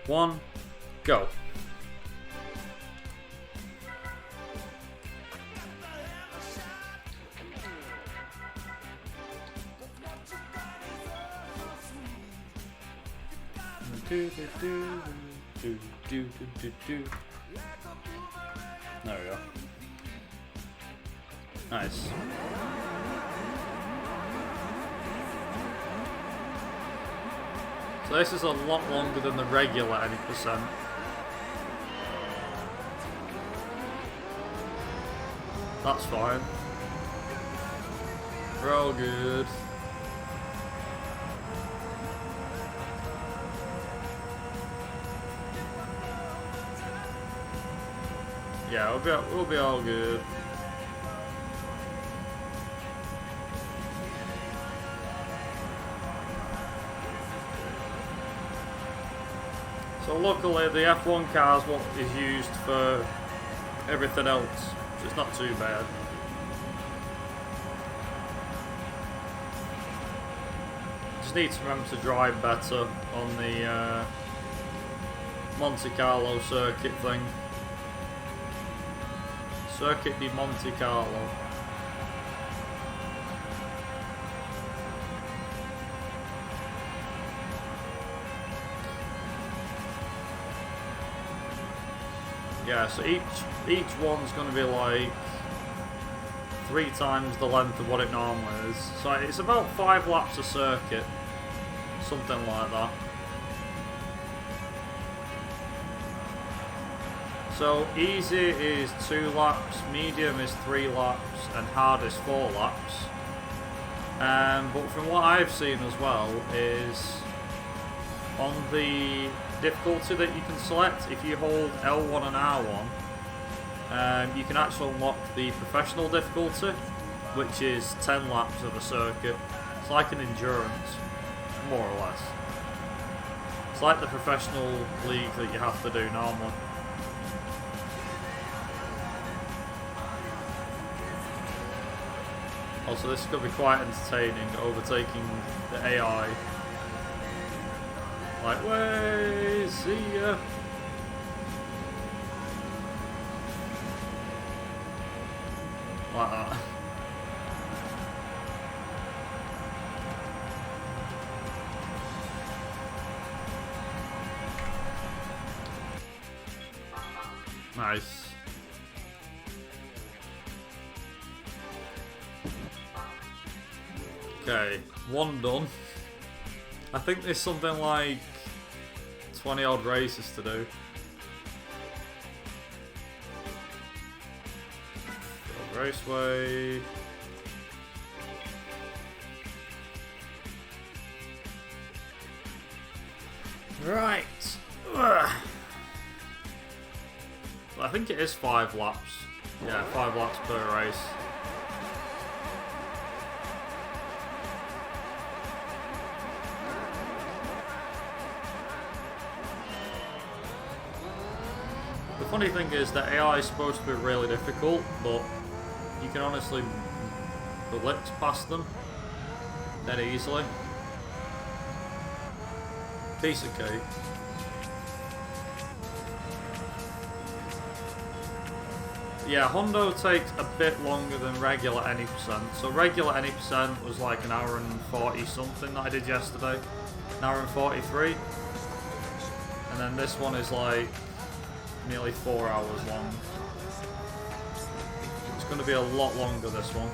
1, go. There we go. Nice. So this is a lot longer than the regular 80%. That's fine. We're all good. Yeah, we'll be all good. So luckily the F1 car is what is used for everything else, so it's not too bad. Just need to remember to drive better on the Monte Carlo circuit thing. Circuit di Monte Carlo. Yeah, so each one's going to be like 3 times the length of what it normally is. So it's about 5 laps a circuit, something like that. So easy is 2 laps, medium is 3 laps, and hard is 4 laps. But from what I've seen as well is on the difficulty that you can select, if you hold L1 and R1, you can actually unlock the professional difficulty, which is 10 laps of a circuit. It's like an endurance, more or less. It's like the professional league that you have to do normally. Also, this is going to be quite entertaining, overtaking the AI. Like, way, see ya. Like that. Nice. Okay, 1 done. I think there's something like 20 odd races to do. Raceway. Right. Ugh. I think it is 5 laps. Yeah, 5 laps per race. The funny thing is that AI is supposed to be really difficult, but you can honestly blitz past them dead easily. Piece of cake. Yeah, Hondo takes a bit longer than regular any percent. So regular any percent was like an hour and 40 something that I did yesterday. An hour and 43. And then this one is like nearly 4 hours long. It's going to be a lot longer, this one.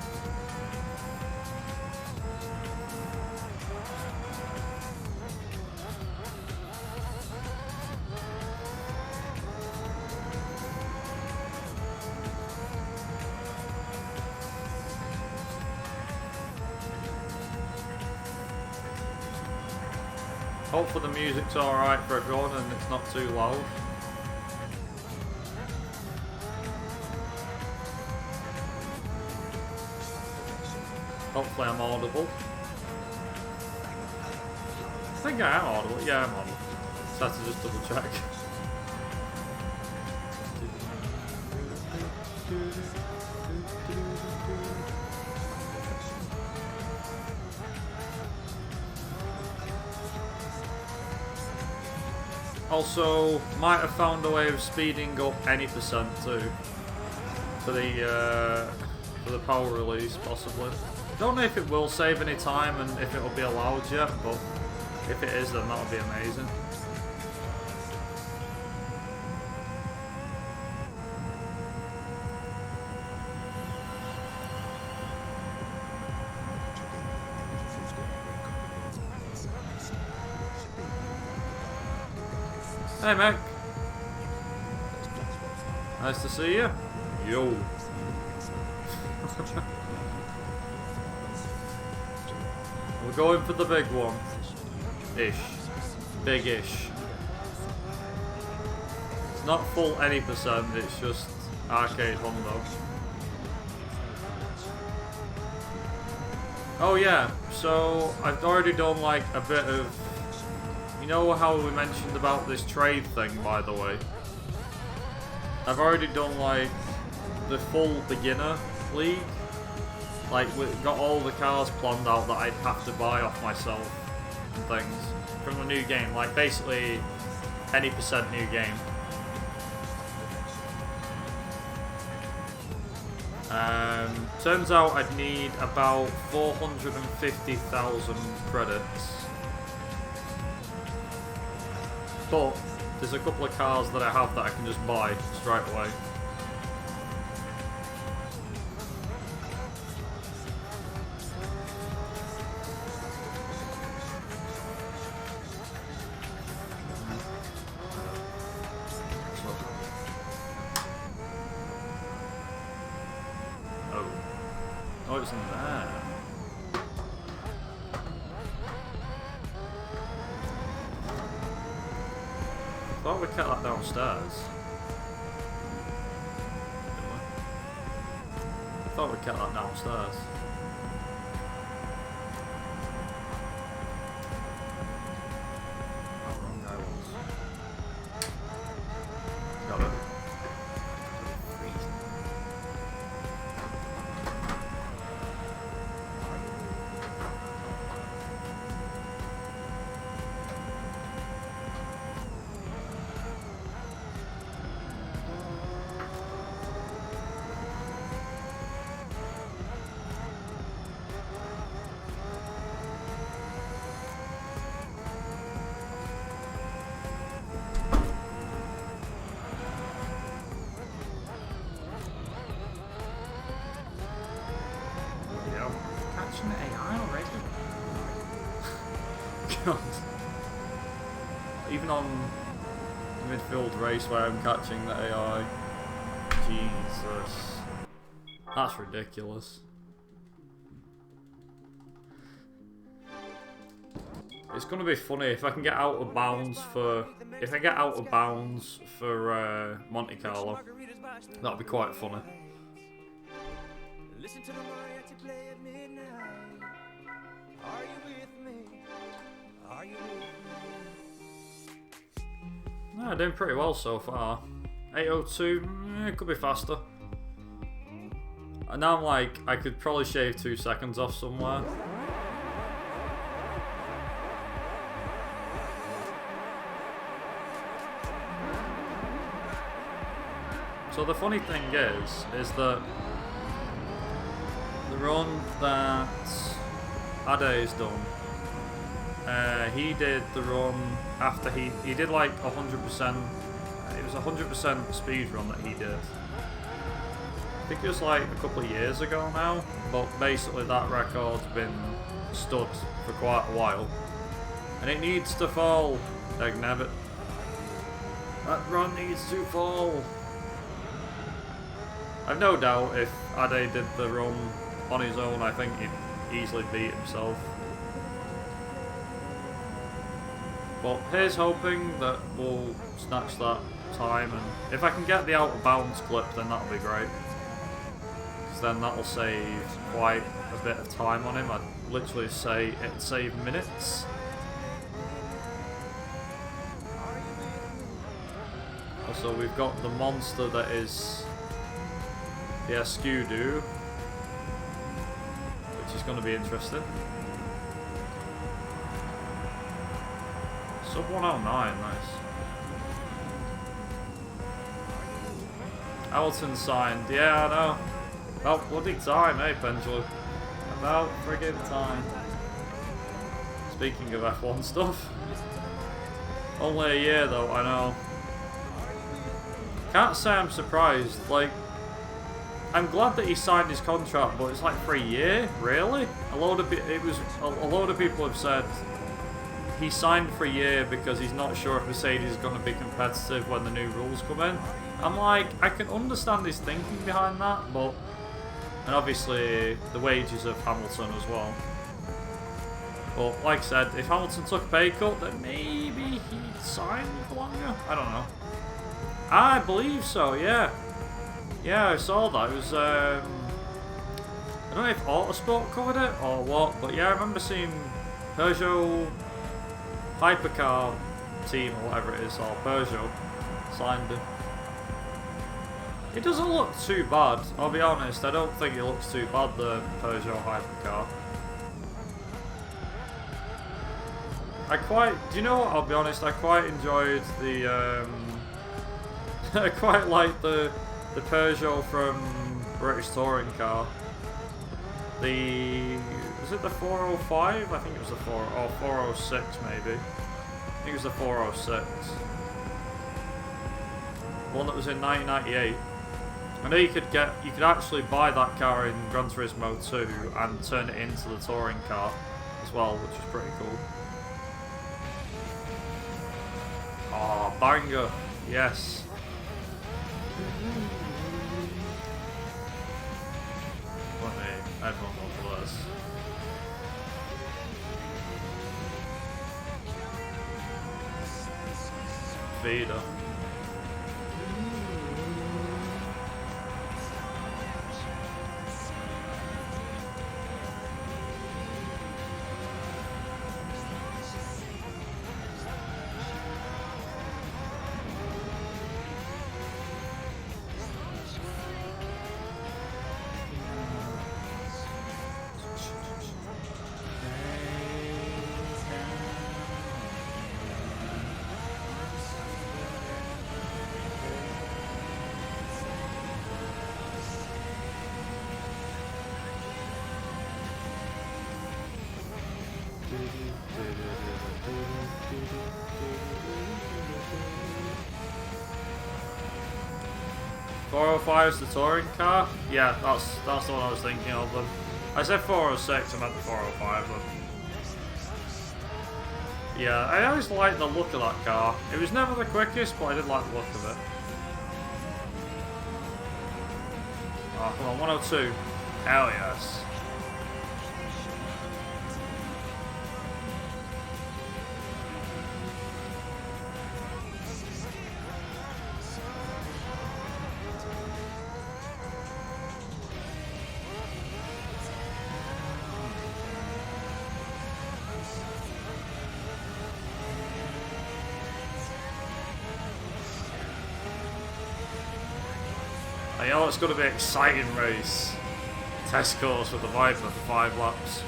Hopefully the music's alright for everyone and it's not too loud. Hopefully I'm audible. I think I am audible. Yeah, I'm audible. Just have to just double check. Also, might have found a way of speeding up any percent too for the power release, possibly. Don't know if it will save any time and if it will be allowed yet, but if it is, then that'll be amazing. Hey, mate. Nice to see you. Yo. We're going for the big one. Ish. Big-ish. It's not full any percent, it's just arcade hundo. Oh yeah, so I've already done like a bit of... You know how we mentioned about this trade thing, by the way? I've already done like the full beginner league. Like, we've got all the cars planned out that I'd have to buy off myself and things from the new game. Like, basically, any percent new game. Turns out I'd need about 450,000 credits. But there's a couple of cars that I have that I can just buy straight away. Oh, it's in there. I thought we kept that downstairs. I thought we kept that downstairs. How wrong I was. Got it. Even on midfield race where I'm catching the AI. Jesus. That's ridiculous. It's gonna be funny if I can get out of bounds for Monte Carlo. That'll be quite funny. Listen to the mariachi play at midnight. Are you with me? Are you with me? Yeah, doing pretty well so far. 802, it could be faster. And now I'm like, I could probably shave 2 seconds off somewhere. So the funny thing is that the run that Adey's done, he did the run after he did like 100%, it was 100% speed run that he did. I think it was like a couple of years ago now, but basically that record's been stood for quite a while. And it needs to fall, Dagnabbit. That run needs to fall. I've no doubt if Adey did the run on his own, I think he'd easily beat himself. But here's hoping that we'll snatch that time, and if I can get the out of bounds clip, then that'll be great. Because then that'll save quite a bit of time on him. I'd literally say it'd save minutes. Also, we've got the monster that is the Escudo, which is going to be interesting. Sub 109, nice. Hamilton signed. Yeah, I know. About bloody time, eh, Pendulum? About friggin' time. Speaking of F1 stuff. Only a year though, I know. Can't say I'm surprised. Like, I'm glad that he signed his contract, but it's like for a year, really. A load of people have said he signed for a year because he's not sure if Mercedes is going to be competitive when the new rules come in. I'm like, I can understand his thinking behind that, but and obviously the wages of Hamilton as well. But like I said, if Hamilton took a pay cut, then maybe he'd sign for longer. I don't know. I believe so, yeah. Yeah, I saw that. It was, I don't know if Autosport covered it or what, but yeah, I remember seeing Peugeot Hypercar team or whatever it is, or Peugeot, signed him. It doesn't look too bad, I'll be honest. I don't think it looks too bad, the Peugeot Hypercar. Do you know what, I'll be honest, I quite enjoyed the, I quite like the Peugeot from British Touring Car. Was it the 405? I think it was the 406 maybe. I think it was the 406. One that was in 1998. I know you could actually buy that car in Gran Turismo 2 and turn it into the touring car as well, which is pretty cool. Oh, banger! Yes. Let me add one more to this. Vida. 405 is the touring car? Yeah, that's the one I was thinking of them. I said 406, I meant the 405 but yeah, I always liked the look of that car. It was never the quickest, but I did like the look of it. Oh, come on, 102. Hell yes. I know it's going to be an exciting race. Test course with the Viper for 5 laps.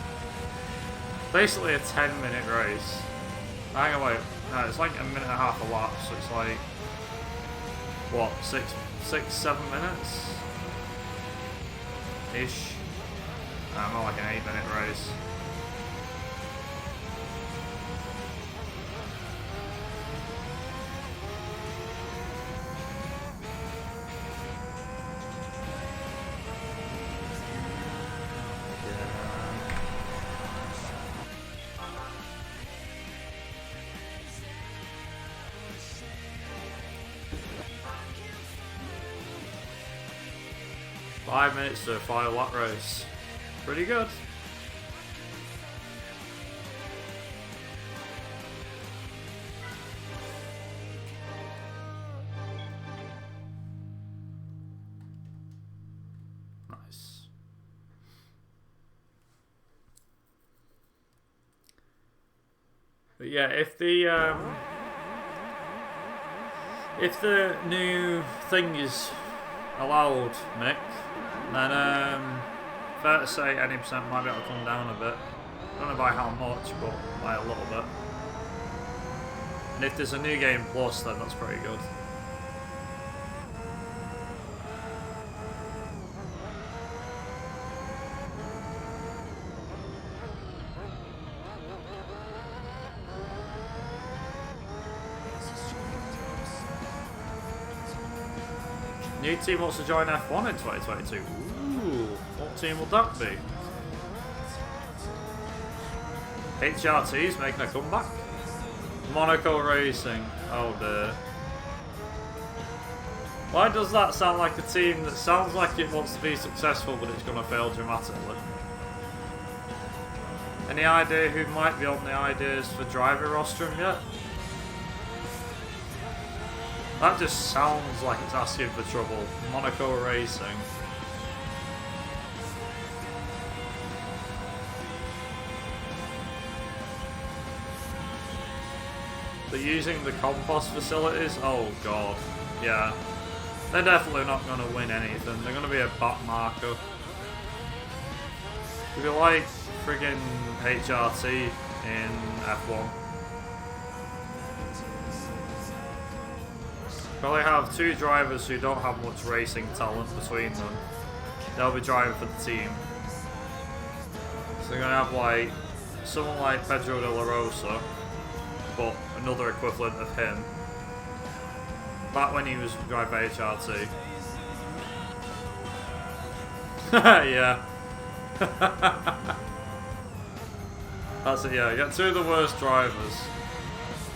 Basically a 10-minute race. Hang on, wait. No, it's like a minute and a half a lap, so it's like, what, 7 minutes? Ish. More like an 8-minute race. Five minutes to a 5-lap race. Pretty good. Nice. But yeah, if the new thing is allowed, Mick, then fair to say any percent might be able to come down a bit. I don't know by how much, but by a little bit. And if there's a new game plus, then that's pretty good. New team wants to join F1 in 2022. Ooh, what team would that be? HRT's making a comeback. Monaco Racing. Oh dear. Why does that sound like a team that sounds like it wants to be successful but it's going to fail dramatically? Any idea who might be on the ideas for driver rostrum yet? That just sounds like it's asking for trouble. Monaco Racing. They're using the compost facilities? Oh god. Yeah. They're definitely not going to win anything. They're going to be a back marker. If you like friggin' HRT in F1. Probably have two drivers who don't have much racing talent between them. They'll be driving for the team. So they're going to have like someone like Pedro de la Rosa, but another equivalent of him. Back when he was driving HRT. Yeah. That's it, yeah. You got two of the worst drivers.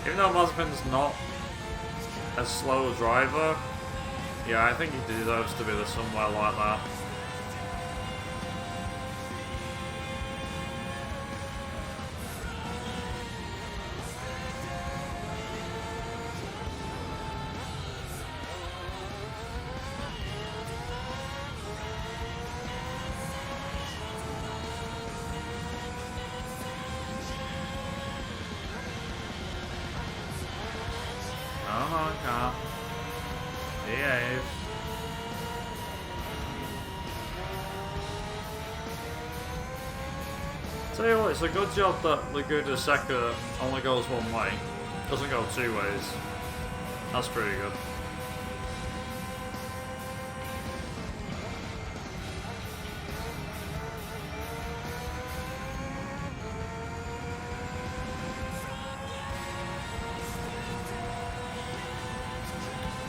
Even though Mazepin's not a slow driver, yeah, I think he deserves to be there somewhere like that. Tell you what, it's a good job that Laguna Seca only goes one way. Doesn't go two ways. That's pretty good.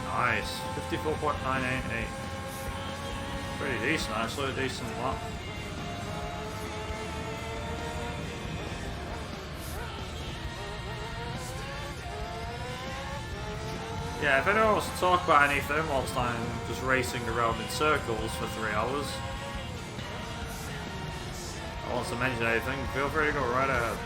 Nice. 54.988. Pretty decent actually, a decent lap. Yeah, if anyone wants to talk about anything whilst I'm just racing around in circles for 3 hours, or wants to mention anything, feel free to go right ahead.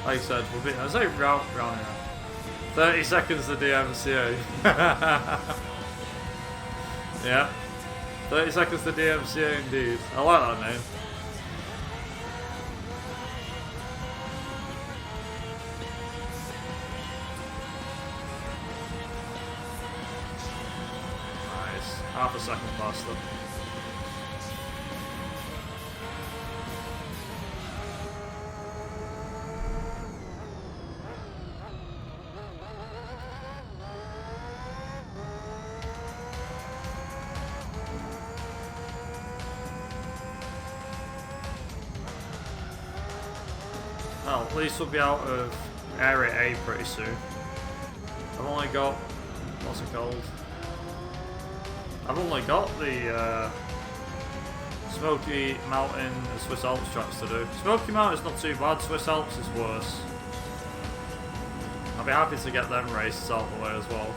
Like I said, we'll be, I say round here. 30 seconds to DMCA. Yeah. 30 seconds to DMCA indeed. I like that name. Half a second faster. Well, at least we'll be out of Area A pretty soon. I've only got, what's it called? I've only got the Smoky Mountain and Swiss Alps tracks to do. Smoky Mountain's not too bad, Swiss Alps is worse. I'll be happy to get them races out of the way as well.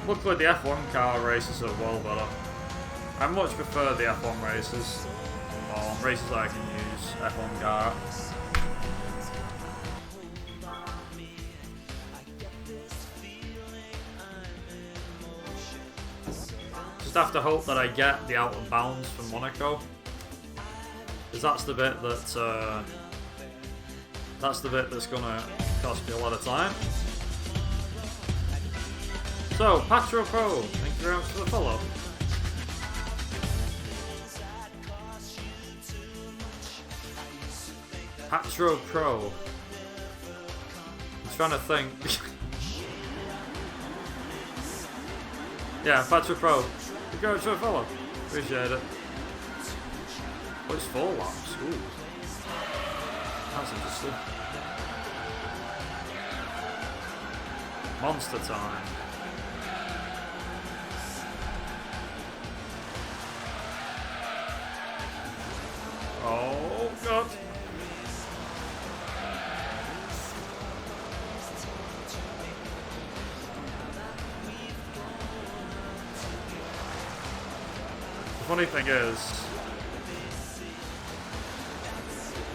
Luckily the F1 car races are well better. I much prefer the F1 races, or races that I can use F1 car. Have to hope that I get the out of bounds from Monaco, because that's the bit that that's gonna cost me a lot of time. So Patro Pro, thank you very much for the follow. Patro Pro. I'm trying to think. Yeah, Patro Pro. Go to a follow. Appreciate it. Oh, it's 4 laps. Ooh. That's interesting. Monster time. Oh god. The funny thing is,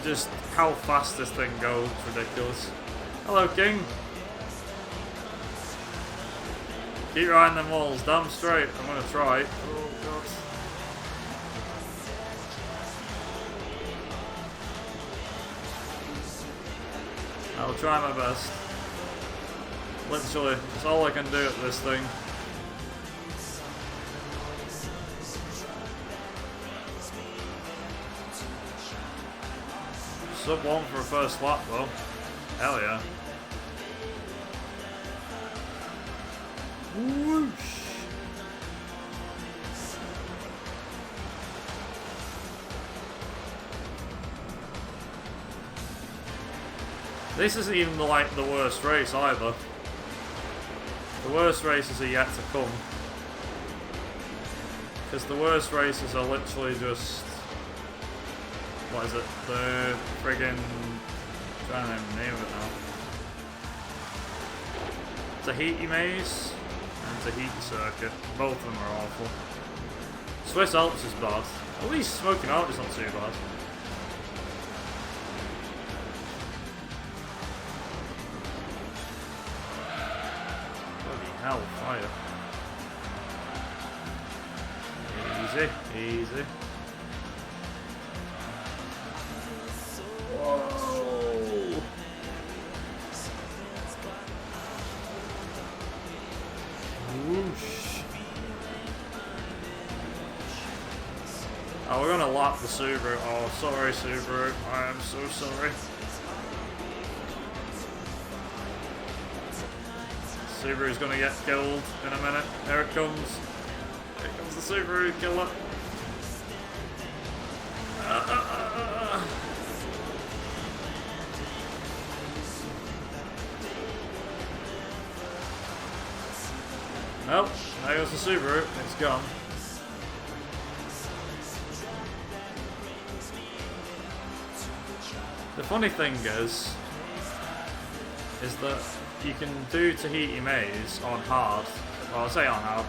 just how fast this thing goes is ridiculous. Hello, King. Keep riding them walls, damn straight. I'm gonna try. Oh god. I'll try my best. Literally, that's all I can do at this thing. Sub 1 for a first lap though. Hell yeah. Whoosh. This isn't even the worst race either. The worst races are yet to come. Because the worst races are literally just... What is it? The friggin... I'm trying to name it now. Tahiti Maze and Tahiti Circuit. Both of them are awful. Swiss Alps is bad. At least Smoking Out is not too bad. Bloody hell, fire. Easy, easy. Whoa! Whoosh. Oh, we're gonna lap the Subaru. Oh, sorry, Subaru. I am so sorry. Subaru's gonna get killed in a minute. There it comes. Here comes the Subaru killer. Well, there goes the Subaru. It's gone. The funny thing is that you can do Tahiti Maze on hard. Well, I'll say on hard.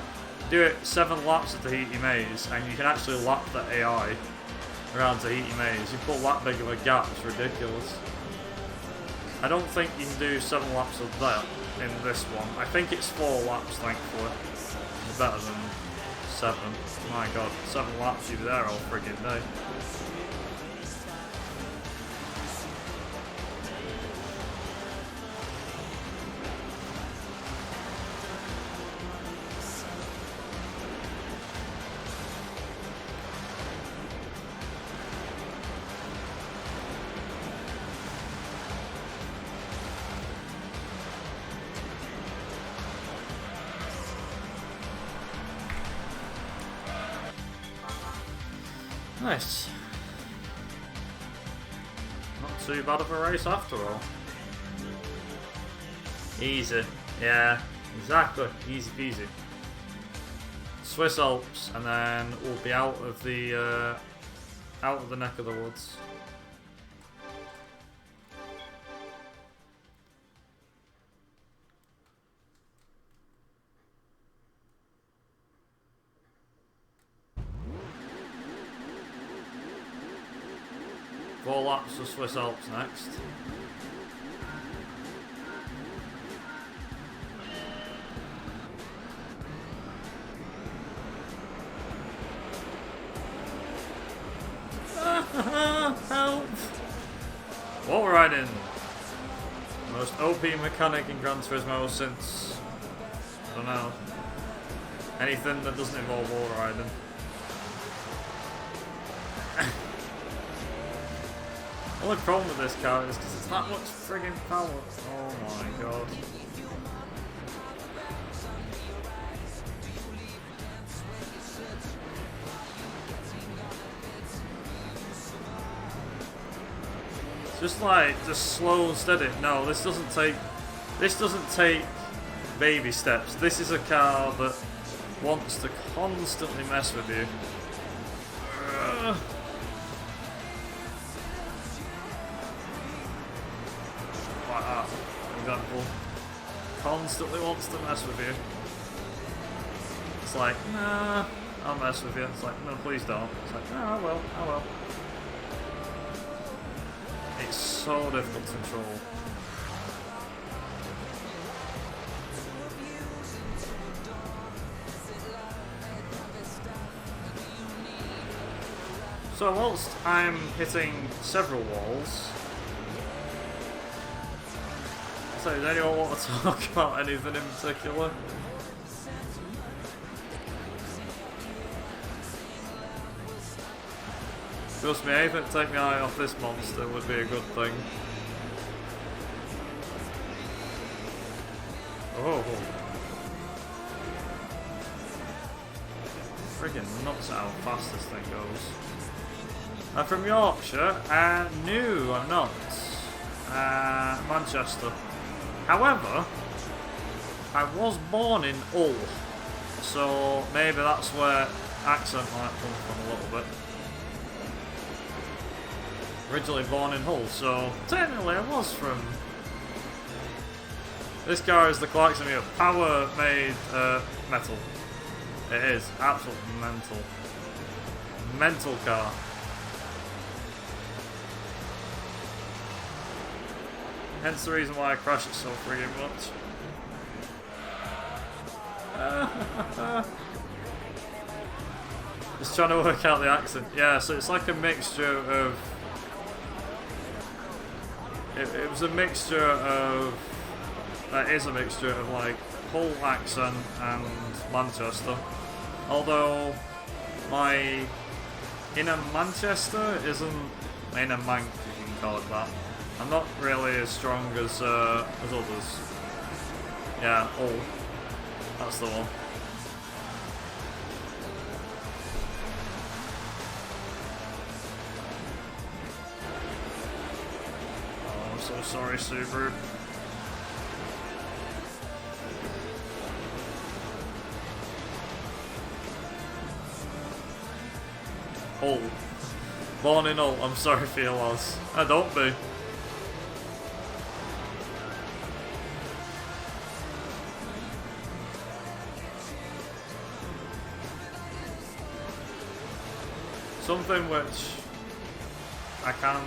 Do it 7 laps of Tahiti Maze, and you can actually lap the AI around Tahiti Maze. You put that big of a gap, it's ridiculous. I don't think you can do 7 laps of that in this one. I think it's 4 laps, thankfully. It's better than 7. My god, 7 laps, you'd be there all friggin' day. Nice. Not too bad of a race after all. Easy. Yeah, exactly. Easy peasy. Swiss Alps, and then we'll be out of the neck of the woods. Four laps of Swiss Alps next. Help! Wall riding. Most OP mechanic in Gran Turismo since, I don't know, anything that doesn't involve wall riding. The only problem with this car is because it's that much friggin' power. Oh my god. Just like, just slow and steady. No, this doesn't take baby steps. This is a car that wants to constantly mess with you. Like that, for example. Constantly wants to mess with you. It's like, nah, I'll mess with you. It's like, no, please don't. It's like, no, I will, I will. It's so difficult to control. So whilst I'm hitting several walls, so does anyone want to talk about anything in particular? Trust me, anything to take my eye off this monster would be a good thing. Oh. Friggin' nuts at how fast this thing goes. I'm from Yorkshire, no, I'm not. Manchester. However, I was born in Hull, so maybe that's where accent might come from a little bit. Originally born in Hull, so technically I was from... This car is the Clarkson here. Power made metal. It is. Absolutely mental. Mental car. Hence the reason why I crash it so friggin' much. Just trying to work out the accent. Yeah, so it's like a mixture of... It was a mixture of... It is a mixture of like Hull accent and Manchester. Although my inner Manchester isn't inner Manc, if you can call it that. I'm not really as strong as others. Yeah, Hull. That's the one. Oh, I'm so sorry, Subaru. Hull. Born in Hull. I'm sorry for your loss. I don't be. Something which I can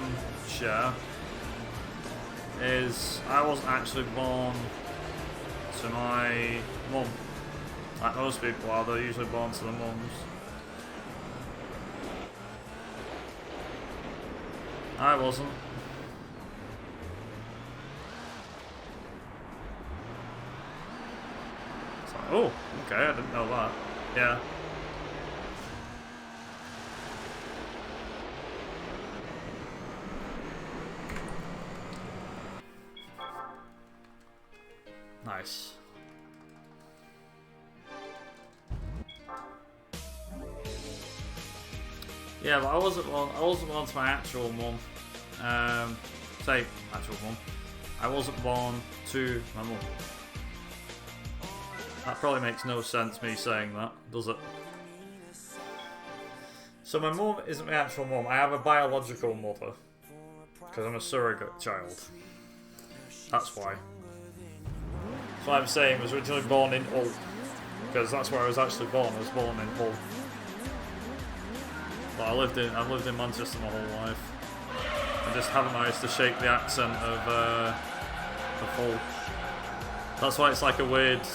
share is I wasn't actually born to my mum. Like most people are, they're usually born to their mums. I wasn't. It's like, oh, okay, I didn't know that. Yeah. Nice. Yeah, but I wasn't born to my actual mum. Say actual mum. I wasn't born to my mum. That probably makes no sense me saying that, does it? So my mum isn't my actual mum. I have a biological mother because I'm a surrogate child. That's why. That's what I'm saying. I was originally born in Hull because that's where I was actually born. I was born in Hull. But I've lived in Manchester my whole life. I just haven't managed to shake the accent of Hull. That's why it's like a weird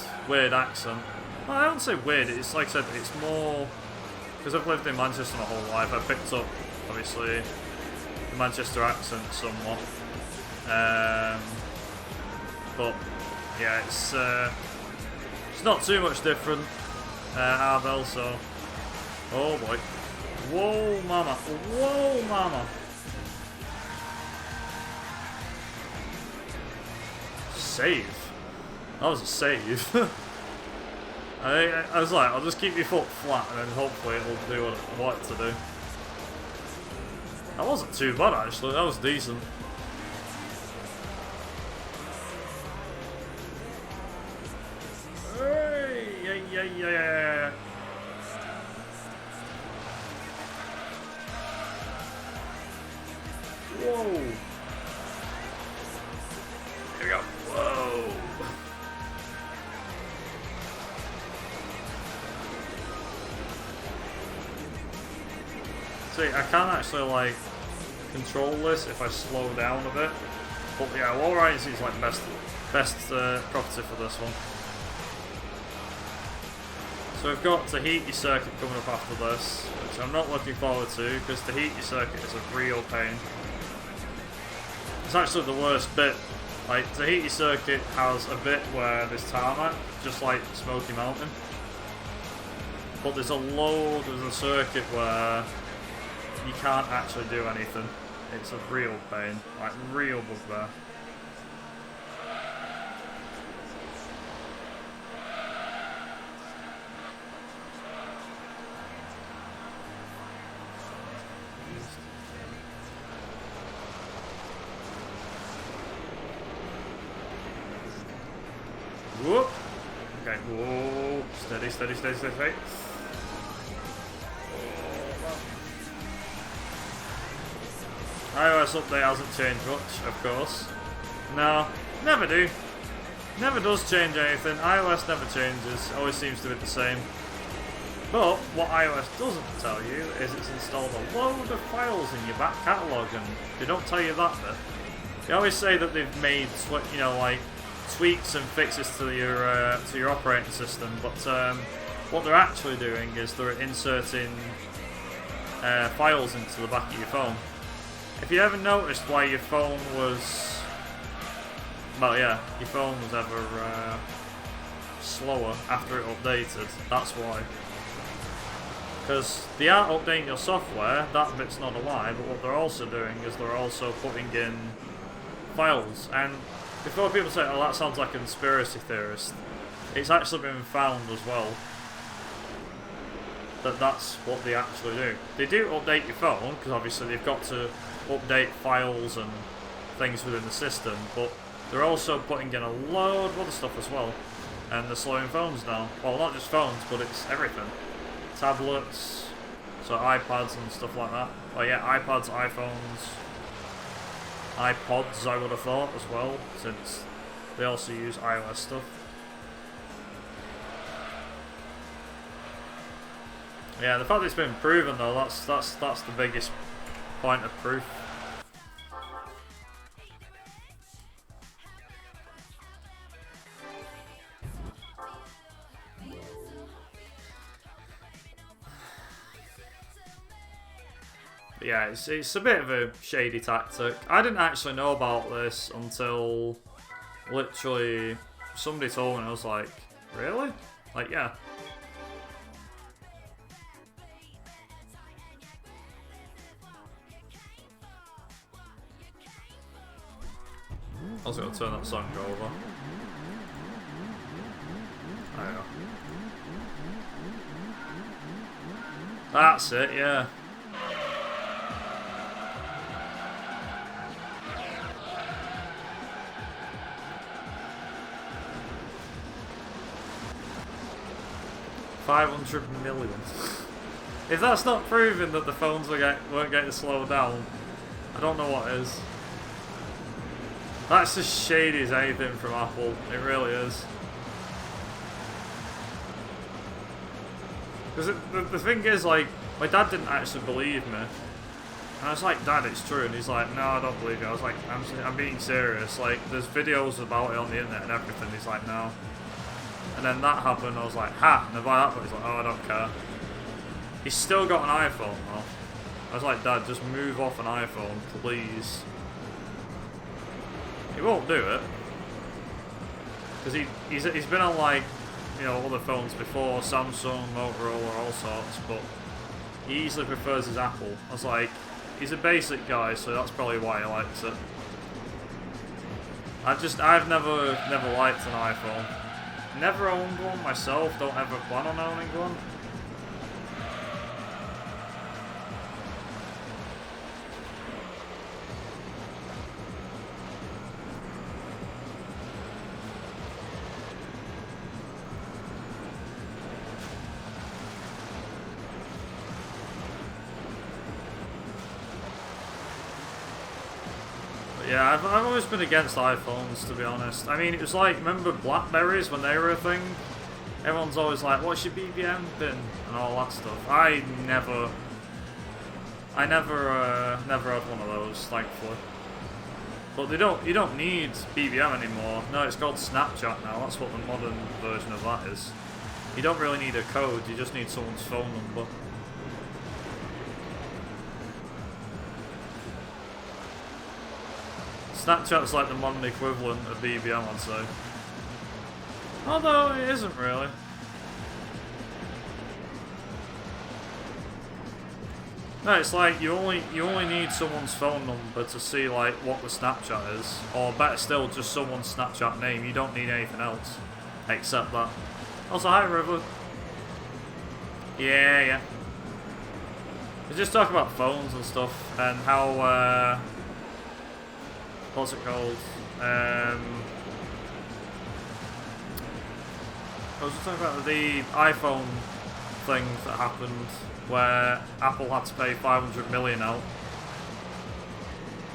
accent. Well, I don't say weird. It's like I said, it's more because I've lived in Manchester my whole life. I picked up obviously the Manchester accent somewhat. But yeah, it's not too much different. Arbel, so oh boy. Whoa, mama. Whoa, mama. Save. That was a save. I was like, I'll just keep your foot flat and then hopefully it'll do what I want it to do. That wasn't too bad actually, that was decent. Whoa! Here we go. Whoa! See, I can't actually like control this if I slow down a bit. But yeah, wall riding is like best property for this one. So we've got Tahiti Circuit coming up after this, which I'm not looking forward to because Tahiti Circuit is a real pain. It's actually the worst bit. Like, Tahiti Circuit has a bit where there's tarmac, just like Smoky Mountain. But there's a circuit where you can't actually do anything. It's a real pain, like real bugbear. Whoop! Okay, whoa! Steady, steady, steady, steady, steady. iOS update hasn't changed much, of course. No, never do. Never does change anything. iOS never changes. Always seems to be the same. But what iOS doesn't tell you is it's installed a load of files in your back catalogue, and they don't tell you that bit. They always say that they've made, you know, like tweaks and fixes to your operating system, but what they're actually doing is they're inserting files into the back of your phone. If you ever noticed why your phone was, well, yeah, your phone was ever slower after it updated, that's why. Because they are updating your software, that bit's not a lie, but what they're also doing is they're also putting in files. And before people say, oh, that sounds like a conspiracy theorist, it's actually been found as well that that's what they actually do. They do update your phone, because obviously they've got to update files and things within the system, but they're also putting in a load of other stuff as well, and they're slowing phones down. Well, not just phones, but it's everything. Tablets, so iPads and stuff like that. Oh yeah, iPads, iPhones, iPods I would have thought as well, since they also use iOS stuff. Yeah, the fact that it's been proven though, that's the biggest point of proof. Yeah, it's a bit of a shady tactic. I didn't actually know about this until literally somebody told me, and I was like, really? Like, yeah. I was going to turn that song over. I know. That's it, yeah. $500 million. If that's not proving that the phones weren't getting slowed down, I don't know what is. That's as shady as anything from Apple. It really is. Because the thing is, like, my dad didn't actually believe me. And I was like, Dad, it's true. And he's like, no, I don't believe you. I was like, I'm being serious. Like, there's videos about it on the internet and everything. He's like, no. And then that happened, I was like, ha! And by that point, he's like, oh, I don't care. He's still got an iPhone, though. I was like, Dad, just move off an iPhone, please. He won't do it. Because he's been on, like, you know, other phones before, Samsung, Motorola, all sorts, but he easily prefers his Apple. I was like, he's a basic guy, so that's probably why he likes it. I've never liked an iPhone. Never owned one myself, don't ever plan on owning one. Yeah, I've always been against iPhones, to be honest. I mean, it was like, remember Blackberries when they were a thing? Everyone's always like, what's your BBM bin? And all that stuff. I never had one of those, thankfully. But you don't need BBM anymore. No, it's called Snapchat now. That's what the modern version of that is. You don't really need a code, you just need someone's phone number. Snapchat's like the modern equivalent of BBM, I'd say. Although it isn't really. No, it's like you only need someone's phone number to see like what the Snapchat is, or better still, just someone's Snapchat name. You don't need anything else except that. Also, hi River. Yeah. We just talk about phones and stuff and how what's it called? I was just talking about the iPhone thing that happened where Apple had to pay 500 million out.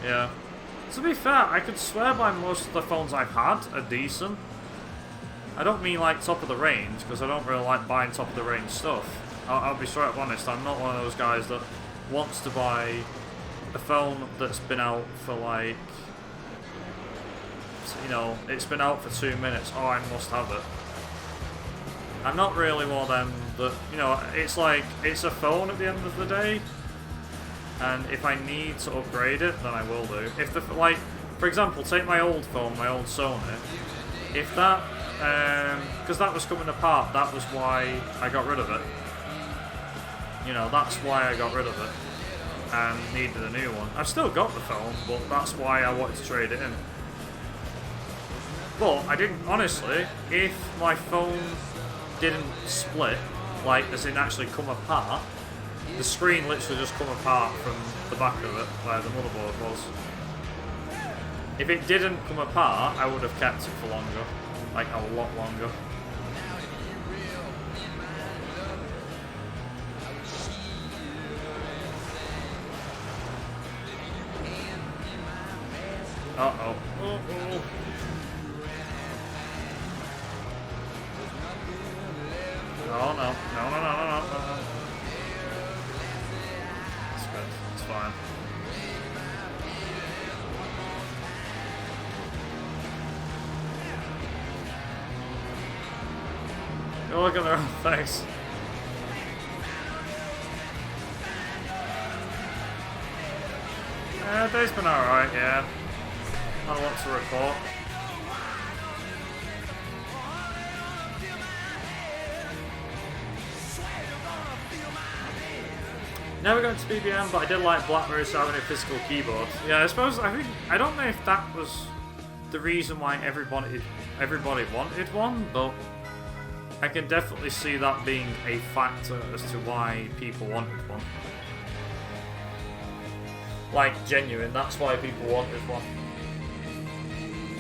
Yeah. To be fair, I could swear by most of the phones I've had are decent. I don't mean like top of the range, because I don't really like buying top of the range stuff. I'll be straight up honest, I'm not one of those guys that wants to buy a phone that's been out for like, you know, it's been out for 2 minutes, oh I must have it. I'm not really one of them that, you know, it's like, it's a phone at the end of the day, and if I need to upgrade it, then I will do. If the, like, for example, take my old phone, my old Sony, if that, because that was coming apart, that was why I got rid of it. You know, that's why I got rid of it, and needed a new one. I've still got the phone, but that's why I wanted to trade it in. But I didn't, honestly, if my phone didn't split, like as in actually come apart, the screen literally just come apart from the back of it, where the motherboard was. If it didn't come apart, I would have kept it for longer, like a lot longer. Uh-oh. Uh-oh. Oh no. No. It's good. It's fine. You're looking at their own face. Day's been alright, yeah. Not a lot to report. Never got into BBM, but I did like Blackberries having a physical keyboard. Yeah, I suppose, I don't know if that was the reason why everybody wanted one, but I can definitely see that being a factor as to why people wanted one. Like, genuine, that's why people wanted one.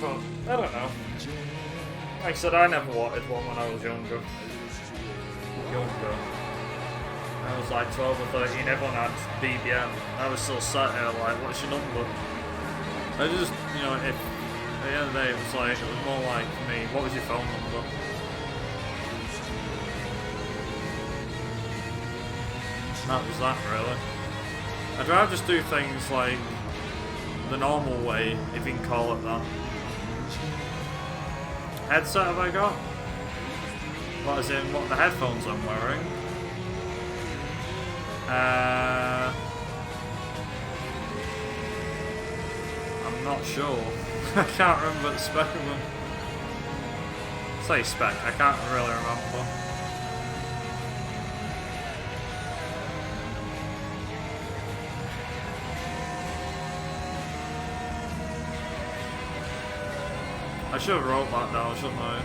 But, I don't know. Like I said, I never wanted one when I was younger. I was like 12 or 13, everyone had BBM. I was still sat here like, what's your number? I just, you know, if at the end of the day it was like, it was more like me, what was your phone number? That was that really. I'd rather just do things like the normal way, if you can call it that. Headset have I got? What as in, what the headphones I'm wearing? I'm not sure. I can't remember the spec of them. Say spec, I can't really remember. I should have wrote that down, shouldn't I?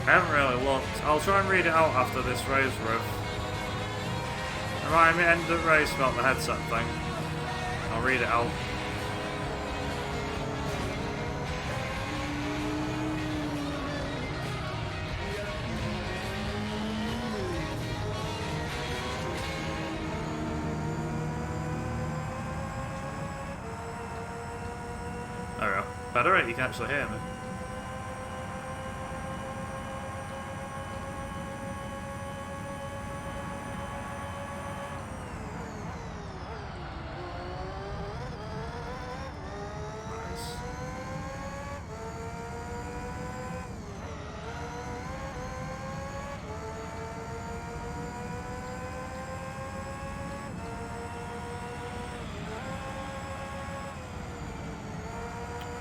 I haven't really looked. I'll try and read it out after this race riff. Remind me end the race about the headset thing. I'll read it out. Better it, you can actually hear me.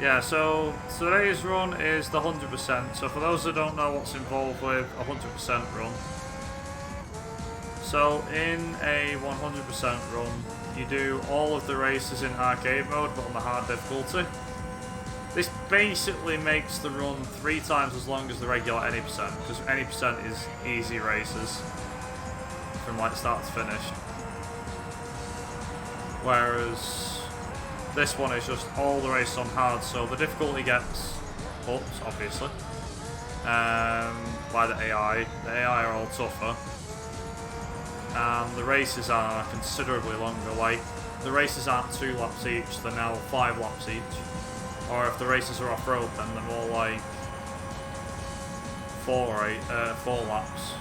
Yeah, so today's run is the 100%. So for those that don't know what's involved with a 100% run. So in a 100% run, you do all of the races in arcade mode, but on the hard difficulty. This basically makes the run 3 times as long as the regular any percent, because any percent is easy races from like start to finish. Whereas this one is just all the races on hard, so the difficulty gets upped, obviously, by the AI. The AI are all tougher, and the races are considerably longer. Like, the races aren't 2 laps each, they're now 5 laps each. Or if the races are off-road, then they're more like 4 laps.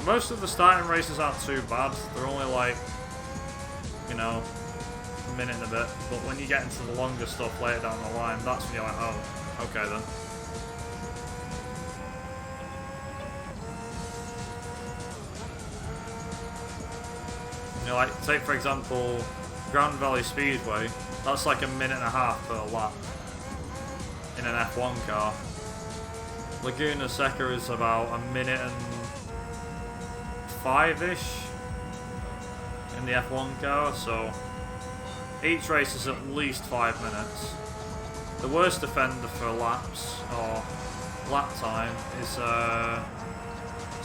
Most of the starting races aren't too bad, they're only like, you know, a minute and a bit, but when you get into the longer stuff later down the line, that's when you're like, oh, okay then. You know, like, take for example, Gran Speedway, that's like a minute and a half per lap in an F1 car. Laguna Seca is about a minute and 5-ish in the F1 car, so each race is at least 5 minutes. The worst offender for laps, or lap time, is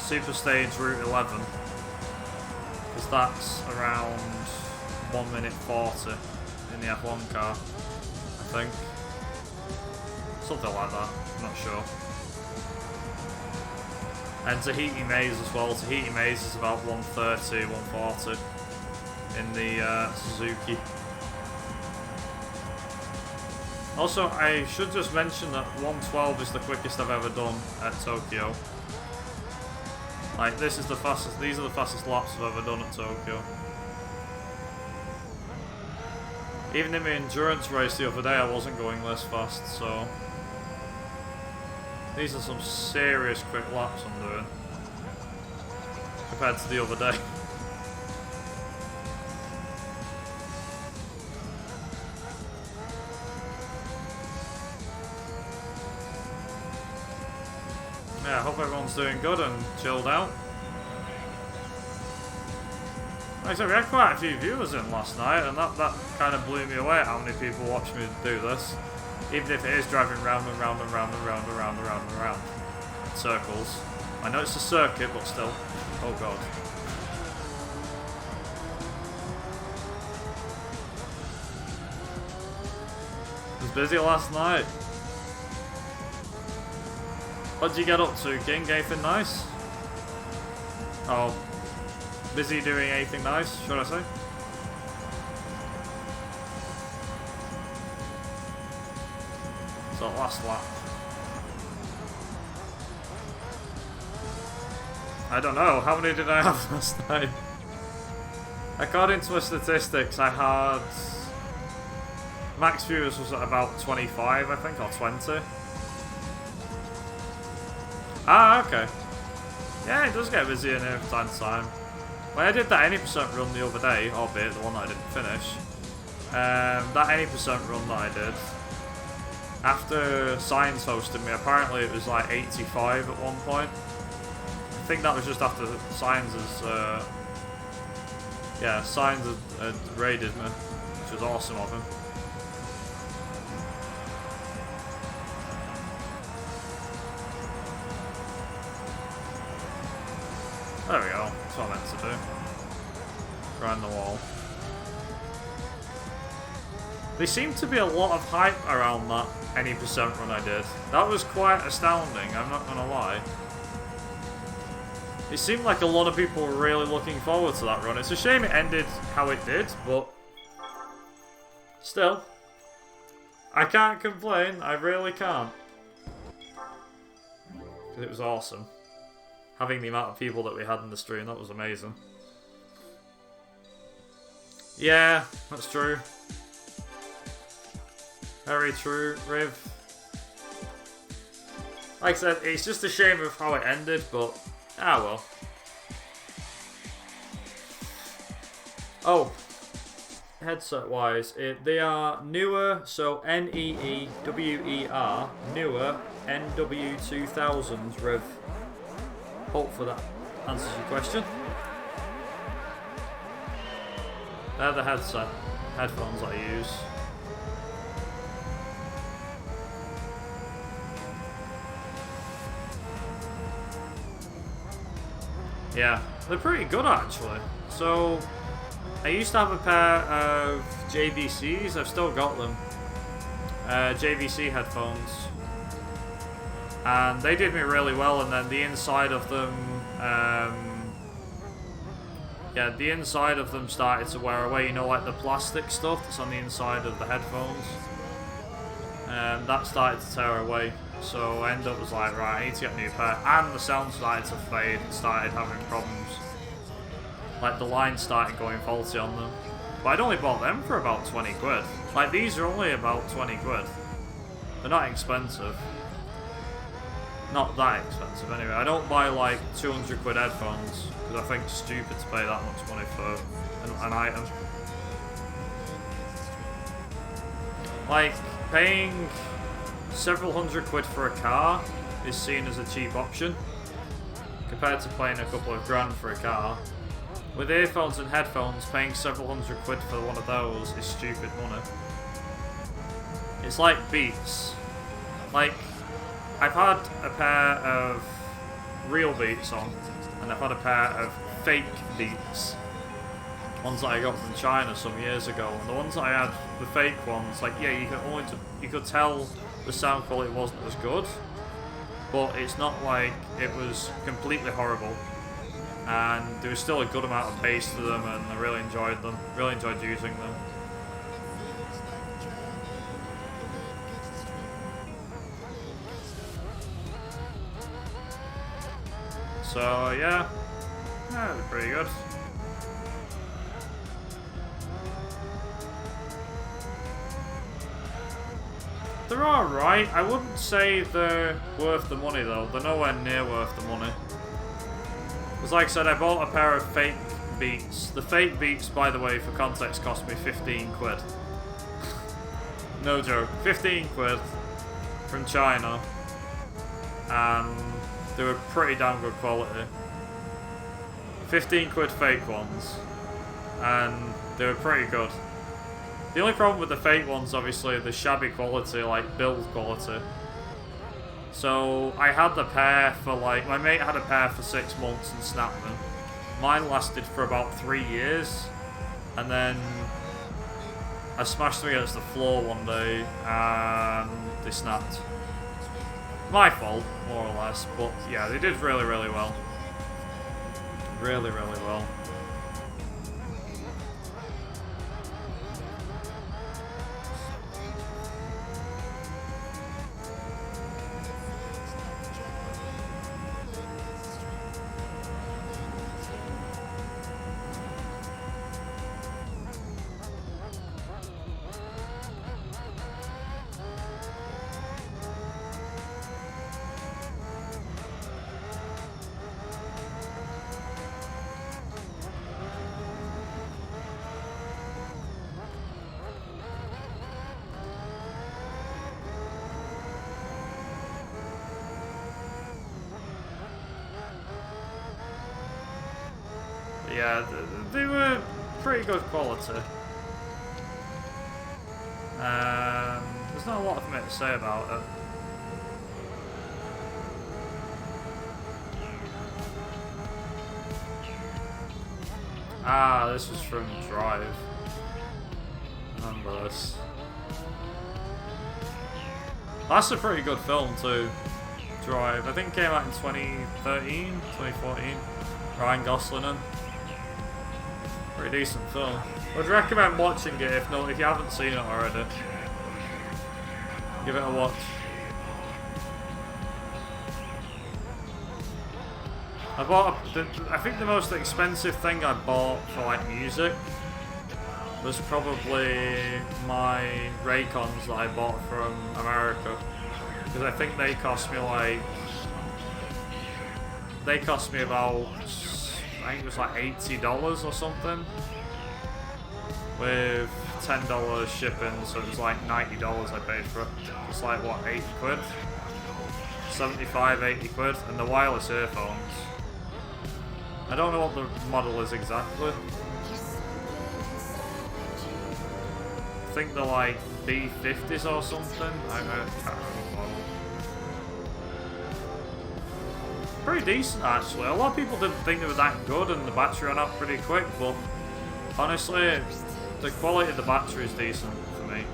Super Stage Route 11, because that's around 1 minute 40 in the F1 car, I think. Something like that, I'm not sure. And Tahiti Maze as well. Tahiti Maze is about 130, 140 in the Suzuki. Also, I should just mention that 112 is the quickest I've ever done at Tokyo. Like, this is the fastest, these are the fastest laps I've ever done at Tokyo. Even in my endurance race the other day, I wasn't going this fast, so these are some serious quick laps I'm doing compared to the other day. Yeah, I hope everyone's doing good and chilled out. Like I said, we had quite a few viewers in last night, and that kind of blew me away how many people watch me do this. Even if it is driving round and round and round and round and round and round and round in circles. I know it's a circuit, but still. Oh god. It was busy last night. What did you get up to, King? Anything nice? Oh. Busy doing anything nice, should I say? So, last lap. I don't know, how many did I have last night? According to my statistics, I had... max viewers was at about 25, I think, or 20. Ah, okay. Yeah, it does get busy in here from time to time. When I did that any percent run the other day, albeit the one that I didn't finish, that any percent run that I did, after Signs hosted me, apparently it was like 85 at one point. I think that was just after Signs has, yeah, Signs had raided me, which was awesome of him. There we go, that's what I meant to do. Grind the wall. There seemed to be a lot of hype around that any percent run I did. That was quite astounding, I'm not gonna lie. It seemed like a lot of people were really looking forward to that run. It's a shame it ended how it did, but still, I can't complain, I really can't. Because it was awesome. Having the amount of people that we had in the stream, that was amazing. Yeah, that's true. Very true, Riv. Like I said, it's just a shame of how it ended, but ah well. Oh, headset wise, they are newer, so NEEWER, newer NW2000s, Riv. Hopefully that answers your question. They're the headphones I use. Yeah, they're pretty good actually. So, I used to have a pair of JVCs, I've still got them. JVC headphones. And they did me really well, and then the inside of them, yeah, the inside of them started to wear away, you know, like the plastic stuff that's on the inside of the headphones. That started to tear away, so I ended up was like, right, I need to get a new pair, and the sound started to fade and started having problems. Like the line started going faulty on them. But I'd only bought them for about 20 quid. Like these are only about 20 quid. They're not expensive. Not that expensive anyway. I don't buy like 200 quid headphones because I think it's stupid to pay that much money for an item. Like paying several hundred quid for a car is seen as a cheap option compared to paying a couple of grand for a car. With earphones and headphones, paying several hundred quid for one of those is stupid money. It's like Beats. Like, I've had a pair of real Beats on, and I've had a pair of fake Beats. Ones that I got from China some years ago, and the ones that I had, the fake ones, like, yeah, you could tell the sound quality wasn't as good, but it's not like it was completely horrible. And there was still a good amount of bass to them, and I really enjoyed them. Really enjoyed using them. So yeah, they're pretty good. They're alright. I wouldn't say they're worth the money though. They're nowhere near worth the money. Because like I said, I bought a pair of fake Beats. The fake Beats, by the way, for context, cost me 15 quid. No joke. 15 quid from China. And they were pretty damn good quality. 15 quid fake ones. And they were pretty good. The only problem with the fake ones, obviously, the shabby quality, like build quality. So I had the pair for like, my mate had a pair for 6 months and snapped them. Mine lasted for about 3 years, and then I smashed them against the floor one day and they snapped. My fault, more or less, but yeah, they did really, really well. Really, really well. Yeah, they were pretty good quality. There's not a lot for me to say about it. Ah, this was from Drive. Remember this. That's a pretty good film too. Drive. I think it came out in 2013, 2014. Ryan Gosling in. Pretty decent film. I'd recommend watching it if you haven't seen it already. Give it a watch. I think the most expensive thing I bought for like music was probably my Raycons that I bought from America, because I think they cost me like about, I think it was like $80 or something, with $10 shipping, so it was like $90 I paid for it. It's like what, 80 quid? 75, 80 quid, and the wireless earphones. I don't know what the model is exactly. I think they're like B50s or something. I can't remember. Pretty decent actually. A lot of people didn't think they were that good and the battery ran out pretty quick, but honestly, the quality of the battery is decent for me.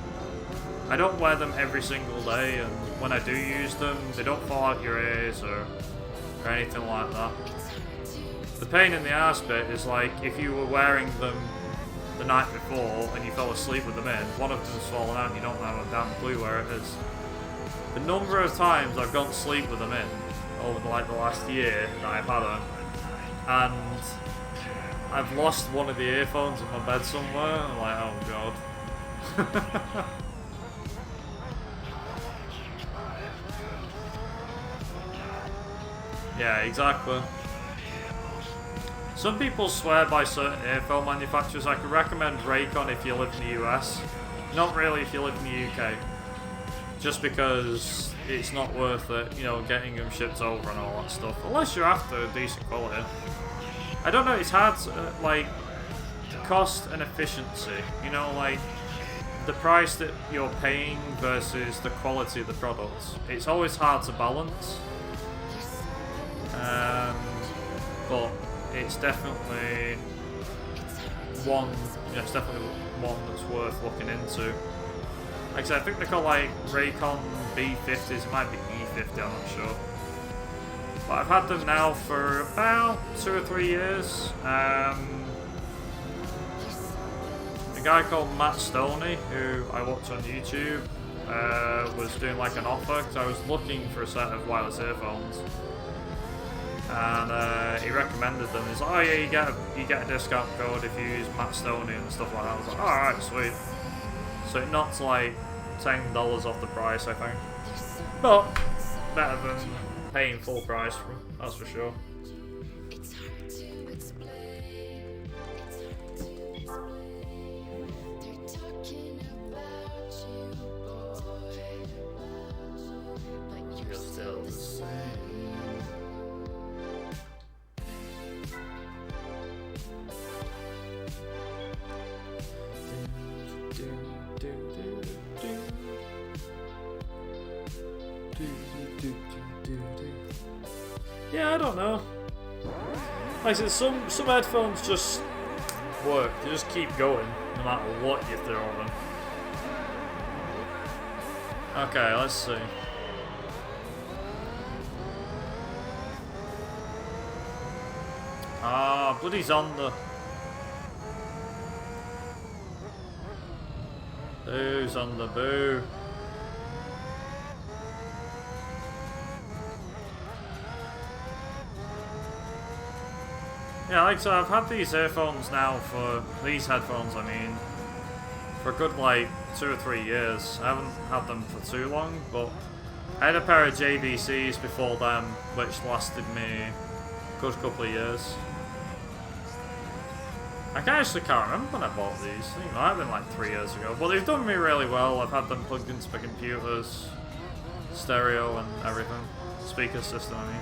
I don't wear them every single day, and when I do use them, they don't fall out your ears or anything like that. The pain in the arse bit is like if you were wearing them the night before and you fell asleep with them in, one of them's fallen out and you don't have a damn clue where it is. The number of times I've gone to sleep with them in over like the last year that I've had them, and I've lost one of the earphones in my bed somewhere. I'm like, oh god. Yeah, exactly. Some people swear by certain earphone manufacturers. I could recommend Raycon if you live in the US. Not really if you live in the UK. Just because it's not worth it, you know, getting them shipped over and all that stuff. Unless you're after decent quality. I don't know, it's hard to, like, cost and efficiency. You know, like, the price that you're paying versus the quality of the products. It's always hard to balance. But it's definitely one that's worth looking into. Like I said, I think they're called like Raycon B50s, it might be E50, I'm not sure. But I've had them now for about 2 or 3 years. A guy called Matt Stoney, who I watch on YouTube, was doing like an offer, because I was looking for a set of wireless earphones. And he recommended them. He's like, oh yeah, you get a discount code if you use Matt Stoney and stuff like that. I was like, alright, sweet. So it knocks like $10 off the price, I think. But better than paying full price for them, that's for sure. You're still the same. Yeah, I don't know. Like I said, some headphones just work. They just keep going no matter what you throw them. Okay, let's see. Ah, bloody Zonda. Boo, Zonda, boo. Yeah, like so I've had these earphones now for, these headphones I mean, for a good like 2 or 3 years. I haven't had them for too long, but I had a pair of JVCs before them, which lasted me a good couple of years. I actually can't remember when I bought these. I think it might have been like 3 years ago, but they've done me really well. I've had them plugged into my computers, stereo and everything, speaker system I mean.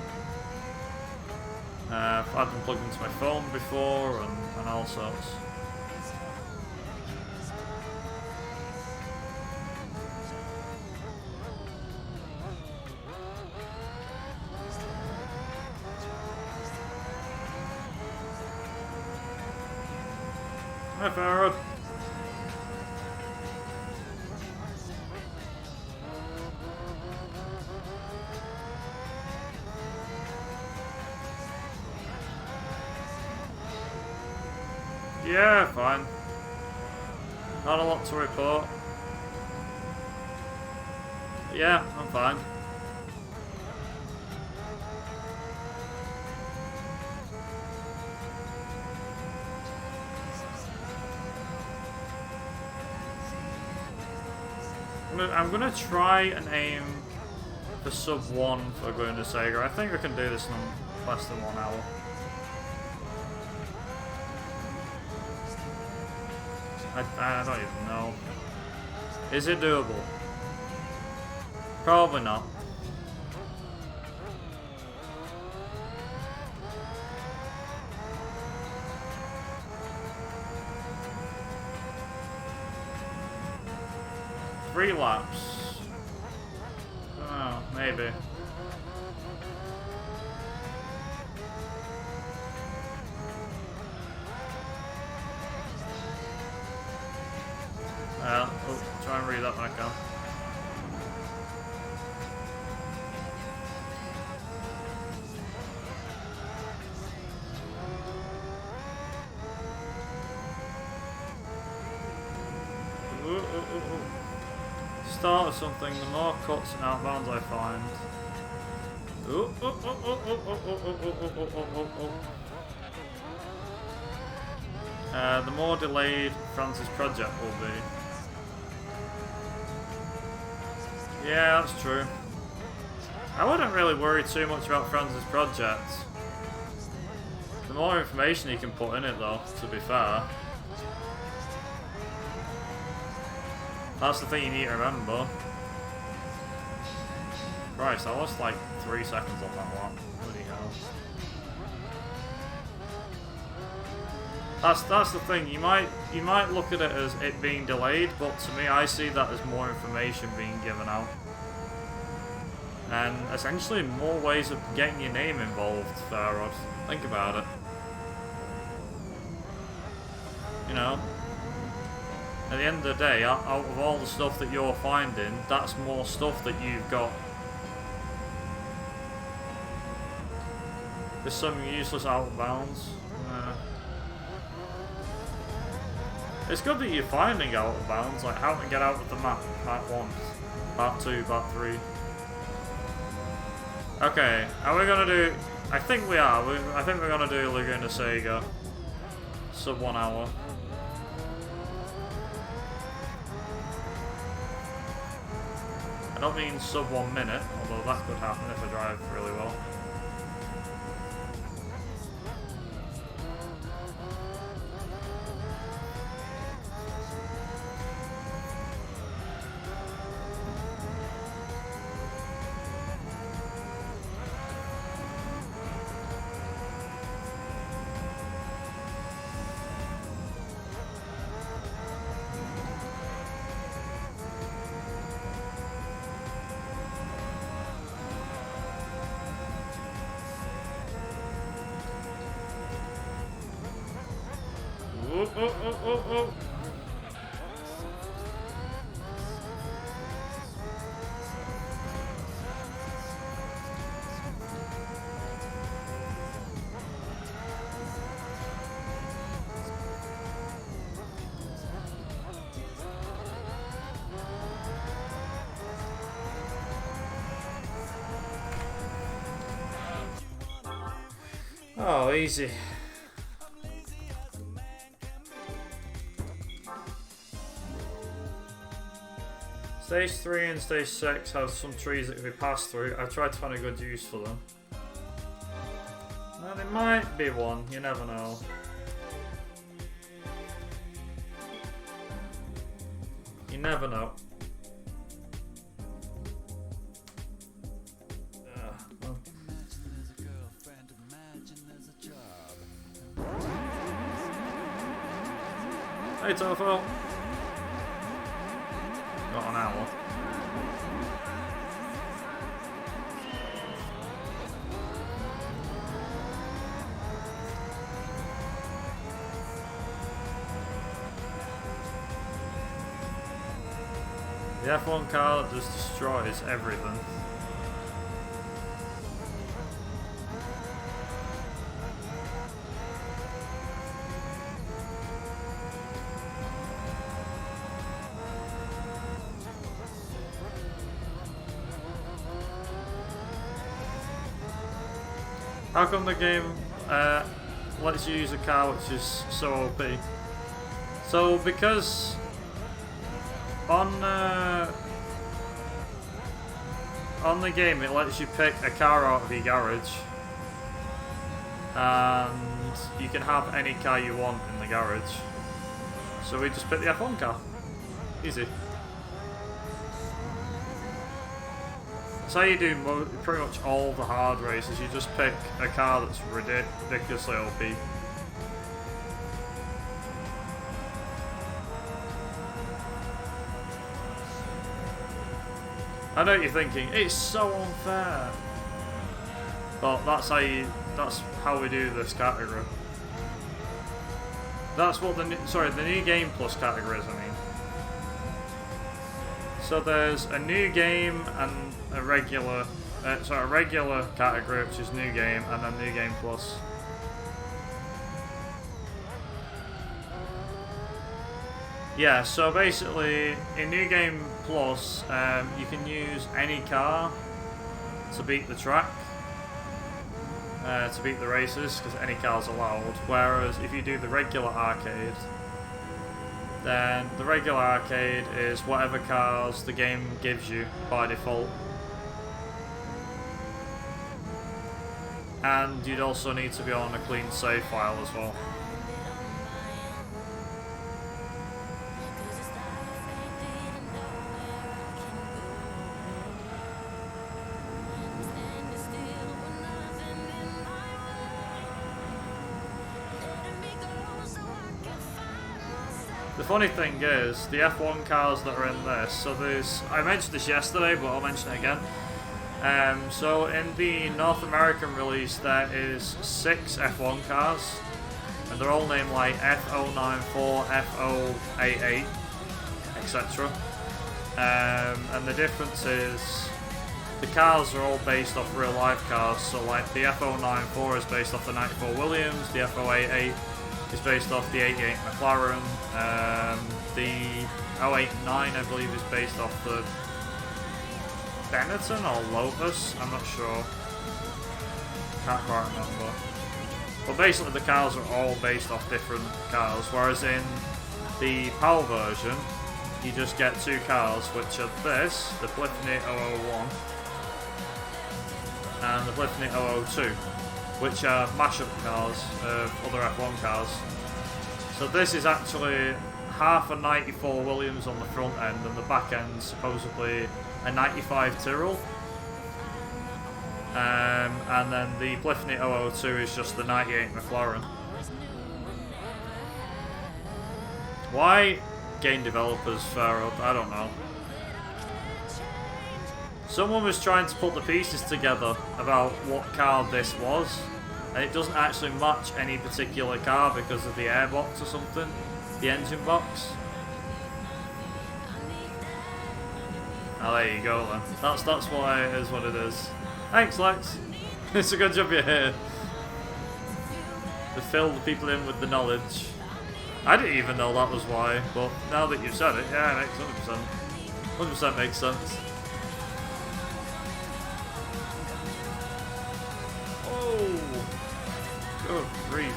I've had them plugged into my phone before and all sorts. Hi Farrod. Yeah, fine. Not a lot to report. Yeah, I'm fine. I'm gonna try and aim for sub 1 for going to Sega. I think we can do this in less than 1 hour. I don't even know. Is it doable? Probably not. Three laps. Oh, maybe. Oh, try and read that back on. Start of something, the more cuts and outbounds I find. The more delayed France's project will be. Yeah, that's true. I wouldn't really worry too much about France's project. The more information you can put in it though, to be fair. That's the thing you need to remember. Christ, I lost like 3 seconds on that one. Bloody hell. That's the thing. You might look at it as it being delayed, but to me, I see that as more information being given out, and essentially more ways of getting your name involved. Farrod, think about it. You know. At the end of the day, out of all the stuff that you're finding, that's more stuff that you've got. There's some useless out of bounds. It's good that you're finding out of bounds, like how to get out of the map, part 1, part 2, part 3. Okay, are we gonna do... I think we are. I think we're gonna do Laguna Seca. Sub 1 hour. I don't mean sub 1 minute, although that could happen if I drive really well. Oh. Oh, easy. Stage 3 and Stage 6 have some trees that can be passed through. I've tried to find a good use for them. Now, there might be one, you never know. You never know. Hey, Tofo. Got an hour. The F1 car that just destroys everything. How come the game lets you use a car which is so OP? So because on the game it lets you pick a car out of your garage, and you can have any car you want in the garage. So we just pick the F1 car. Easy. That's how you do pretty much all the hard races. You just pick a car that's ridiculously OP. I know what you're thinking, it's so unfair. But that's how we do this category. That's what the new game plus categories, I mean. So there's a new game and a regular category, which is new game, and then new game plus. Yeah, so basically in new game plus, you can use any car to beat the track, to beat the races, because any car's allowed. Whereas if you do the regular arcade, then the regular arcade is whatever cars the game gives you by default. And you'd also need to be on a clean save file as well. The funny thing is, the F1 cars that are in this, so I mentioned this yesterday, but I'll mention it again. So in the North American release, there is 6 F1 cars, and they're all named like F094, F088, etc. And the difference is, the cars are all based off real life cars, so like the F094 is based off the 94 Williams, the F088 is based off the 88 McLaren, the 089 I believe is based off the Benetton or Lotus, I'm not sure, can't quite remember. But basically the cars are all based off different cars, whereas in the PAL version you just get 2 cars, which are this, the Polyphony 001 and the Polyphony 002, which are mashup cars of other F1 cars. So this is actually half a 94 Williams on the front end, and the back end supposedly a 95 Tyrrell. And then the Polyphony 002 is just the 98 McLaren. Why game developers fare up? I don't know. Someone was trying to put the pieces together about what car this was, and it doesn't actually match any particular car because of the airbox or something, the engine box. Oh, there you go then. That's why it is what it is. Thanks, Lex. It's a good job you're here. To fill the people in with the knowledge. I didn't even know that was why, but now that you've said it, yeah, it makes 100%. 100% makes sense. Good grief.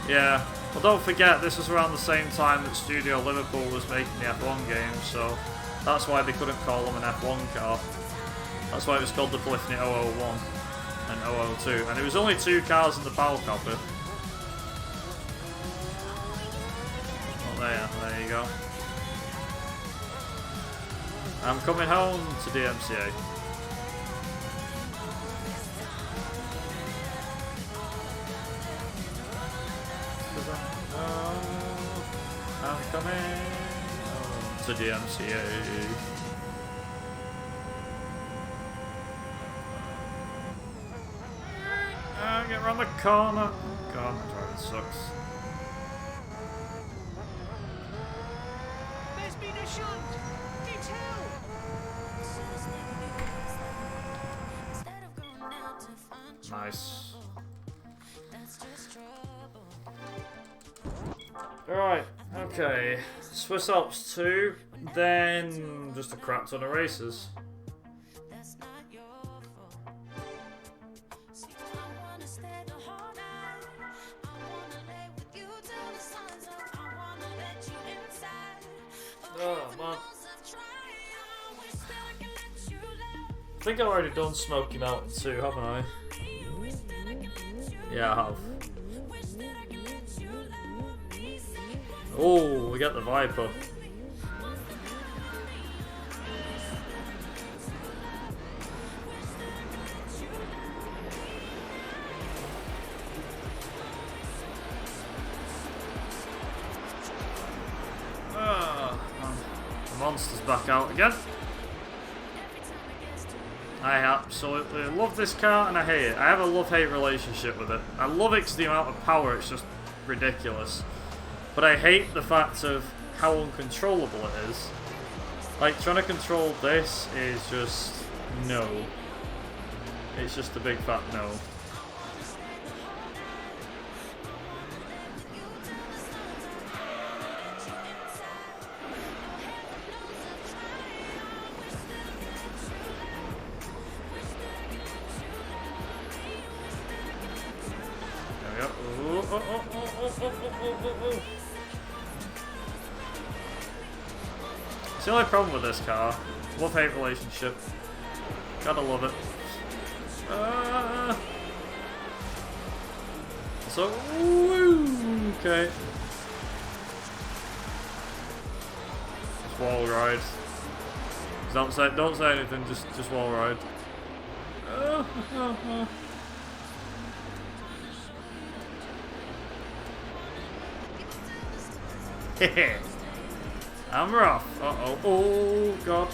Yeah, well don't forget this was around the same time that Studio Liverpool was making the F1 game, so that's why they couldn't call them an F1 car. That's why it was called the Polyphony 001 and 002, and there was only 2 cars in the PAL copy. Oh there you go. I'm coming home to DMCA. I'm coming home to DMCA. Get around the corner. God, my driving sucks. There's been a shunt. Detail. Nice. Alright, okay. Swiss Alps 2, then just a crap ton of races. think I've already done Smoky Mountain 2, haven't I? Yeah, I have. Oh, we got the Viper. The monster's back out again. I absolutely love this car and I hate it. I have a love-hate relationship with it. I love it because the amount of power, it's just ridiculous. But I hate the fact of how uncontrollable it is. Like, trying to control this is just no. It's just a big fat no. It's the only problem with this car. Love-hate relationship. Gotta love it. So, okay. Just wall ride. Don't say anything. Just wall ride. I'm rough. Uh-oh. Oh, God.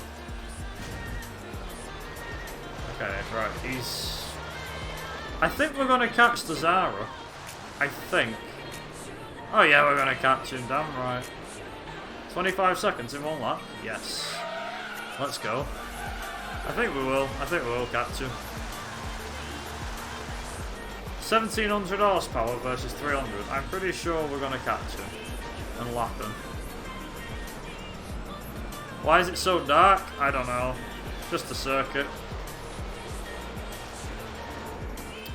Okay, right. He's... I think we're going to catch the Zara. I think. Oh, yeah, we're going to catch him. Damn right. 25 seconds in one lap. Yes. Let's go. I think we will. I think we will catch him. 1700 horsepower versus 300. I'm pretty sure we're going to catch him. And lap him. Why is it so dark? I don't know. Just a circuit.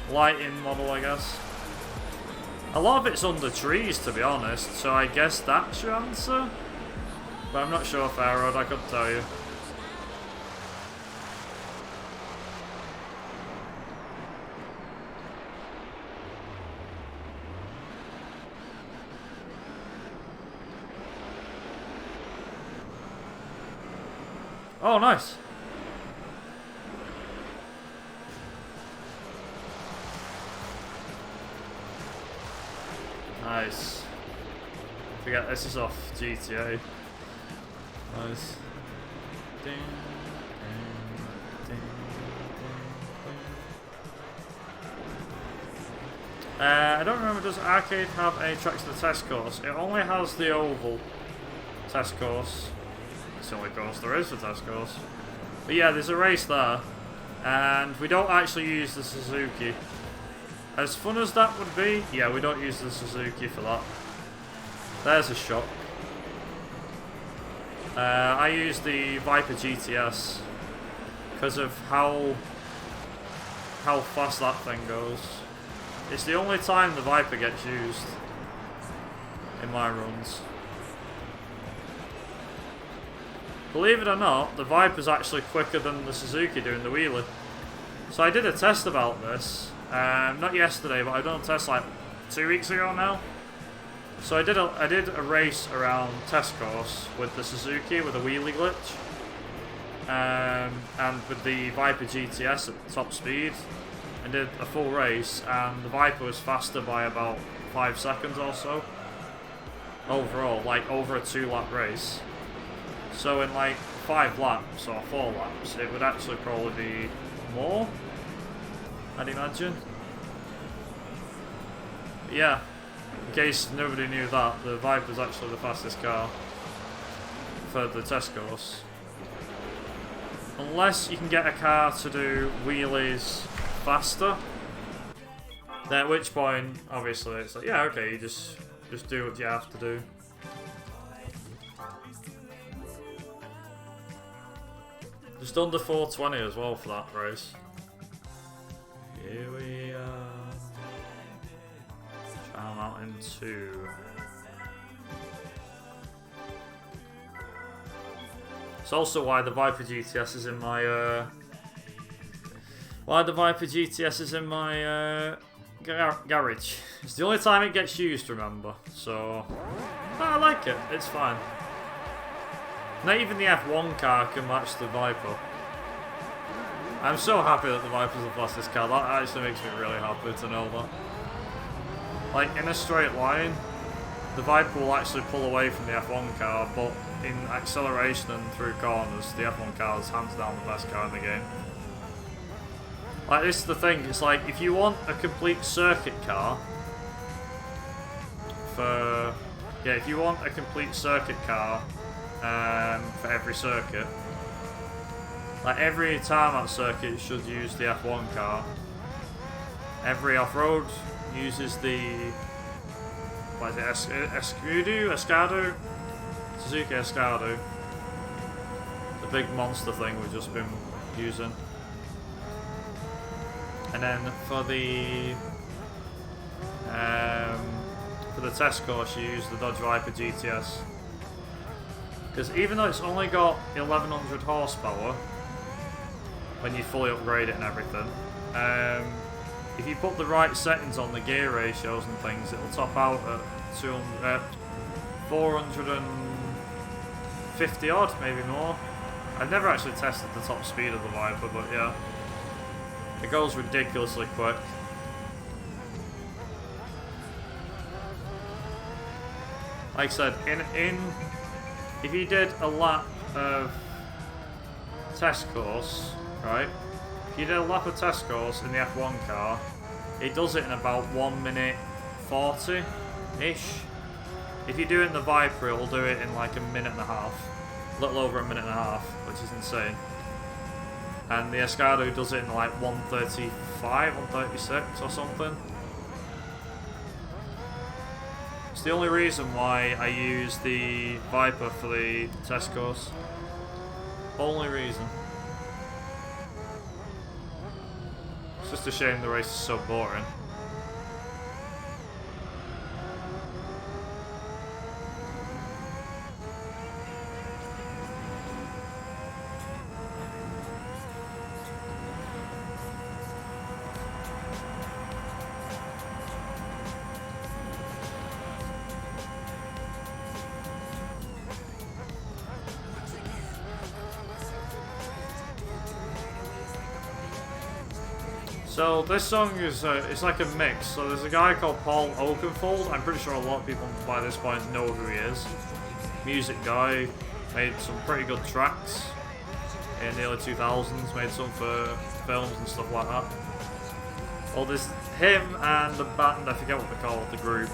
Lighting model, I guess. A lot of it's under trees, to be honest, so I guess that's your answer? But I'm not sure, Farrod, I couldn't tell you. Oh, nice. Nice. Forget this is off GTA. Nice. Ding, ding, ding, ding. I don't remember, does Arcade have any tracks to the test course? It only has the oval test course. It's the only course there is for test course. But yeah, there's a race there. And we don't actually use the Suzuki. As fun as that would be, yeah, we don't use the Suzuki for that. There's a shock. I use the Viper GTS because of how fast that thing goes. It's the only time the Viper gets used in my runs. Believe it or not, the Viper's actually quicker than the Suzuki doing the wheelie. So I did a test about this. Not yesterday, but I've done a test like 2 weeks ago now. So I did a race around test course with the Suzuki with a wheelie glitch, and with the Viper GTS at top speed, and did a full race. And the Viper was faster by about 5 seconds or so overall, like over a 2-lap race. So in like 5 laps or 4 laps, it would actually probably be more, I'd imagine. But yeah, in case nobody knew that, the Viper's actually the fastest car for the test course. Unless you can get a car to do wheelies faster, then at which point, obviously, it's like, yeah, okay, you just do what you have to do. Just under 420 as well for that race. Here we are. Trial Mountain 2. It's also why the Viper GTS is in my Why the Viper GTS is in my garage. It's the only time it gets used, remember. So, I like it. It's fine. Not even the F1 car can match the Viper. I'm so happy that the Viper's the fastest car. That actually makes me really happy to know that. Like, in a straight line, the Viper will actually pull away from the F1 car, but in acceleration and through corners, the F1 car is hands down the best car in the game. Like, this is the thing, it's like, if you want a complete circuit car, if you want a complete circuit car for every circuit, like every tarmac circuit should use the F1 car. Every off-road uses the, what is it, Escado? Suzuki Escado. The big monster thing we've just been using. And then for the test course, you use the Dodge Viper GTS. Because even though it's only got 1100 horsepower, when you fully upgrade it and everything, if you put the right settings on the gear ratios and things, it'll top out at 450 odd, maybe more. I've never actually tested the top speed of the Viper, but yeah. It goes ridiculously quick. Like I said, if you did a lap of test course, right? If you did a lap of test course in the F1 car, it does it in about 1 minute 40-ish. If you do it in the Viper, it'll do it in like a minute and a half. A little over a minute and a half, which is insane. And the Escado does it in like 135, 136 or something. It's the only reason why I use the Viper for the test course. Only reason. It's just a shame the race is so boring. So this song is it's like a mix. So there's a guy called Paul Oakenfold. I'm pretty sure a lot of people by this point know who he is. Music guy, made some pretty good tracks in the early 2000s. Made some for films and stuff like that. Well, there's him and the band. I forget what they're called. The group.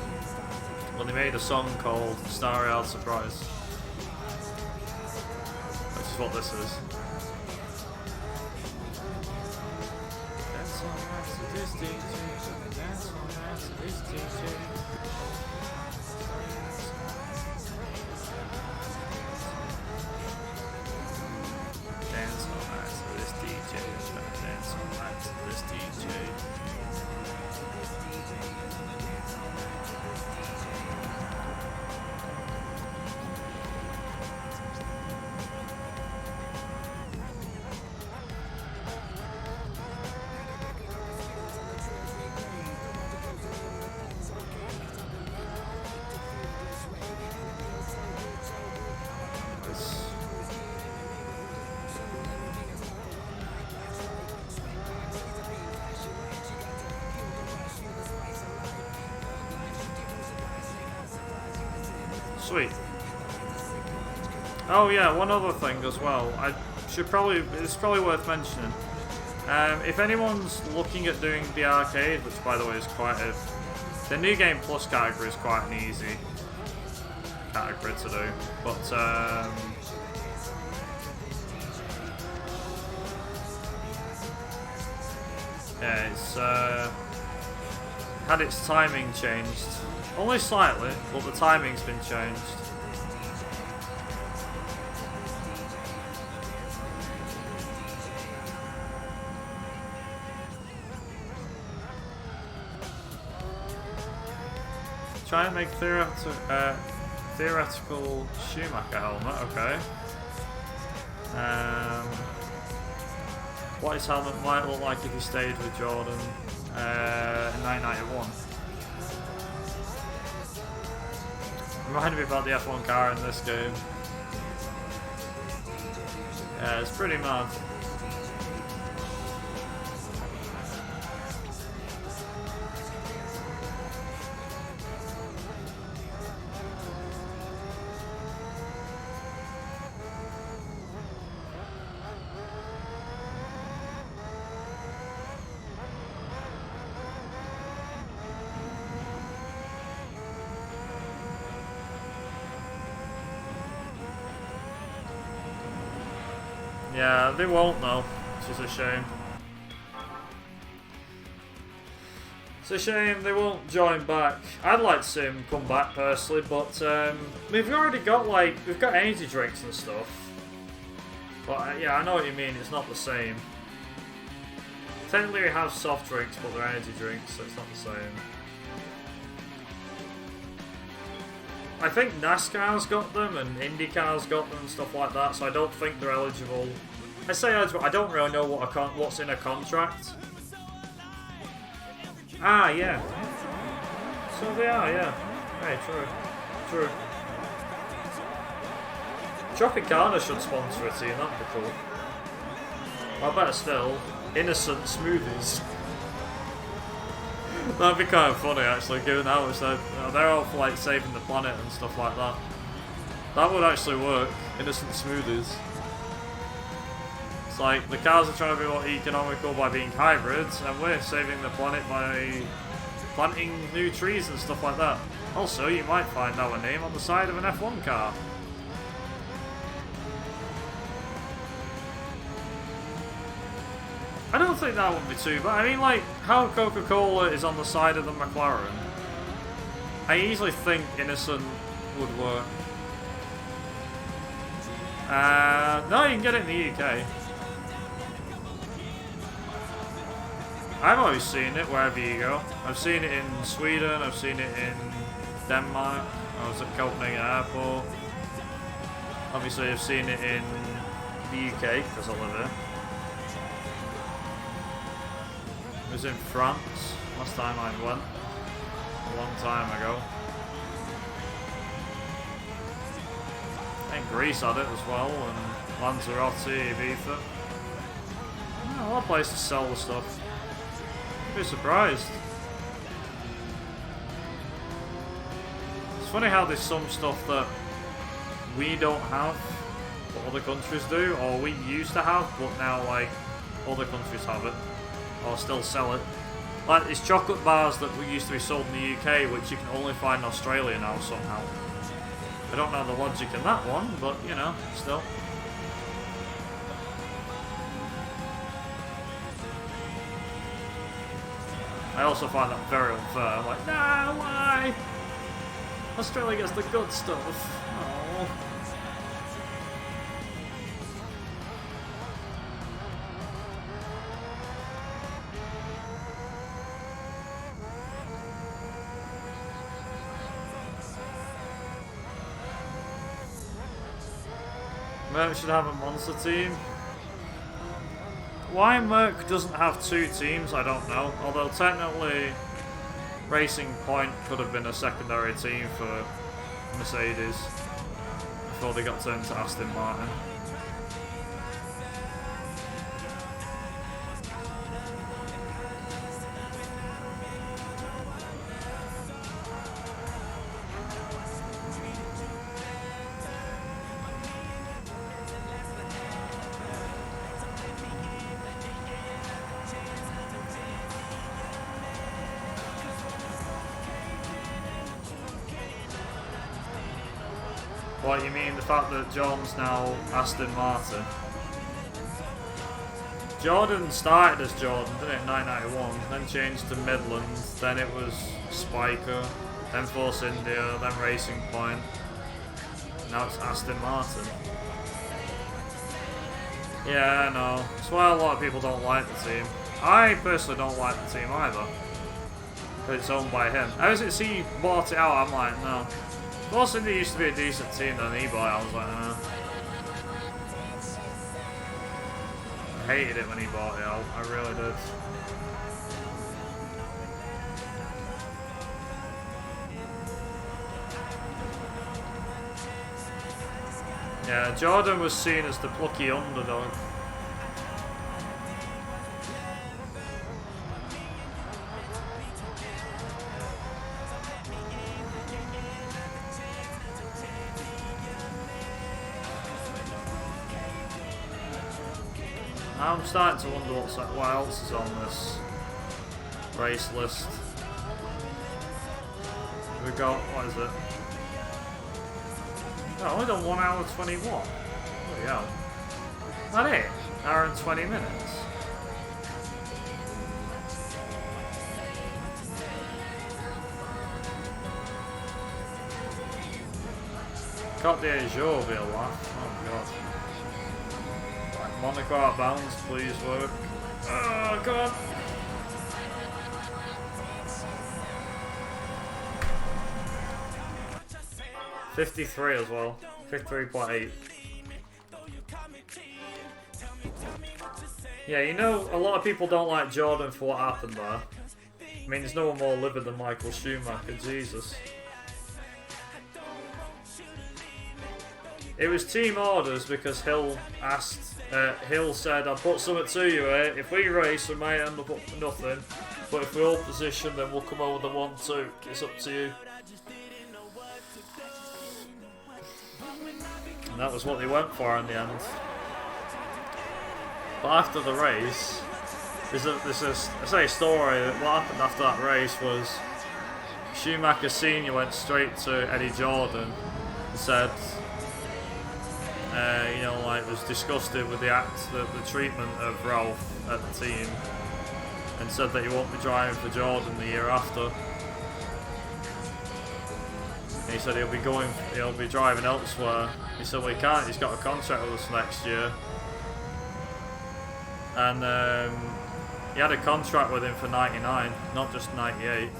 Well, they made a song called Starry-Eyed Surprise, which is what this is. Sweet. Oh yeah, one other thing as well. It's probably worth mentioning. If anyone's looking at doing the arcade, which by the way is the New Game Plus category is quite an easy category to do. But yeah, it's had its timing changed. Only slightly, but the timing's been changed. Try and make theoretical Schumacher helmet, okay. what his helmet might look like if he stayed with Jordan in 1991. Reminded me about the F1 car in this game. Yeah, it's pretty mad. Yeah, they won't though, which is a shame. It's a shame they won't join back. I'd like to see him come back personally, but we've already got we've got energy drinks and stuff. But yeah, I know what you mean, it's not the same. Technically we have soft drinks, but they're energy drinks, so it's not the same. I think NASCAR's got them and IndyCar's got them and stuff like that, so I don't think they're eligible. I say eligible, I don't really know what's in a contract. Ah, yeah. So they are, yeah. Hey, true. Tropicana should sponsor a team, that'd be cool. Or better still, Innocent Smoothies. That'd be kind of funny actually, given how much they're all for like saving the planet and stuff like that. That would actually work. Innocent Smoothies. It's like the cars are trying to be more economical by being hybrids, and we're saving the planet by planting new trees and stuff like that. Also, you might find our name on the side of an F1 car. I don't think that would be too bad. I mean, like, how Coca-Cola is on the side of the McLaren. I easily think Innocent would work. No, you can get it in the UK. I've always seen it wherever you go. I've seen it in Sweden, I've seen it in Denmark, I was at Copenhagen Airport. Obviously I've seen it in the UK, because I live here. It was in France, last time I went, a long time ago. I think Greece had it as well, and Lanzarote, Ibiza. Yeah, a lot of places sell the stuff. I'd be surprised. It's funny how there's some stuff that we don't have, but other countries do, or we used to have, but now like other countries have it. Or still sell it. Like these chocolate bars that used to be sold in the UK, which you can only find in Australia now somehow. I don't know the logic in that one, but you know, still. I also find that very unfair. I'm like, nah, why? Australia gets the good stuff. Oh. Merc should have a monster team. Why Merc doesn't have two teams, I don't know. Although technically, Racing Point could have been a secondary team for Mercedes before they got turned to Aston Martin. What, you mean the fact that John's now Aston Martin? Jordan started as Jordan, didn't it, in 1991, then changed to Midland, then it was Spiker, then Force India, then Racing Point, now it's Aston Martin. Yeah, I know. That's why a lot of people don't like the team. I personally don't like the team either, because it's owned by him. Ever since he bought it out, I'm like, no. Force India used to be a decent team, then he bought it, I was like, I hated it when he bought it out. I really did. Yeah, Jordan was seen as the plucky underdog. I'm starting to wonder what else is on this race list. We've got, what is it? Oh, only done 1 hour 21. Bloody hell. That it? Hour and 20 minutes. Got the Azure be a laugh. Oh god. Right, Monaco out of bounds, please work. Oh god. $53 as well. 53.8. Yeah, you know, a lot of people don't like Jordan for what happened there. I mean, there's no one more livid than Michael Schumacher, Jesus. It was team orders because Hill said, I'll put something to you, eh? If we race, we might end up with nothing. But if we hold position, then we'll come over the 1-2. It's up to you. And that was what they went for in the end. But after the race, there's a story that what happened after that race was Schumacher Sr. went straight to Eddie Jordan and said, you know, like, was disgusted with the treatment of Ralph at the team, and said that he won't be driving for Jordan the year after. And he said he'll be driving elsewhere. He said, well, he can't. He's got a contract with us next year, and he had a contract with him for 99, not just 98.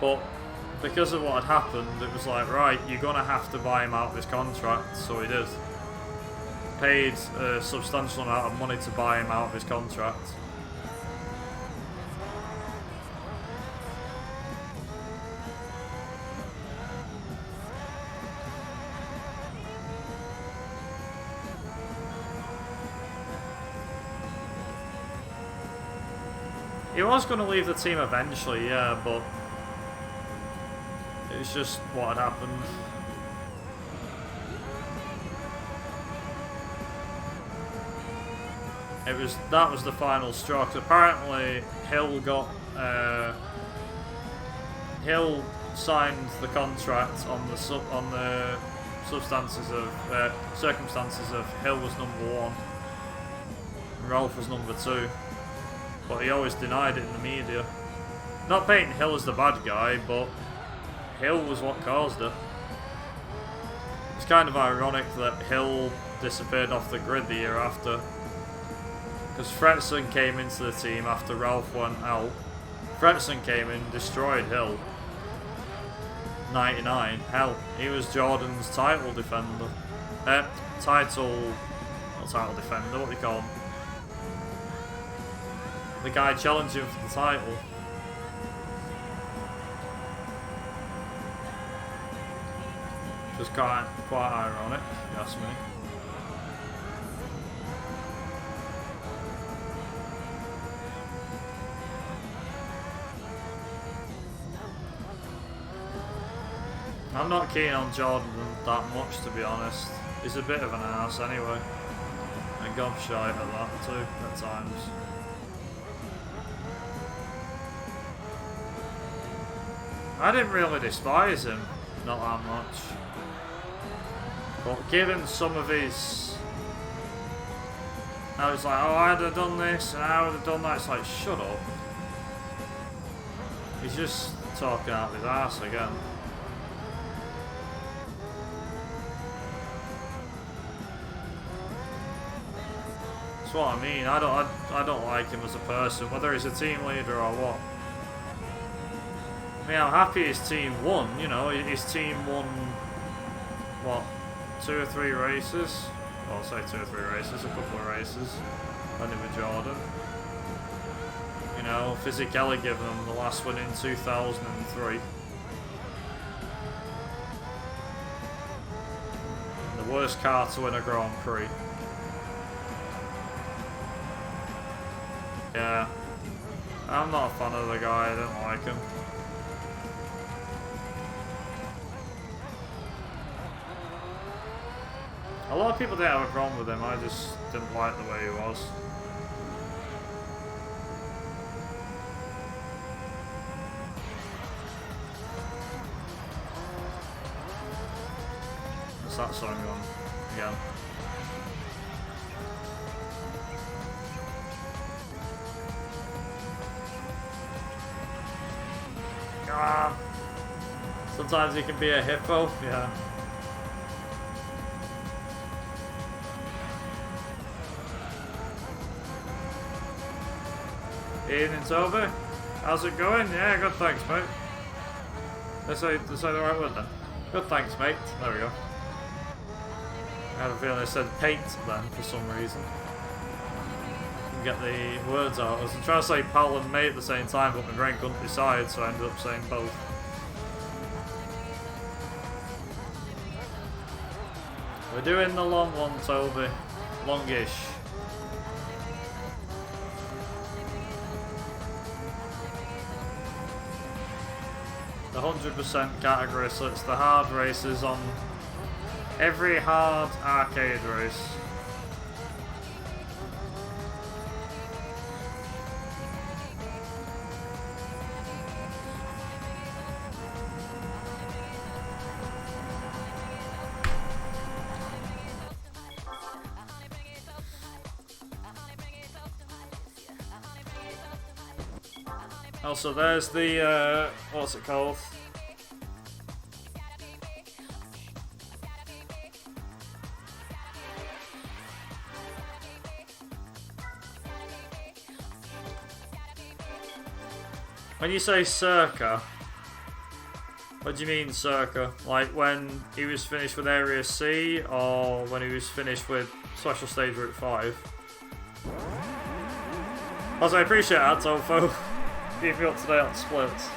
But because of what had happened, it was like, right, you're going to have to buy him out of his contract, so he did. Paid a substantial amount of money to buy him out of his contract. He was going to leave the team eventually, yeah, but it's just what had happened. That was the final straw. Apparently, Hill signed the contract on the circumstances of Hill was number 1, and Ralph was number 2. But he always denied it in the media. Not painting Hill as the bad guy, but Hill was what caused it. It's kind of ironic that Hill disappeared off the grid the year after, because Fretson came into the team after Ralph went out. Fretson came in, destroyed Hill. 99. Hell, he was Jordan's title defender. Not title defender, what do you call him? The guy challenging him for the title. Just quite ironic, if you ask me. I'm not keen on Jordan that much, to be honest. He's a bit of an ass anyway. And gobshite at that too, at times. I didn't really despise him, not that much. But given some of his... I was like, oh, I'd have done this and I would have done that. It's like, shut up. He's just talking out his ass again. That's what I mean. I don't like him as a person, whether he's a team leader or what. I mean, I'm happy his team won, you know, his team won, what, 2 or 3 races? Well, I'll say 2 or 3 races, a couple of races, under with Jordan. You know, Physically giving them the last one in 2003. The worst car to win a Grand Prix. Yeah. I'm not a fan of the guy, I don't like him. A lot of people didn't have a problem with him, I just didn't like the way he was. What's that song on again? Ah, sometimes he can be a hippo, yeah. Ian and Toby, how's it going? Yeah, good, thanks, mate. Let's say the right word then. Good, thanks, mate. There we go. I had a feeling I said paint then for some reason. Couldn't get the words out. I was trying to say pal and mate at the same time, but my brain couldn't decide, so I ended up saying both. We're doing the long one, Toby. Longish. The 100% category, so it's the hard races on every hard arcade race. Also, there's the, what's it called? When you say circa, what do you mean circa? Like when he was finished with Area C, or when he was finished with Special Stage Route 5? Also, I appreciate that, Tofo. Keep me up to date on splits.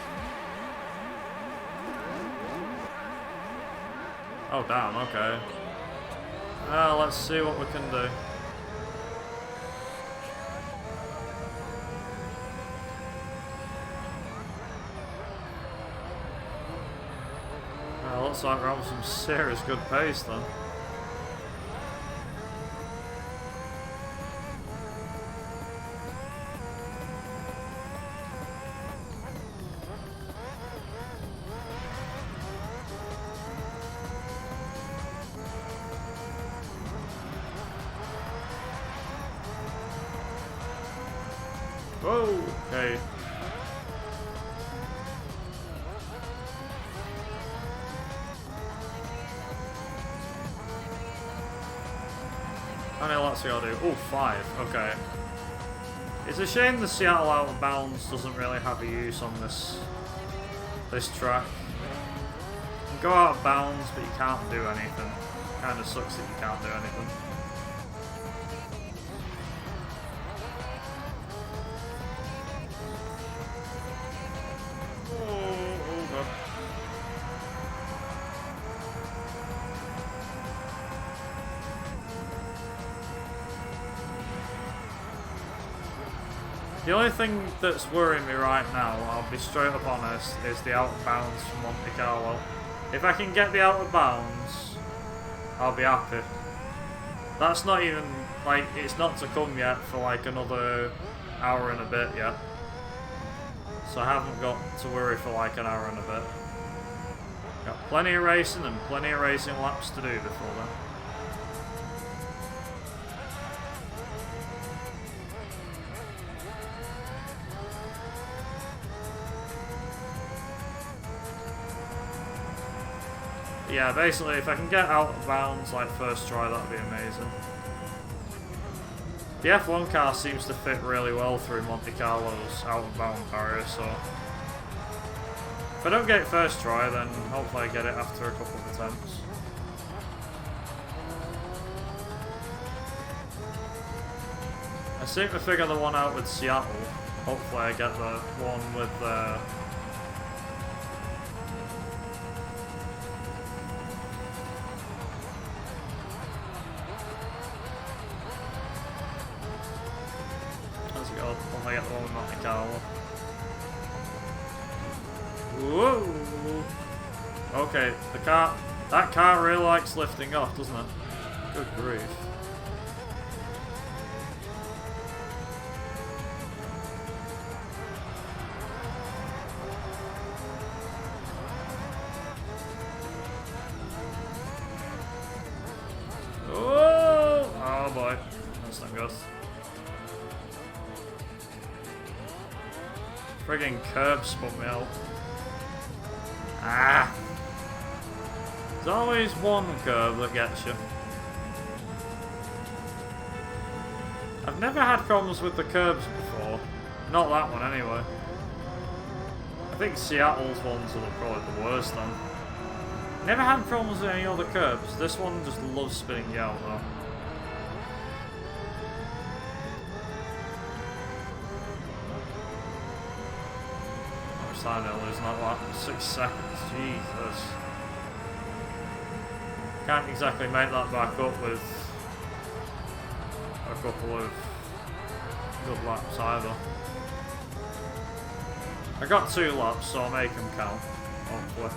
Oh damn, okay. Well, let's see what we can do. Well, looks like we're on some serious good pace then. Whoa, okay. How many laps we gotta do? Oh, 5, okay. It's a shame the Seattle Out of Bounds doesn't really have a use on this track. You can go out of bounds, but you can't do anything. Kinda sucks that you can't do anything. The only thing that's worrying me right now, I'll be straight up honest, is the out of bounds from Monte Carlo. If I can get the out of bounds, I'll be happy. That's not even, like, it's not to come yet for like another hour and a bit yet. So I haven't got to worry for like an hour and a bit. Got plenty of racing and plenty of racing laps to do before then. Yeah, basically, if I can get out of bounds like first try, that'd be amazing. The F1 car seems to fit really well through Monte Carlo's out of bound barrier, so if I don't get it first try, then hopefully I get it after a couple of attempts. I seem to figure the one out with Seattle. Hopefully I get the one with let's go. Hopefully I get the one with Monte Carlo. Whoa! Okay, that car really likes lifting off, doesn't it? Good grief. Oh boy, that's not good. Friggin' curb spun me out. Ah! There's always one curve that gets you. I've never had problems with the curbs before. Not that one anyway. I think Seattle's ones are probably the worst then. Never had problems with any other curbs. This one just loves spinning you out though. I know there's not like 6 seconds, Jesus. Can't exactly make that back up with a couple of good laps either. I got 2 laps, so I'll make them count, hopefully.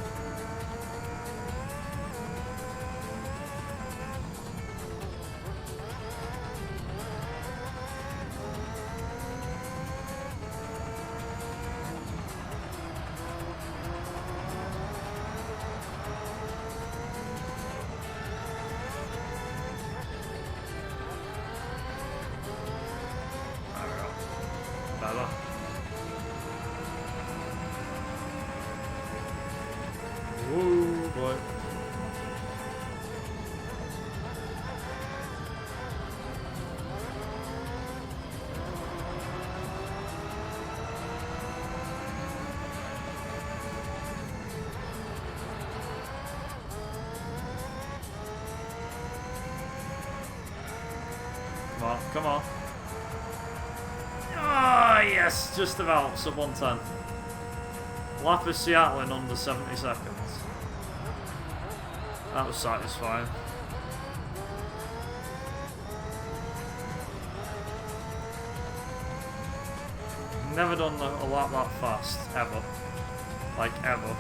Come on. Ah, yes, just about sub 110. Lap of Seattle in under 70 seconds. That was satisfying. Never done a lap that fast, ever. Like, ever.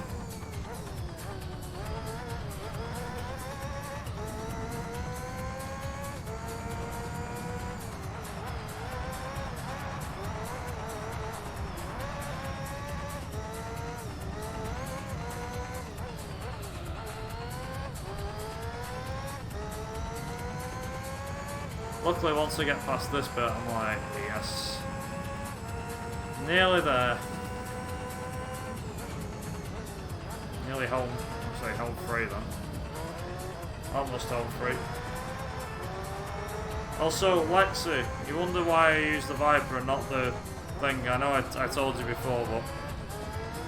Luckily, once I get past this bit, I'm like, yes. Nearly there. Nearly home. I'm sorry, home free then. Almost home free. Also, Lexi, you wonder why I use the Viper and not the thing. I know I told you before, but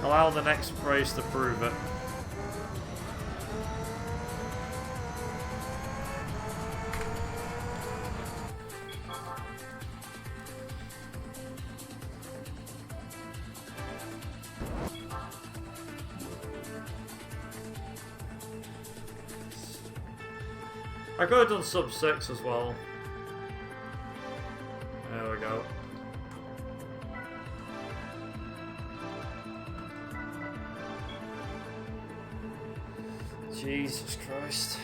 allow the next race to prove it. I could have done sub 6 as well. There we go. Jesus Christ.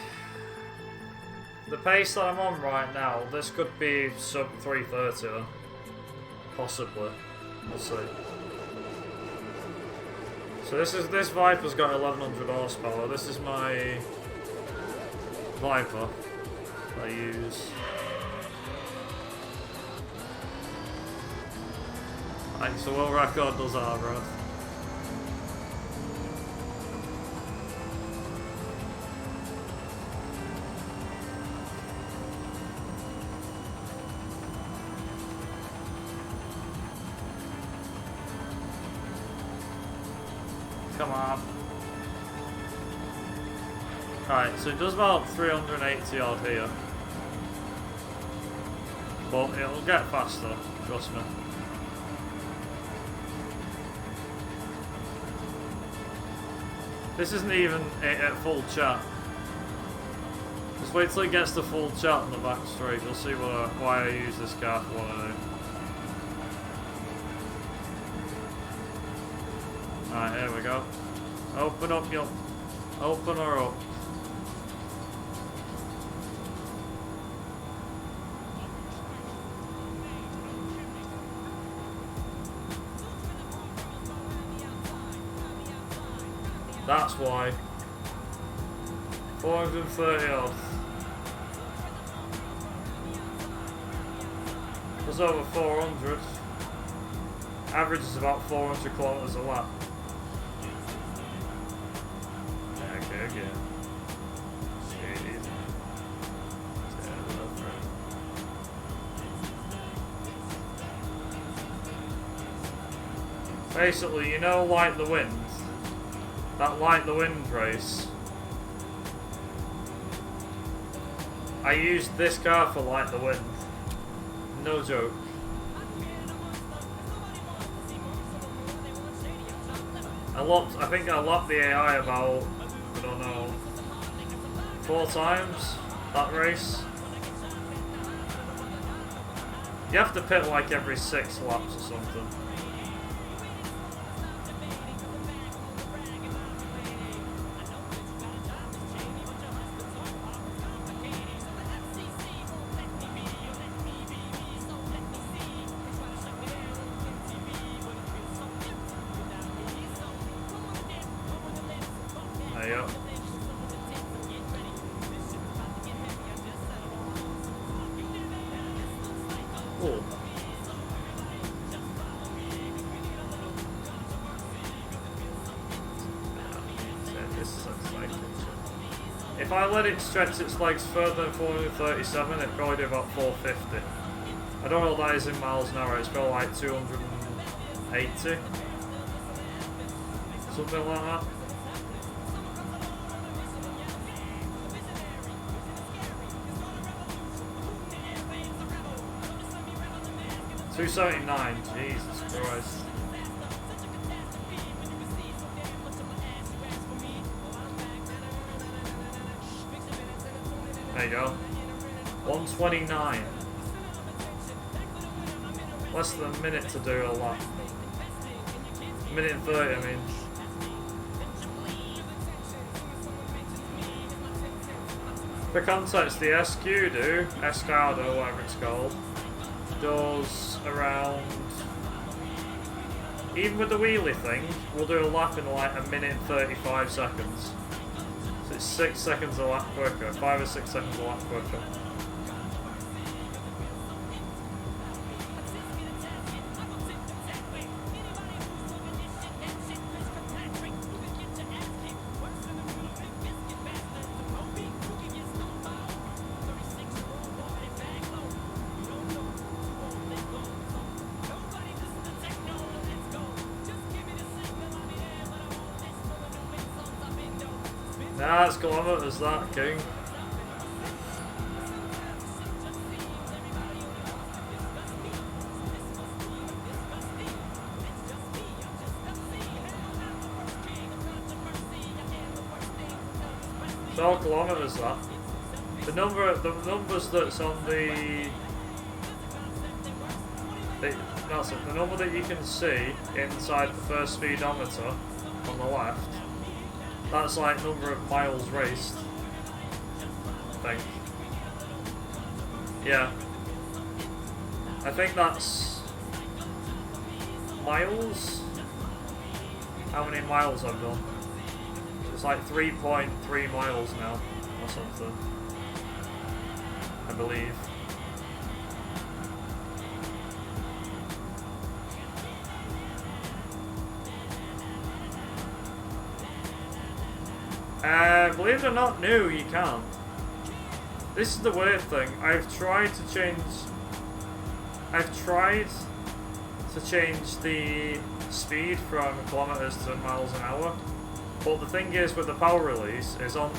The pace that I'm on right now, this could be sub 330 then. Possibly. We'll see. So this Viper's got 1100 horsepower. This is my Viper I use. Right, so world record does our bro. Come on. Alright, so it does about 380 odd here. But it'll get faster, trust me. This isn't even at full chat. Just wait till it gets to full chat on the back straight. You'll see why I use this car for what I do. Alright, here we go. Open up your... Open her up. That's why. 430 odd. It's over 400. Average is about 400 kilometers a lap. Okay, again. Jeez. Basically, you know, like the wind. That Light the Wind race. I used this car for Light the Wind. No joke. I think I lopped the AI about, I don't know, 4 times that race. You have to pit like every 6 laps or something. If I let it stretch its legs further than 437, it'd probably do about 450. I don't know what that is in miles an hour, it's probably like 280. Something like that. $279, Jesus Christ. There you go. 129. Less than a minute to do a lap. A minute and 30, I mean. For context, the Escado, whatever it's called, does around, even with the wheelie thing, we'll do a lap in like a minute and 35 seconds. So it's 6 seconds a lap quicker, 5 or 6 seconds a lap quicker. Nah, it's kilometers that, king. It's all kilometers that. The numbers that's on that's it. The number that you can see inside the first speedometer on the left. That's like number of miles raced, I think. Yeah. I think that's miles? How many miles I've done? It's like 3.3 miles now, or something. I believe. Believe it or not, no, you can't. This is the weird thing. I've tried to change the speed from kilometers to miles an hour. But the thing is with the power release is on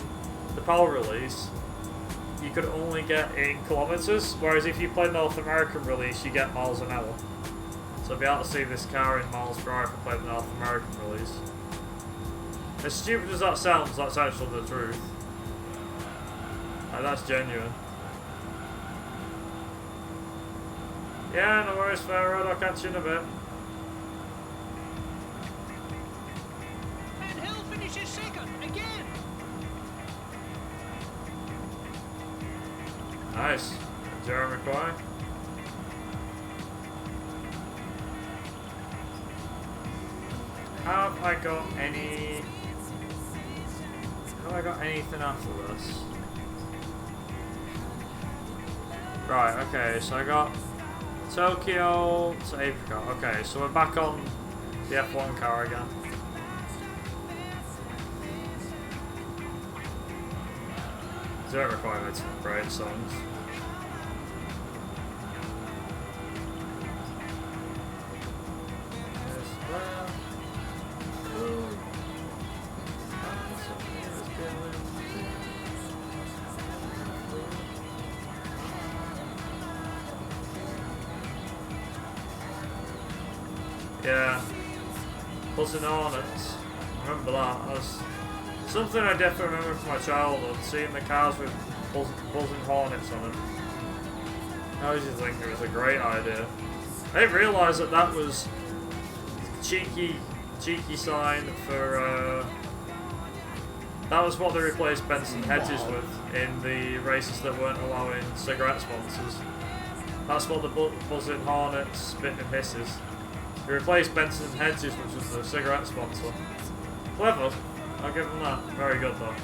the power release you could only get in kilometers, whereas if you play North American release you get miles an hour. So I'll be able to see this car in miles per hour if I play the North American release. As stupid as that sounds, that's actually the truth. Like, that's genuine. Yeah, no worries, fair road, I'll catch you in a bit. And Hill finishes second again. Nice. Jeremy Quay. Have I got any... Have I got anything after this? Right, okay, so I got Tokyo to Apricot. Okay, so we're back on the F1 car again. Zero requirements for great songs. Yeah, buzzing hornets. Remember that? That's something I definitely remember from my childhood. Seeing the cars with buzzing hornets on them. I used to think it was a great idea. I didn't realise that that was cheeky sign for. That was what they replaced Benson Hedges with in the races that weren't allowing cigarette sponsors. That's what the buzzing hornets, spit and hisses. They replaced Benson Hedges, which was the cigarette sponsor. Clever. I'll give them that. Very good though.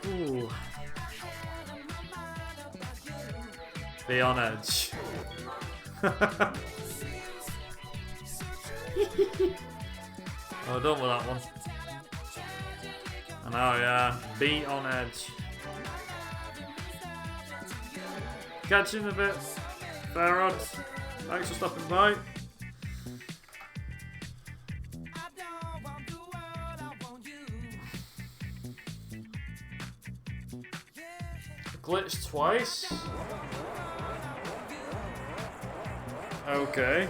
Ooh. Be on edge. Oh, done with that one. I know, yeah. Be on edge. Catch you in a bit. Fair rod. Thanks for stopping by. Glitched twice? Okay.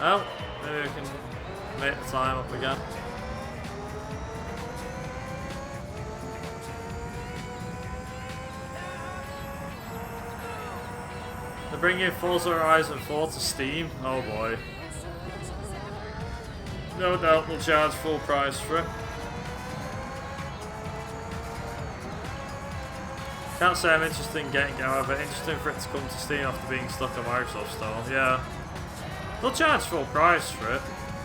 Well, maybe we can make the time up again. They're bringing Forza Horizon 4 to Steam? Oh boy. No doubt they'll charge full price for it. Can't say I'm interested in getting it, however, interesting for it to come to Steam after being stuck on Microsoft Store. Yeah. They'll charge full price for it.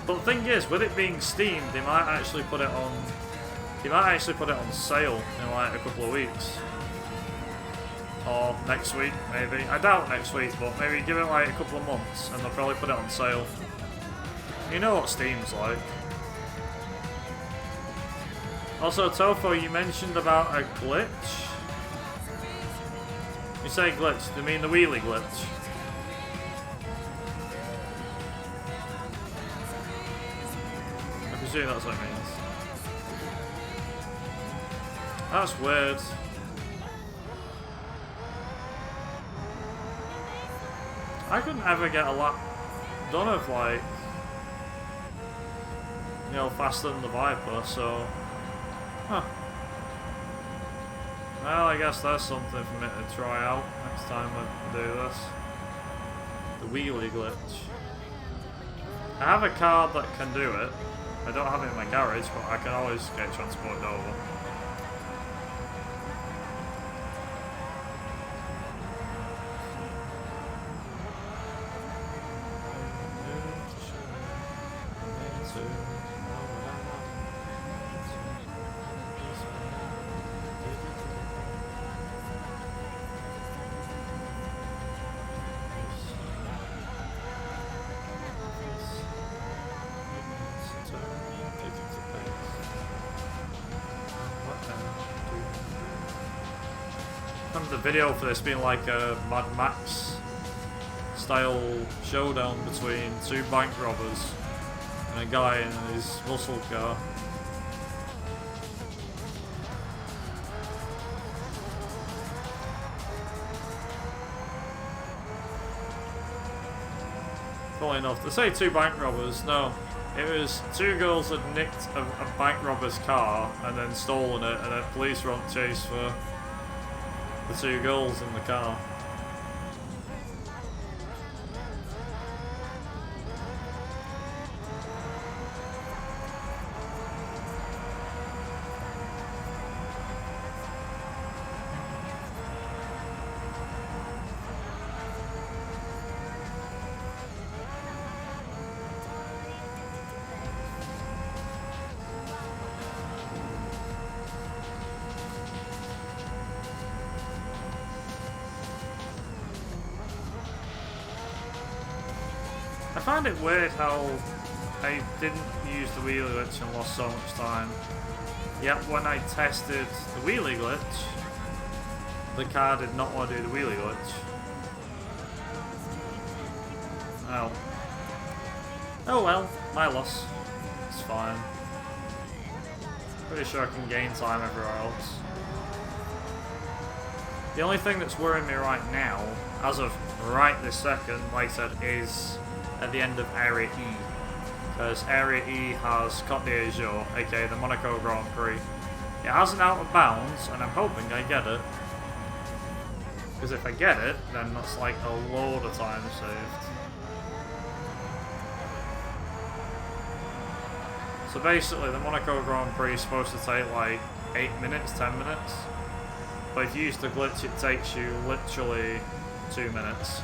But the thing is, with it being Steam, they might actually put it on sale in like a couple of weeks. Or next week, maybe. I doubt next week, but maybe give it like a couple of months and they'll probably put it on sale. You know what Steam's like. Also, Tofo, you mentioned about a glitch. You say glitch, do you mean the wheelie glitch? I presume that's what it means. That's weird. I couldn't ever get a lap done of like, you know, faster than the Viper, so, huh. Well, I guess that's something for me to try out next time I do this. The wheelie glitch. I have a car that can do it. I don't have it in my garage, but I can always get transported over. remember the video for this being like a Mad Max style showdown between two bank robbers and a guy in his muscle car. Funnily enough, they say two bank robbers. No, it was two girls had nicked a bank robber's car and then stolen it, and then police were on chase for the two girls in the car. I find it weird how I didn't use the wheelie glitch and lost so much time. Yet when I tested the wheelie glitch, the car did not want to do the wheelie glitch. Oh. Oh well, my loss. It's fine. Pretty sure I can gain time everywhere else. The only thing that's worrying me right now, as of right this second, like I said, is at the end of Area E. Because Area E has Côte d'Azur, aka the Monaco Grand Prix. It has an out of bounds, and I'm hoping I get it. Because if I get it, then that's like a load of time saved. So basically, the Monaco Grand Prix is supposed to take like 8 minutes, 10 minutes. But if you use the glitch, it takes you literally 2 minutes.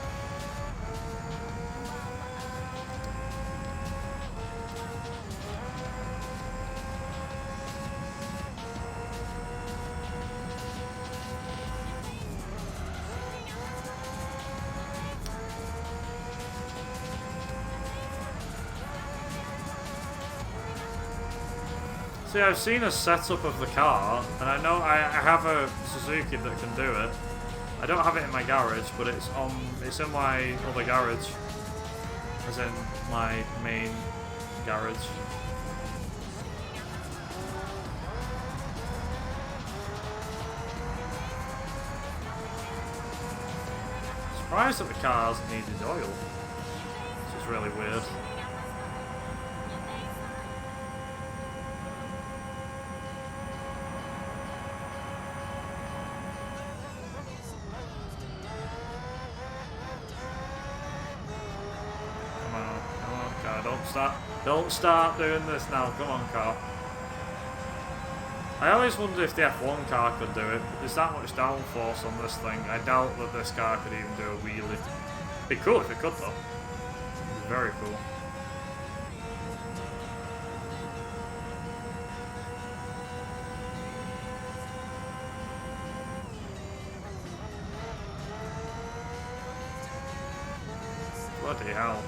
See, I've seen a setup of the car, and I know I have a Suzuki that can do it. I don't have it in my garage, but it's in my other garage, as in my main garage. Surprised that the car hasn't needed oil, which is really weird. Don't start doing this now, come on car. I always wondered if the F1 car could do it, but there's that much downforce on this thing, I doubt that this car could even do a wheelie. It'd be cool if it could though. It'd be very cool. Bloody hell.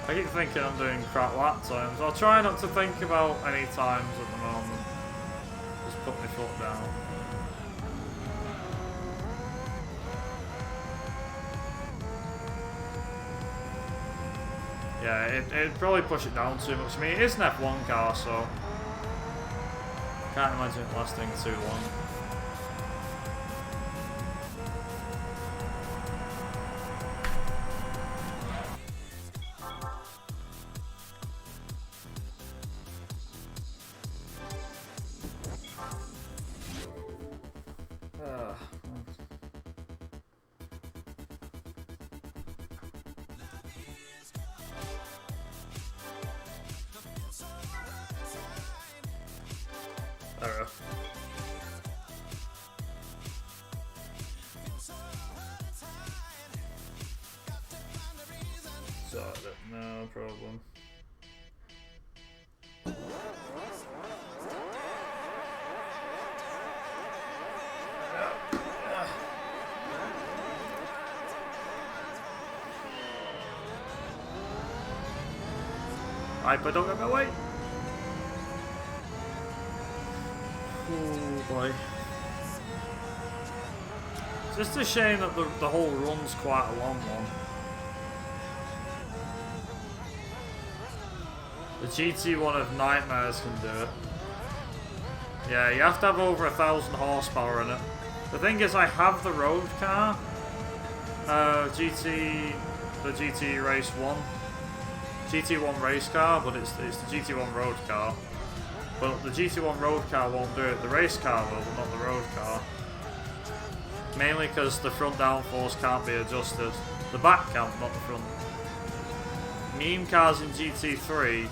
I keep thinking I'm doing crap lap times. I'll try not to think about any times at the moment. Just put my foot down. Yeah, it'd probably push it down too much. I mean, it is an F1 car, so can't imagine it lasting too long. No problem. Right, but don't get my way. Oh boy. Just a shame that the whole run's quite a long one. The GT1 of Nightmares can do it. Yeah, you have to have over 1,000 horsepower in it. The thing is, I have the road car. The GT Race 1. GT1 race car, but it's the GT1 road car. But the GT1 road car won't do it. The race car will, but not the road car. Mainly because the front downforce can't be adjusted. The back can, not the front. Meme cars in GT3.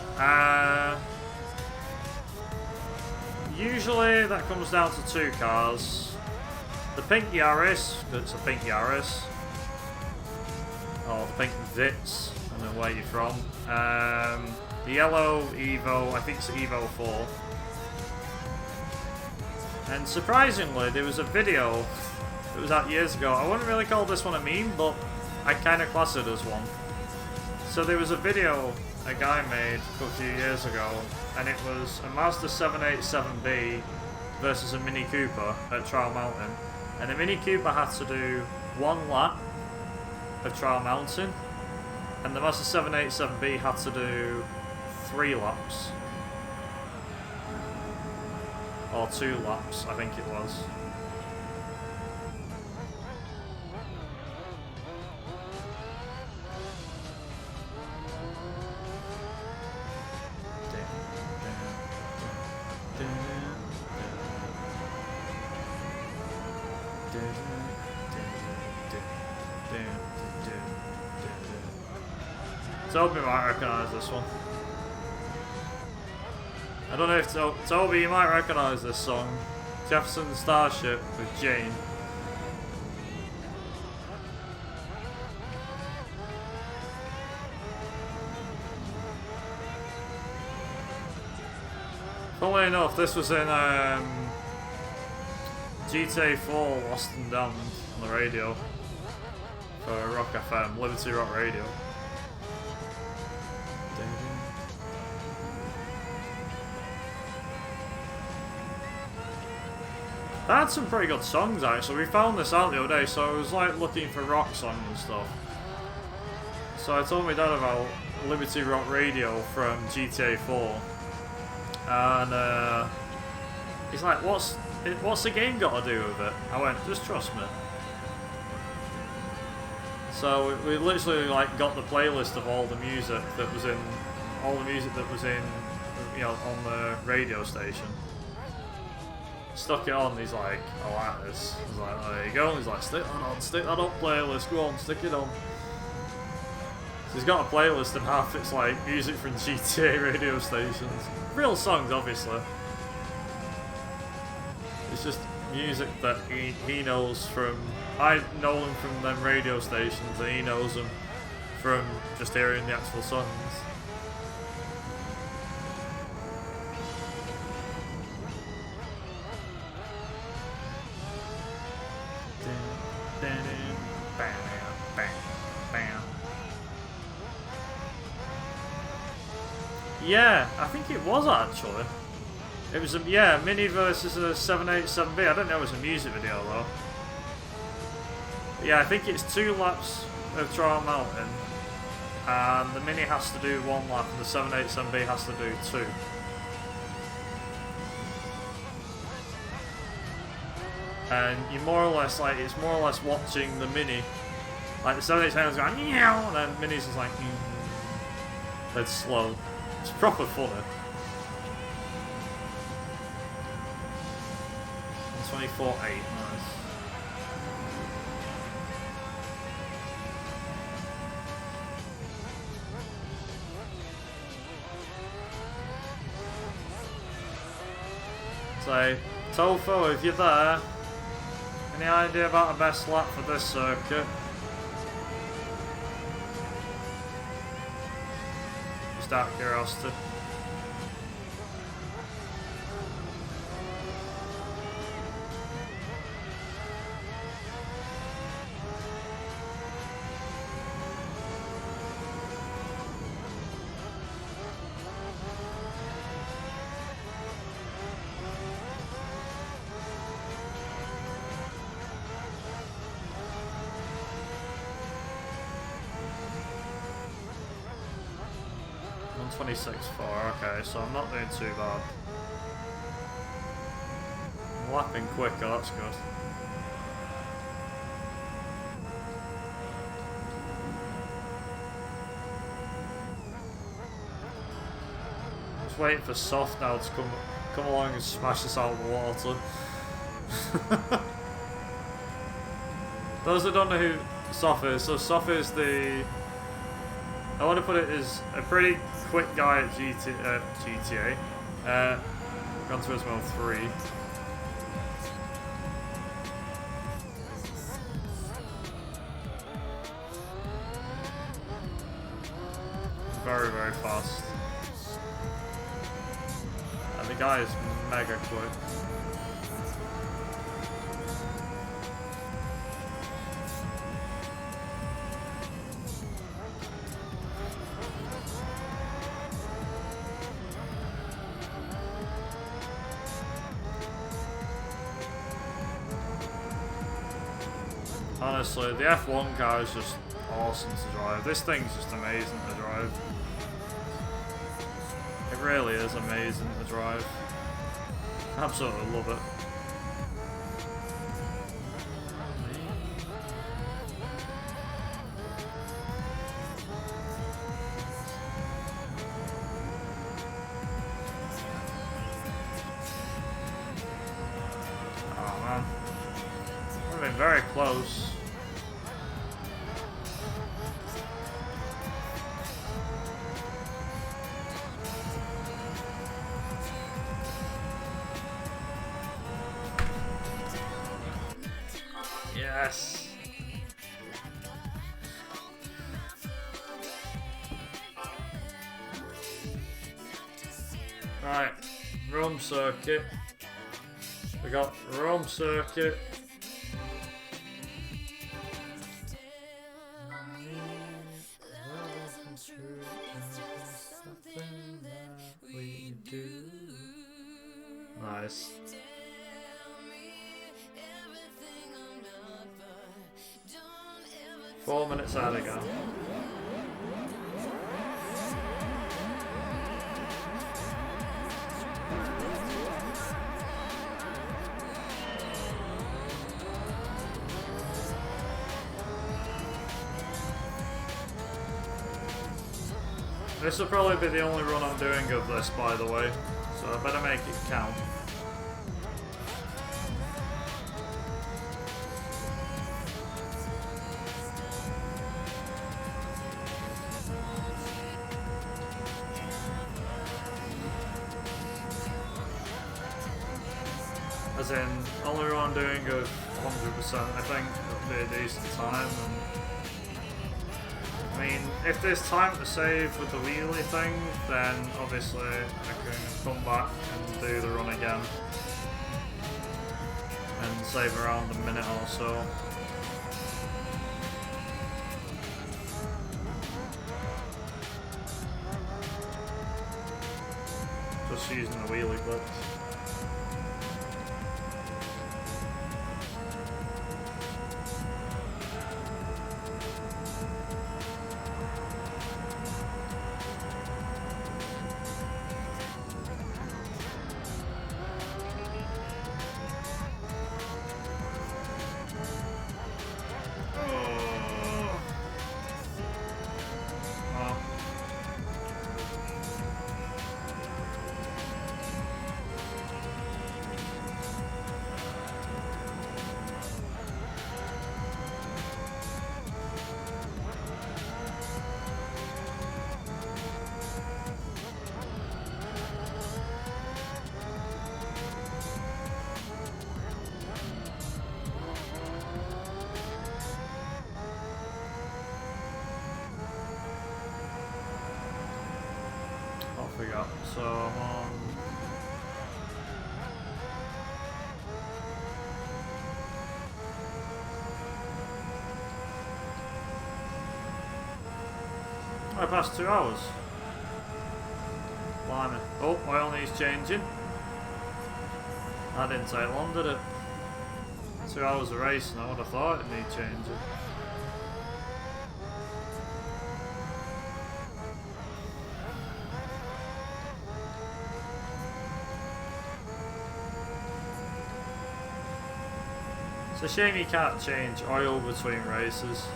Usually that comes down to two cars. The pink Yaris, because it's a pink Yaris. Or the pink Vitz, I don't know where you're from. The yellow Evo, I think it's the Evo 4. And surprisingly, there was a video that was out years ago. I wouldn't really call this one a meme, but I kind of class it as one. So there was a video a guy made a few years ago, and it was a Mazda 787B versus a Mini Cooper at Trial Mountain. And the Mini Cooper had to do 1 lap of Trial Mountain, and the Mazda 787B had to do 3 laps. Or 2 laps, I think it was. Toby might recognise this one. I don't know if Toby, you might recognise this song. Jefferson Starship with Jane. Funnily enough, this was in GTA 4 Lost and Damned on the radio for Rock FM, Liberty Rock Radio. They had some pretty good songs actually. We found this out the other day, so I was like looking for rock songs and stuff. So I told my dad about Liberty Rock Radio from GTA 4, and he's like, "What's the game got to do with it?" I went, "Just trust me." So we literally like got the playlist of all the music that was in, you know, on the radio station. Stuck it on, he's like, "I like this." I was like, "There you go." And he's like, stick that on playlist, go on, stick it on. So he's got a playlist and half it's like music from GTA radio stations. Real songs, obviously. It's just music that he knows from, I know them from them radio stations, and he knows them from just hearing the actual songs. Yeah, I think it was actually. It was a Mini versus a 787B. I don't know if it was a music video though. But yeah, I think it's 2 laps of Trial Mountain, and the Mini has to do 1 lap, and the 787B has to do 2. And you more or less like, it's more or less watching the Mini. Like the 787's going, "Meow," and then Mini's just like, it's slow. It's proper funny. 24.8, nice. So, Tofu, if you're there, any idea about a best lap for this circuit? Just out of curiosity. 1:26.4. Okay, so I'm not doing too bad. I'm lapping quicker, that's good. Just waiting for Soft now to come along and smash us out of the water. Those that don't know who Soft is, so Soft is the... I want to put it as a pretty quick guy at GTA. Gran Turismo 3. Very, very fast. And the guy is mega quick. Honestly, the F1 car is just awesome to drive. This thing's just amazing to drive. It really is amazing to drive. Absolutely love it. Oh man. We've been very close. Yes. Right, Rome circuit. We got Rome circuit. Nice. Four minutes out again. This will probably be the only run I'm doing of this, by the way, so I better make it count. As in, only run I'm doing of 100%, I think it'll be a decent time. And I mean, if there's time to save with the wheelie thing, then obviously I can come back and do the run again and save around a minute or so. Just using the wheelie glitch. So I'm on... I passed 2 hours. Blimey. Oh, oil needs changing. That didn't take long, did it? 2 hours of racing, I would have thought it needed changing. It's a shame you can't change oil between races.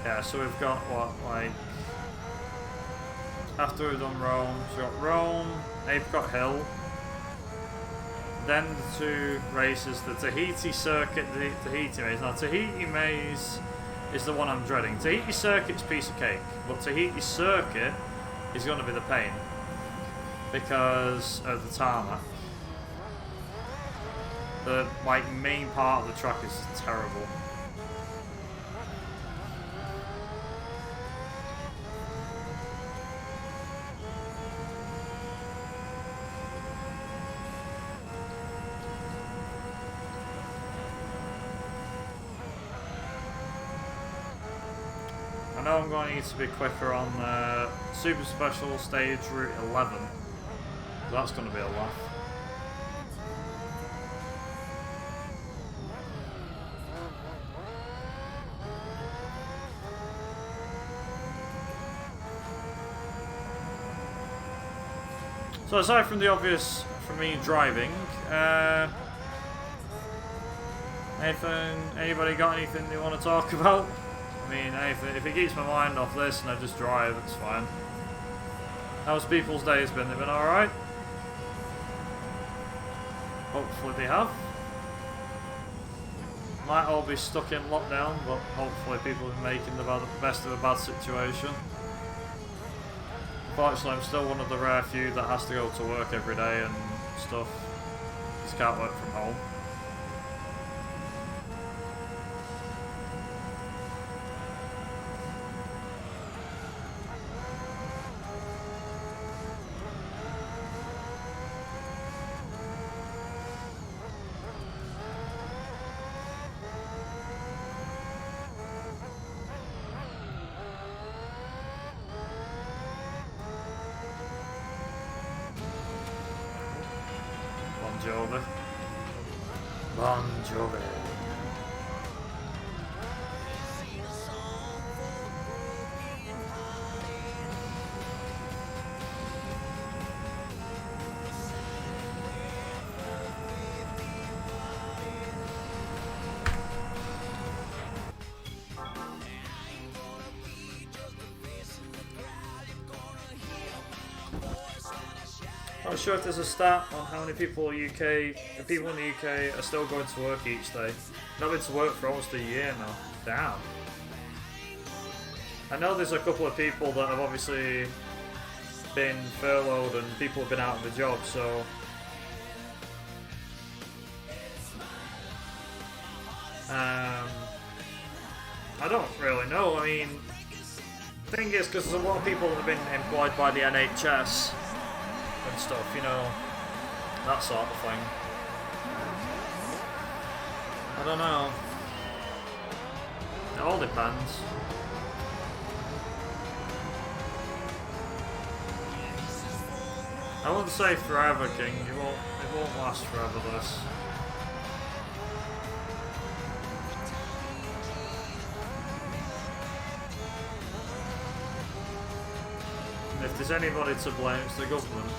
Yeah, so we've got what, like, after we've done Rome, so we've got Rome, Apricot Hill, then the two races, the Tahiti Circuit, the Tahiti Maze. Now, Tahiti Maze is the one I'm dreading. Tahiti Circuit's a piece of cake, but Tahiti Circuit is going to be the pain because of the tarmac. The, like, main part of the track is terrible. I know I'm going to need to be quicker on the Super Special Stage Route 11. That's going to be a laugh. So aside from the obvious for me driving, anybody got anything they want to talk about? I mean, if it keeps my mind off this and I just drive, it's fine. How's people's days been? They've been alright? Hopefully they have. Might all be stuck in lockdown, but hopefully people are making the best of a bad situation. Unfortunately, I'm still one of the rare few that has to go to work every day and stuff. Just can't work from home. Bon Jovi. Not sure if there's a stat on how many people in the UK are still going to work each day. Not been to work for almost a year now. Damn. I know there's a couple of people that have obviously been furloughed and people have been out of the job, so I don't really know. I mean, the thing is, because there's a lot of people that have been employed by the NHS and stuff, you know, that sort of thing. I don't know. It all depends. I wouldn't say forever, King. It won't last forever, this. And if there's anybody to blame, it's the government.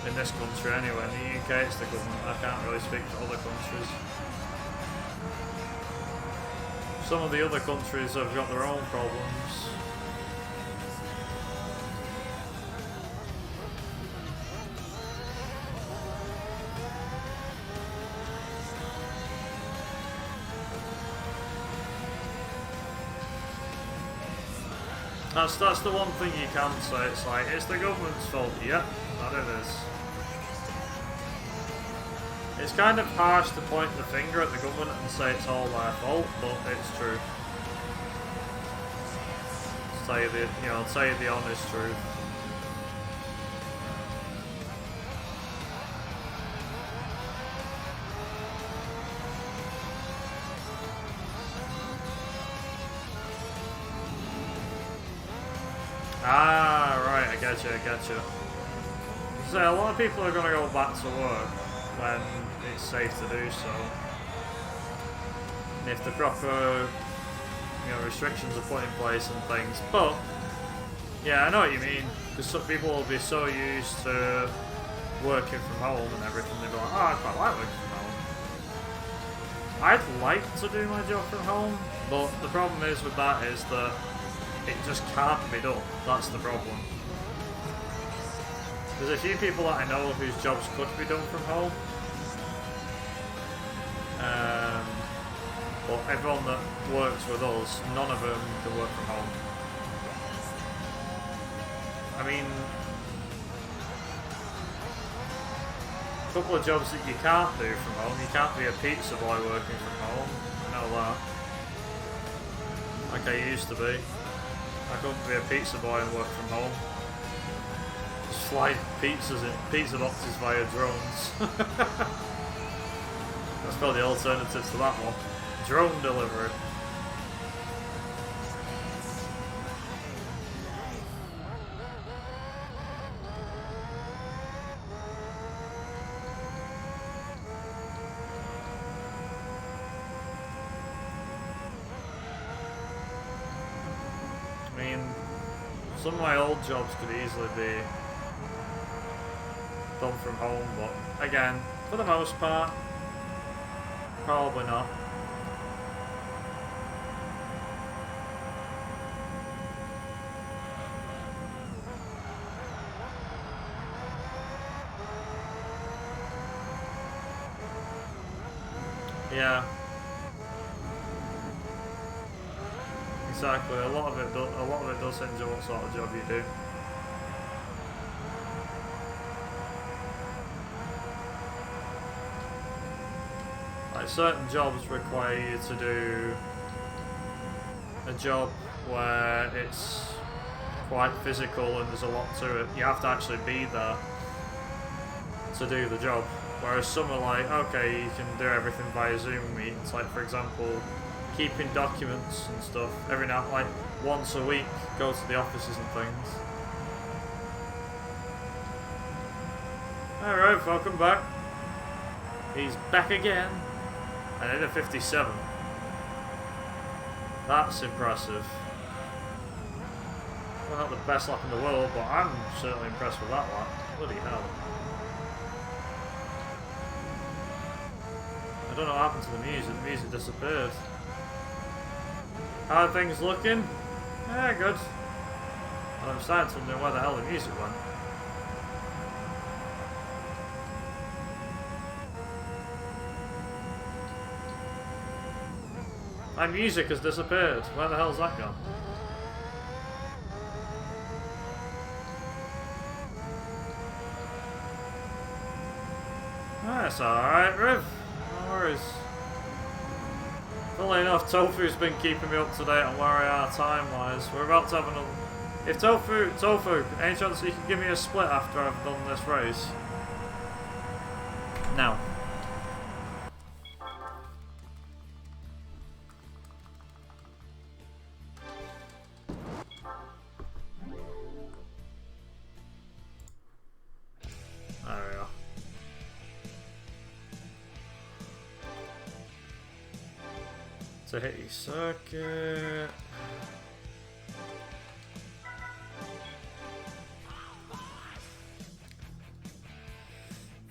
In this country anyway. In the UK it's the government. I can't really speak for other countries. Some of the other countries have got their own problems. That's the one thing you can say. It's like, it's the government's fault. Yep, that it is. It's kind of harsh to point the finger at the government and say it's all their fault, but it's true. Say the honest truth. Ah, getcha. So a lot of people are going to go back to work when it's safe to do so. And if the proper, restrictions are put in place and things. But, yeah, I know what you mean. Because some people will be so used to working from home and everything, they'll be like, oh, I quite like working from home. I'd like to do my job from home, but the problem is with that is that it just can't be done. That's the problem. There's a few people that I know whose jobs could be done from home. But everyone that works with us, none of them can work from home. I mean, a couple of jobs that you can't do from home. You can't be a pizza boy working from home. I know that. Like I used to be. I couldn't be a pizza boy and work from home. Just fly pizza boxes via drones. That's probably the alternative to that one. Drone delivery. Some of my old jobs could easily be done from home, but again, for the most part, probably not. Yeah. Exactly. A lot of it does hinge on what sort of job you do. Like certain jobs require you to do a job where it's quite physical and there's a lot to it. You have to actually be there to do the job. Whereas some are like, okay, you can do everything via Zoom meetings. Like for example, keeping documents and stuff every now, like once a week, go to the offices and things. Alright, welcome back. He's back again. And in a 57. That's impressive. Well, not the best lap in the world, but I'm certainly impressed with that lap. Bloody hell. I don't know what happened to the music. The music disappeared. How are things looking? Yeah, good. And I'm starting to wonder where the hell the music went. My music has disappeared. Where the hell's that gone? That's alright, Riv. No worries. Funnily enough, Tofu's been keeping me up to date on where I are time-wise. We're about to have another... If Tofu, any chance you can give me a split after I've done this race? Now. There we are. To hit your circuit.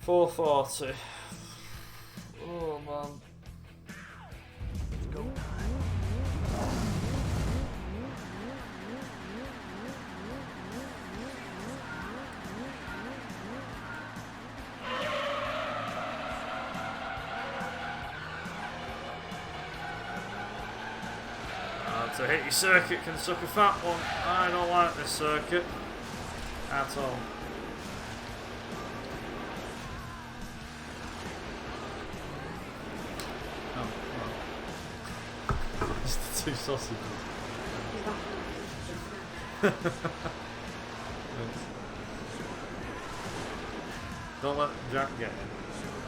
$440. Oh man. Go. To hit your circuit can suck a fat one. I don't like this circuit at all. Oh, well. Just the two sausages. Don't let Jack get in.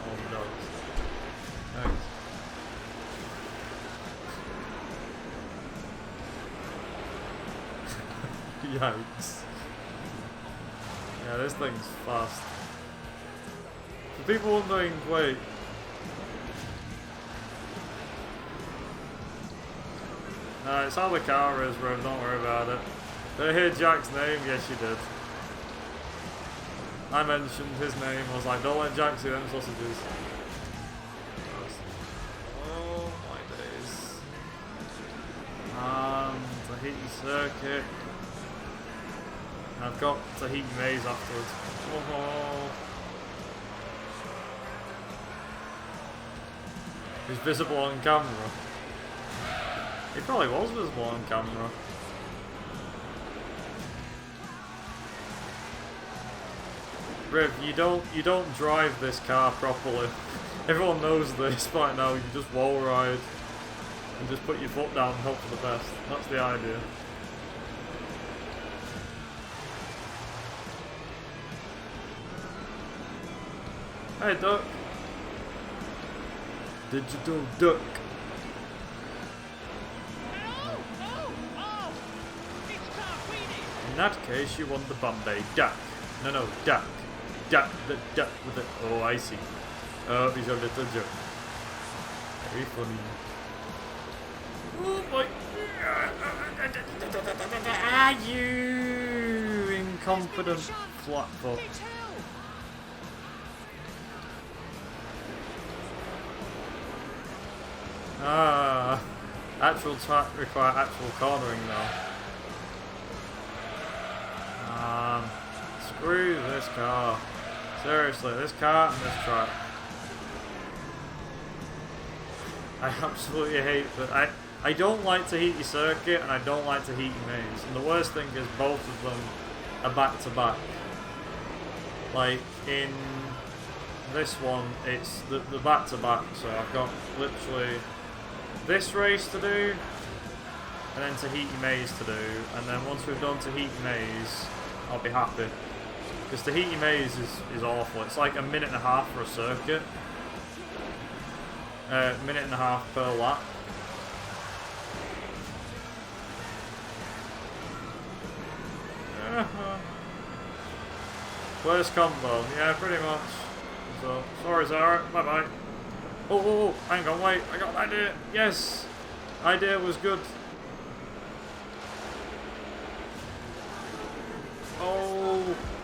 All the dogs. Thanks. Yikes. Yeah, this thing's fast. For people wondering, wait. No, it's how the car is, bro. Don't worry about it. Did I hear Jack's name? Yes, you did. I mentioned his name. I was like, don't let Jack see them sausages. Oh my days. Tahiti circuit. I've got Tahiti maze afterwards. Oh. He's visible on camera. He probably was visible on camera. Riv, you don't drive this car properly. Everyone knows this by now. You just wall ride and just put your foot down and hope for the best. That's the idea. Hey, duck. Digital duck. In that case, you want the Bombay duck. No, duck. Duck, the duck with it. Oh, I see. Oh, he's a little joke. Very funny. Oh boy. You incompetent flatfoot. Actual track require actual cornering now. Screw this car. Seriously, this car and this track. I absolutely hate that. I don't like Tahiti Circuit and I don't like Tahiti Maze. And the worst thing is both of them are back to back. Like in this one, it's the back to back. So I've got literally this race to do, and then Tahiti Maze to do, and then once we've done Tahiti Maze, I'll be happy. Because Tahiti Maze is awful. It's like a minute and a half for a circuit. Minute and a half per lap. Worst combo, yeah, pretty much. So, sorry Zara, bye bye. Oh, hang on, wait, I got an idea. Yes! Idea was good.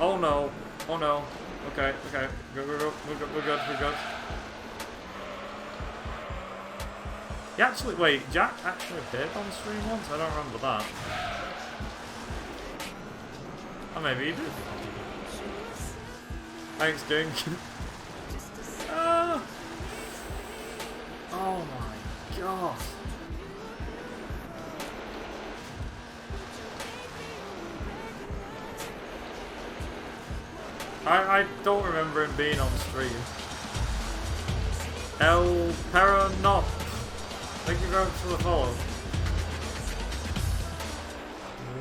Oh no. Oh no. Okay. We're good. He actually, wait, Jack actually appeared on stream once? I don't remember that. Oh, maybe he did. Thanks, King. Oh my god. I don't remember him being on stream. El Peronop. Thank you very much for the follow.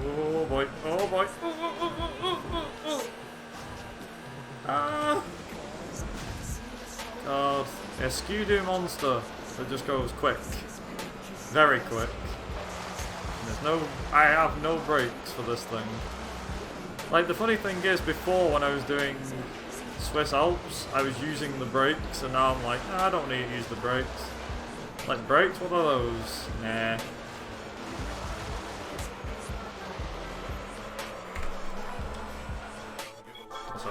Oh boy. God. A Skewdo monster that just goes quick. Very quick. And I have no brakes for this thing. Like, the funny thing is, before when I was doing Swiss Alps, I was using the brakes, and now I'm like, I don't need to use the brakes. Like, brakes? What are those? Nah. So.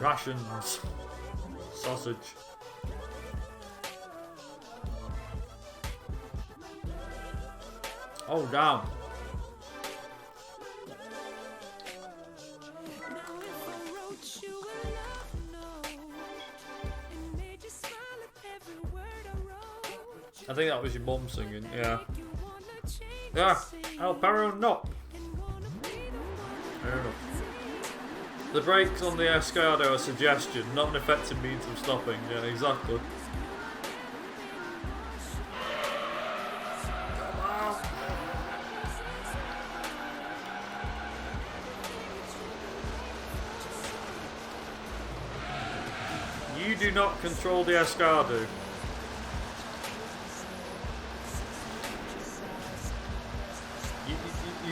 Rations. Sausage. Oh, damn. I think that was your mum singing, yeah. Yeah, El Perro Nop. Fair enough. The brakes on the Escada are a suggestion, not an effective means of stopping. Yeah, exactly. You do not control the Escada.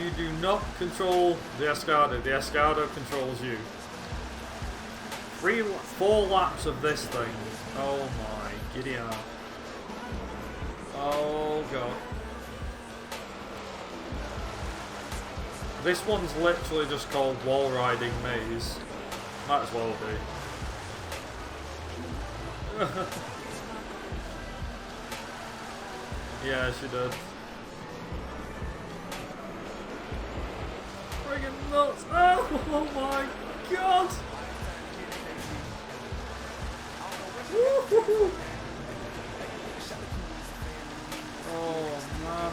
You do not control the Escada controls you. 4 laps of this thing. Oh my, giddy up. Oh god. This one's literally just called Wall Riding Maze. Might as well be. Yeah, she did. Friggin' nuts! Oh my god! Woo-hoo-hoo. Oh man.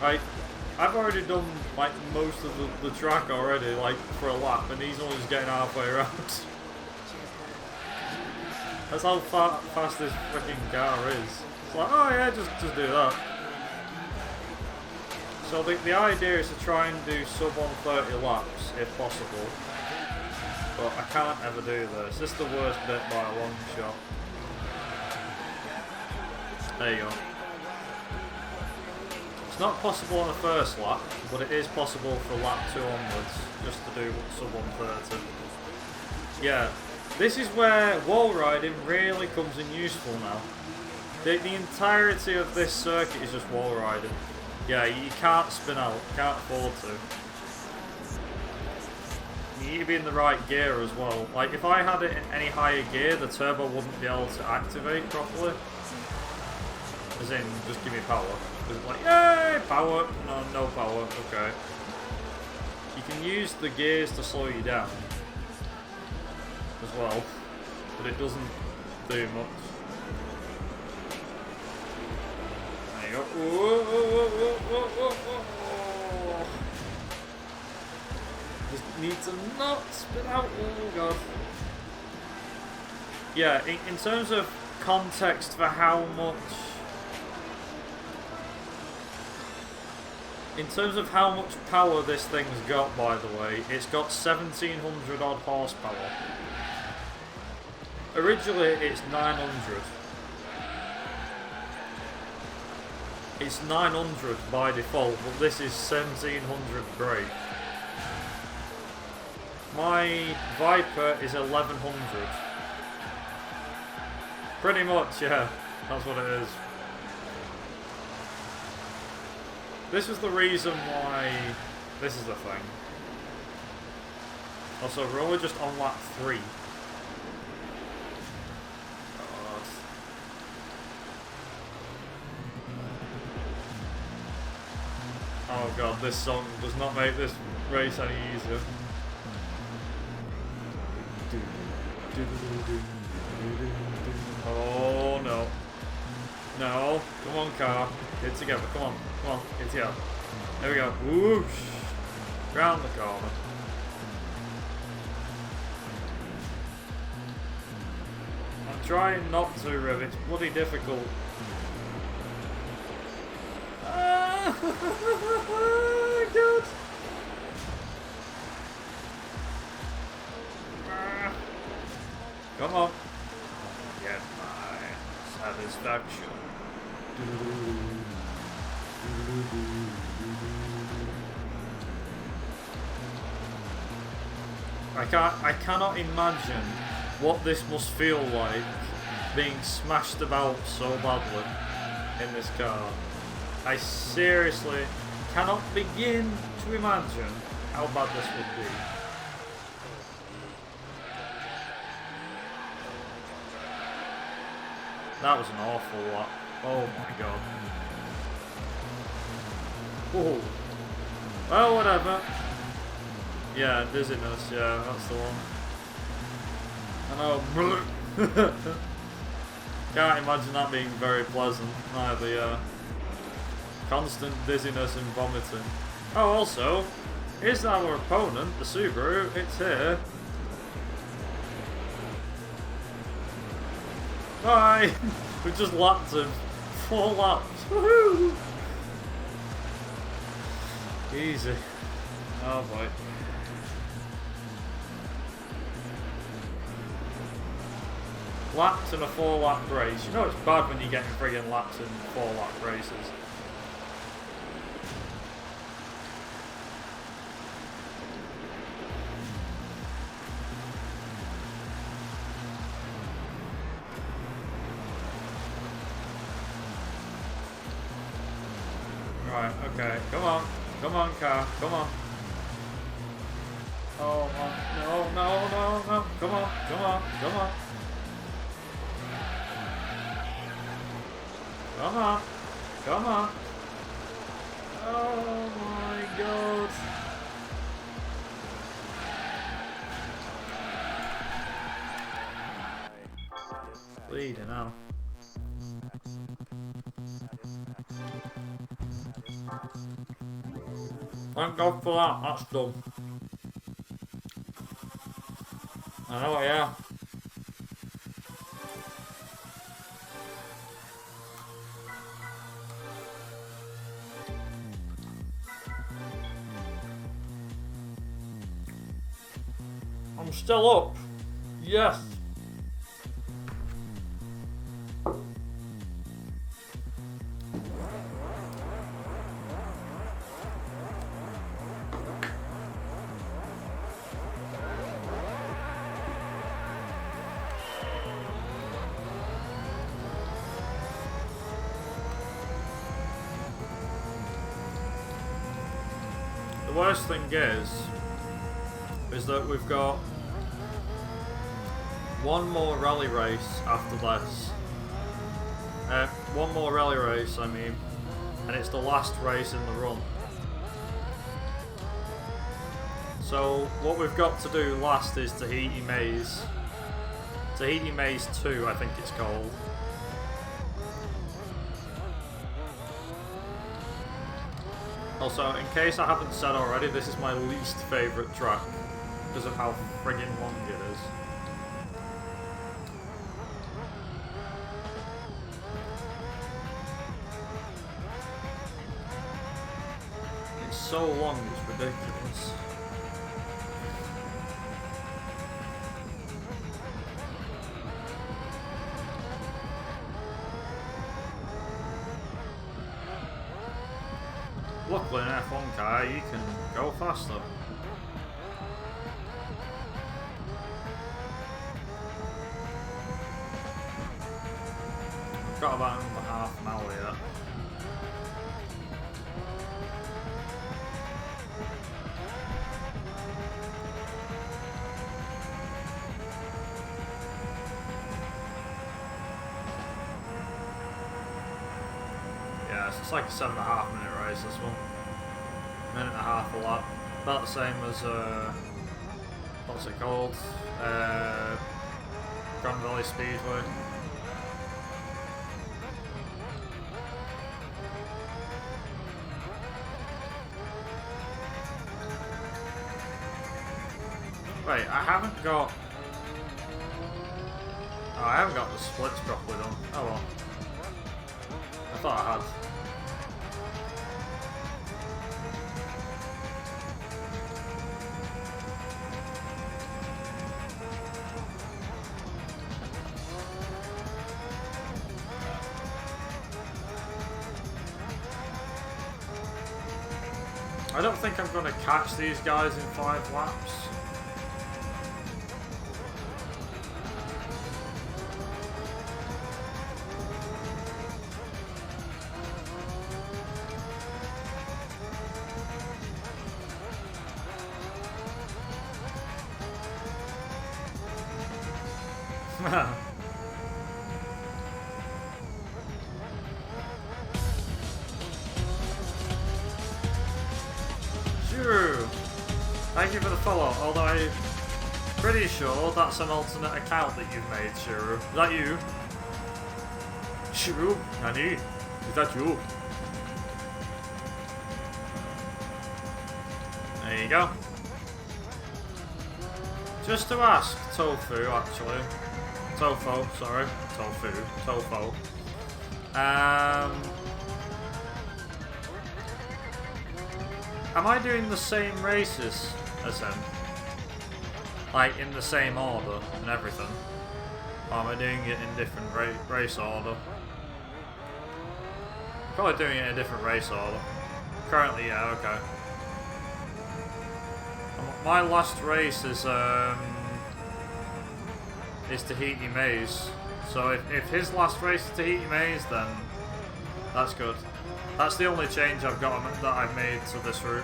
Right, I've already done like most of the track already, like for a lap, and he's only just getting halfway around. That's how fast this freaking car is. It's like, oh yeah, just do that. So the idea is to try and do sub 130 laps if possible. But I can't ever do this. This is the worst bit by a long shot. There you go. It's not possible on the first lap, but it is possible for lap 2 onwards, just to do sub 130. Yeah, this is where wall riding really comes in useful now. The entirety of this circuit is just wall riding. Yeah, you can't spin out, can't afford to. You need to be in the right gear as well. Like, if I had it in any higher gear, the turbo wouldn't be able to activate properly. As in, just give me power. Because it's like, yay, power! No power, okay. You can use the gears to slow you down. As well. But it doesn't do much. There you go. Whoa. Just need to not spin out. Oh god. Yeah, in terms of context for how much... In terms of how much power this thing's got, by the way, it's got 1700 odd horsepower. Originally it's 900. It's 900 by default, but this is 1700 brake. My Viper is 1100. Pretty much, yeah. That's what it is. This is the reason why this is the thing. Also, we're only just on lap 3. Oh god, this song does not make this race any easier. Oh no. No. Come on, car. Get together. Come on. Come on. Get together. There we go. Whoosh. Round the corner. I'm trying not to, Riv. It's bloody difficult. Ah! God. Ah. Come on. Get my satisfaction. I cannot imagine what this must feel like being smashed about so badly in this car. I seriously cannot begin to imagine how bad this would be. That was an awful lot. Oh my god. Whoa. Well, whatever. Yeah, dizziness, yeah, that's the one. I know. Can't imagine that being very pleasant, neither, yeah. Constant dizziness and vomiting. Oh, also, here's our opponent, the Subaru, it's here. Bye! We just lapped him. 4 laps. Woohoo! Easy. Oh boy. Laps in a 4 lap race. You know it's bad when you're getting friggin' laps in 4 lap races. Right, okay. Come on. Come on, car. Come on. Oh, no, no, no, no. Come on, come on, come on. Come on. Come on. Oh my god. Bleeding out. Thank God for that, that's done. I know, yeah. I'm still up. Yes. The worst thing is that we've got one more rally race after this. One more rally race, I mean, and it's the last race in the run. So what we've got to do last is Tahiti Maze. Tahiti Maze 2, I think it's called. Also, in case I haven't said already, this is my least favourite track because of how friggin' long it is. It's so long, it's ridiculous. Luckily in an F1 car you can go faster. I've got about half an hour yet. Yeah, it's like a 7.5 minute race, this one. Minute and a half a lap. About the same as, what's it called? Gran Valley Speedway. Wait, I haven't got... Oh, I haven't got the splits properly done. Oh well. I thought I had. I don't think I'm going to catch these guys in 5 laps. Thank you for the follow, although I'm pretty sure that's an alternate account that you've made, Shuru. Is that you? Shuru? Nani? Is that you? There you go. Just to ask, Tofu, actually. Tofu, sorry. Tofu. Am I doing the same races as him? Like, in the same order and everything? Or am I doing it in different race order? Probably doing it in a different race order. Currently, yeah, okay. My last race is Tahiti Maze. So if his last race is Tahiti Maze, then that's good. That's the only change I've got that I've made to this route.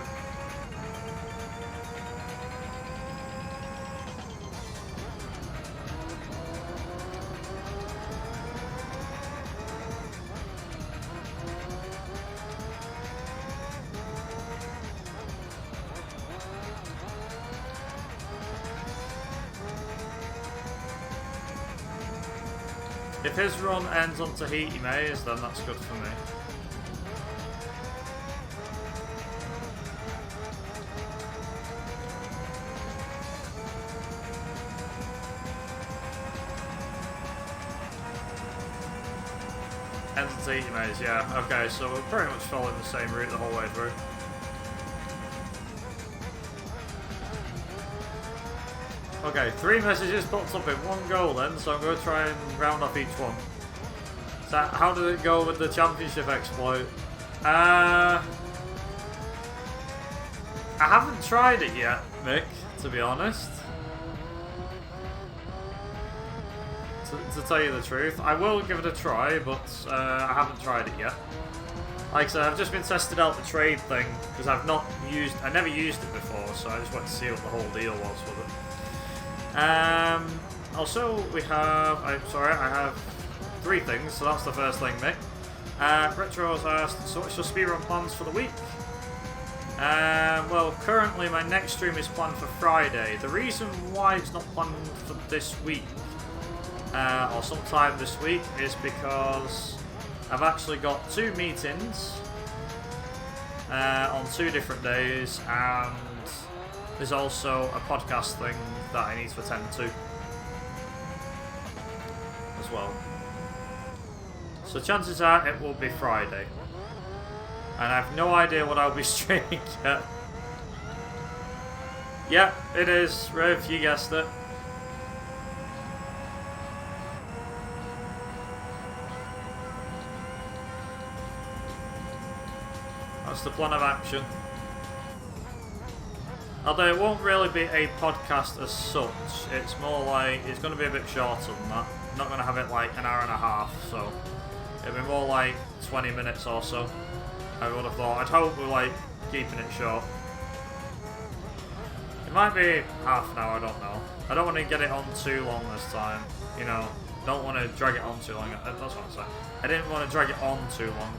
If his run ends on Tahiti Maze, then that's good for me. Ends on Tahiti Maze, yeah. Okay, so we're pretty much following the same route the whole way through. Okay, 3 messages popped up in one go then, so I'm going to try and round off each one. So how did it go with the championship exploit? I haven't tried it yet, Mick, to be honest. To tell you the truth. I will give it a try, but I haven't tried it yet. Like I said, I've just been testing out the trade thing, because I never used it before, so I just wanted to see what the whole deal was with it. Also, we have, I have 3 things, so that's the first thing, Mick. Retro's asked, so what's your speedrun plans for the week? Well, currently my next stream is planned for Friday. The reason why it's not planned for this week, or sometime this week, is because I've actually got 2 meetings on 2 different days, and there's also a podcast thing that I need to attend to as well. So chances are it will be Friday. And I have no idea what I'll be streaming yet. Yeah, it is. Riv, you guessed it. That's the plan of action. Although it won't really be a podcast as such, it's more like, it's going to be a bit shorter than that. I'm not going to have it like an hour and a half, so it'll be more like 20 minutes or so, I would have thought. I'd hope we're like keeping it short. It might be half an hour, I don't know. I don't want to get it on too long this time, you know, don't want to drag it on too long, that's what I'm saying. I didn't want to drag it on too long.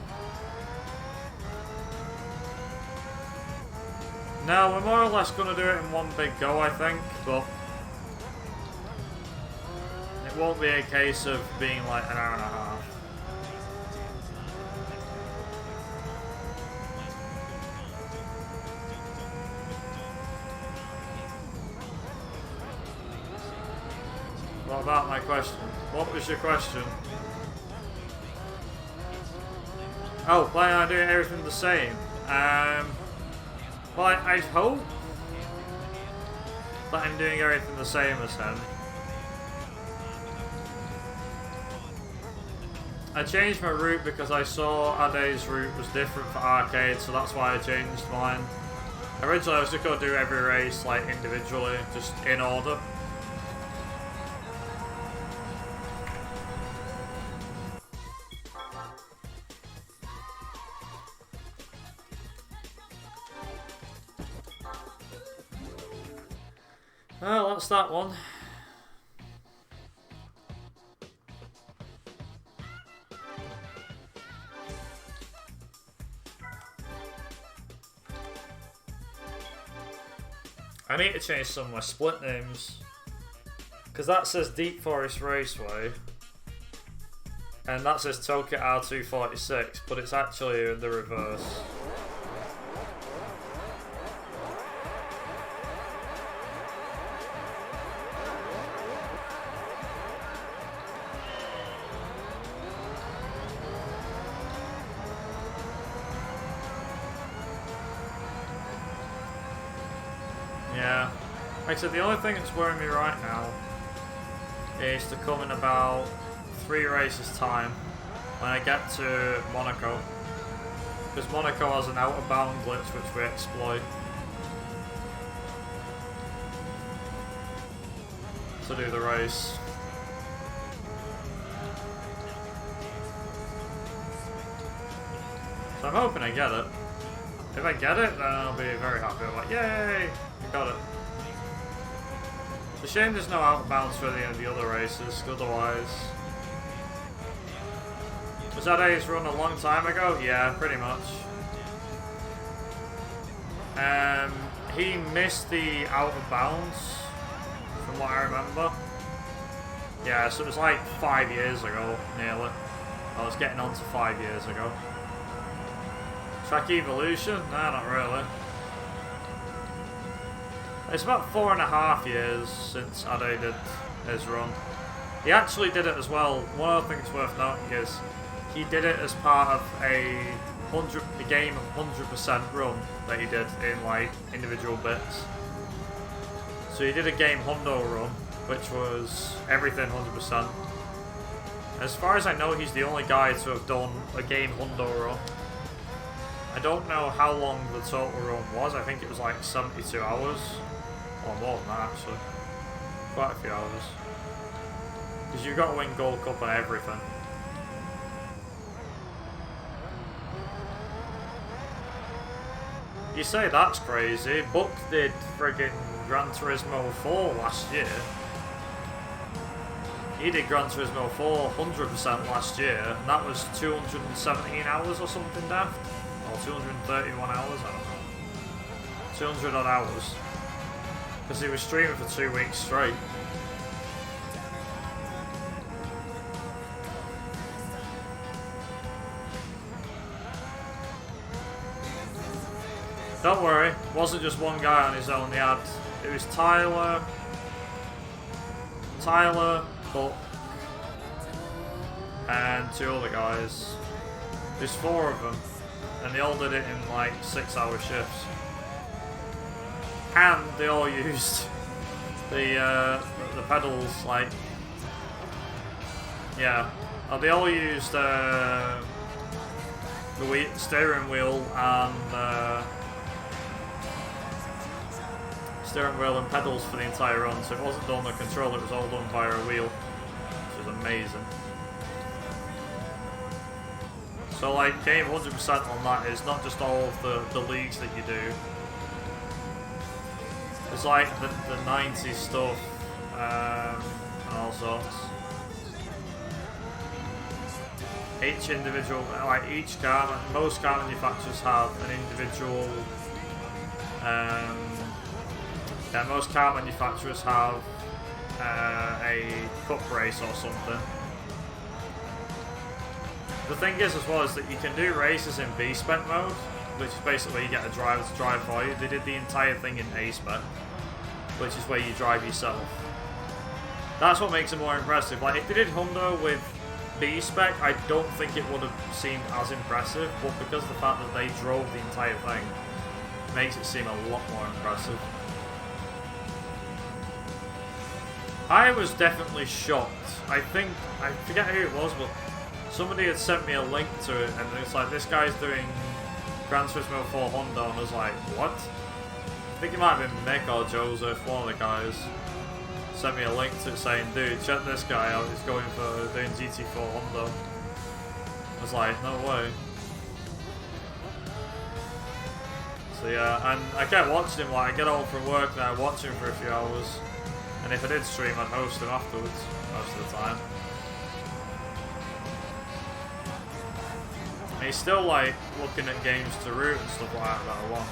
No, we're more or less going to do it in one big go, I think, but it won't be a case of being like an hour and a half. What about my question? What was your question? Oh, planning on doing everything the same. Well, I hope that I'm doing everything the same as him. I changed my route because I saw Adey's route was different for arcade, so that's why I changed mine. Originally I was just going to do every race like individually, just in order. Well, that's that one. I need to change some of my split names, because that says Deep Forest Raceway and that says Tokyo R246, but it's actually in the reverse. Yeah, like I said, the only thing that's worrying me right now is to come in about 3 races time when I get to Monaco, because Monaco has an out of bound glitch which we exploit to do the race. So So I'm hoping I get it. If I get it, then I'll be very happy. I'm like, yay! I got it. It's a shame there's no out of bounds for any of the other races, otherwise. Was Adey's run a long time ago? Yeah, pretty much. He missed the out of bounds, from what I remember. Yeah, so it was like 5 years ago, nearly. I was getting on to 5 years ago. Track evolution? Nah, not really. It's about 4.5 years since Adey did his run. He actually did it as well. One of the things worth noting is he did it as part of a game 100% run that he did in like individual bits. So he did a game hundo run, which was everything 100%. As far as I know, he's the only guy to have done a game hundo run. I don't know how long the total run was. I think it was like 72 hours. Or more than that, actually. Quite a few hours. Because you've got to win Gold Cup and everything. You say that's crazy. Buck did friggin' Gran Turismo 4 last year. He did Gran Turismo 4 100% last year, and that was 217 hours or something daft. Or 231 hours, I don't know. 200 odd hours. Because he was streaming for 2 weeks straight. Don't worry, it wasn't just one guy on his own. It was Tyler, Buck, and 2 other guys. There's 4 of them, and they all did it in like 6-hour shifts. And they all used the pedals, like, yeah. They all used the steering wheel and pedals for the entire run, so it wasn't done on a controller, it was all done via a wheel, which was amazing. So like, game 100% on that is not just all of the leagues that you do. It's like the 90s stuff, and all sorts. Each individual, like each car, most car manufacturers have an individual, yeah, most car manufacturers have a cup race or something. The thing is as well is that you can do races in B-Spec mode, which is basically where you get a driver to drive for you. They did the entire thing in A-Spec, which is where you drive yourself. That's what makes it more impressive. Like, if they did Hundo with B-Spec, I don't think it would have seemed as impressive, but because of the fact that they drove the entire thing, it makes it seem a lot more impressive. I was definitely shocked. I forget who it was, but somebody had sent me a link to it, and it's like, this guy's doing Gran Turismo 4 Honda, and I was like, what? I think it might have been Mick or Joseph, one of the guys, sent me a link to it saying, dude, check this guy out, he's going for doing GT4 Honda. I was like, no way. So yeah, and I kept watching him, like, I get home from work and I watch him for a few hours, and if I did stream, I'd host him afterwards, most of the time. And he's still like looking at games to root and stuff like that I want.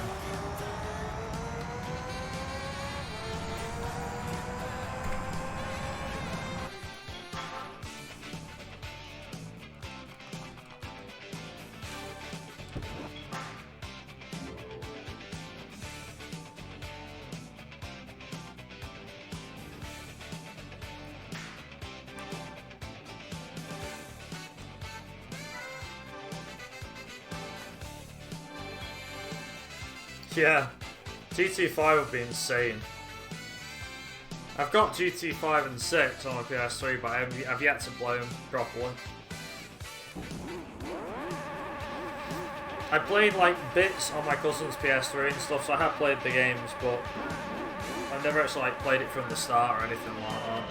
Yeah, GT5 would be insane. I've got GT5 and 6 on my PS3, but I've yet to play them properly. I played like bits on my cousin's PS3 and stuff, so I have played the games, but I've never actually like played it from the start or anything like that.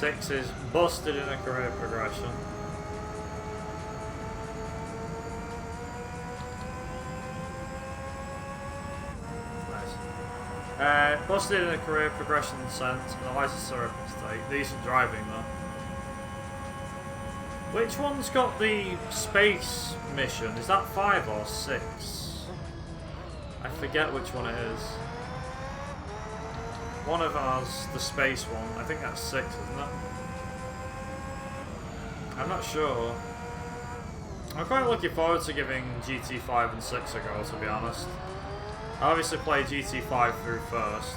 6 is busted in a career progression. Busted in a career progression sense and a license to mistake. Decent driving though. Which one's got the space mission? Is that 5 or 6? I forget which one it is. One of ours, the space one. I think that's 6, isn't it? I'm not sure. I'm quite looking forward to giving GT5 and 6 a go, to be honest. I obviously played GT5 through first.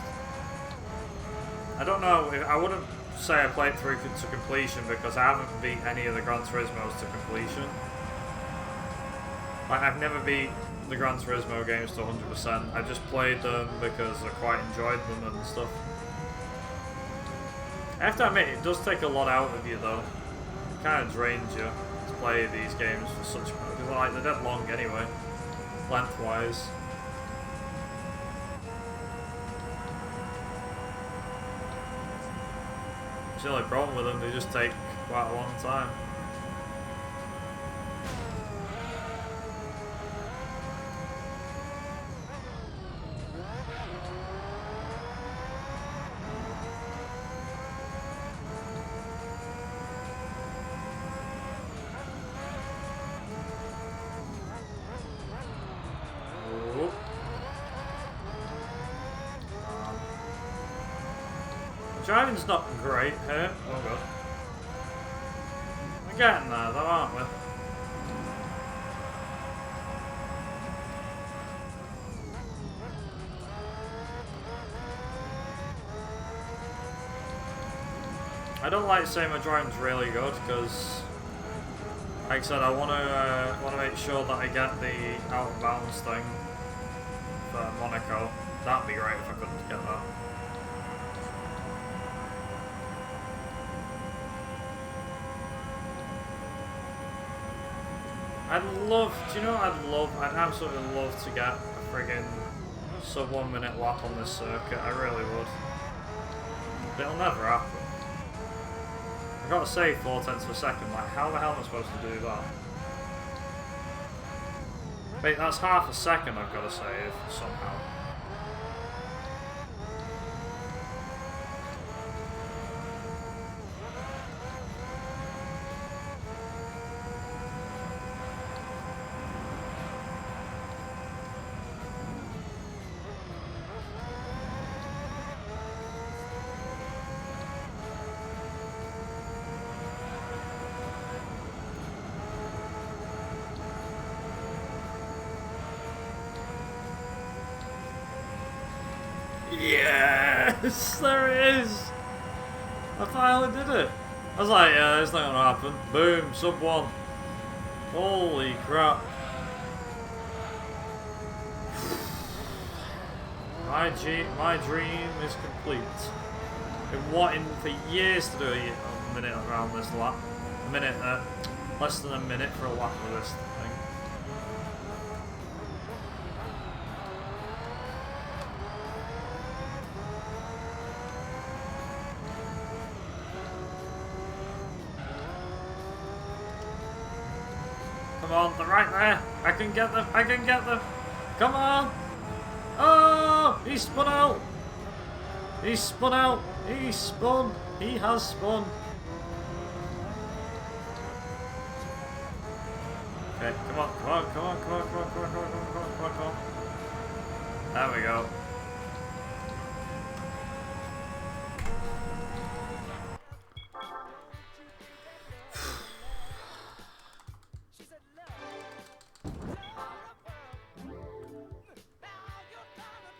I don't know, I wouldn't say I played through to completion because I haven't beat any of the Gran Turismos to completion. Like, I've never beat the Gran Turismo games to 100%. I've just played them because I quite enjoyed them and stuff. I have to admit, it does take a lot out of you though. It kind of drains you to play these games for such, because like, they're dead long anyway, lengthwise. It's the only problem with them, they just take quite a long time. Driving's not great here. Oh god. We're getting there though, aren't we? I don't like saying my driving's really good because, like I said, I want to make sure that I get the out of bounds thing for Monaco. That'd be great if I couldn't get that. I'd love, do you know what I'd love? I'd absolutely love to get a friggin' sub 1 minute lap on this circuit, I really would. But it'll never happen. I've got to save 4/10 of a second, like how the hell am I supposed to do that? Wait, that's half a second I've got to save, somehow. Yes, there it is. I finally did it. I was like, yeah, it's not gonna happen. Boom, sub 1. Holy crap. My dream is complete. Been wanting for years to do a minute around this lap. A minute, less than a minute for a lap of this thing. Come on, they're right there. I can get them. I can get them. Come on. Oh, he spun out. He spun out. He spun. He has spun. Okay, come on, come on, come on, come on, come on, come on, come on, come on, come on, come on. There we go.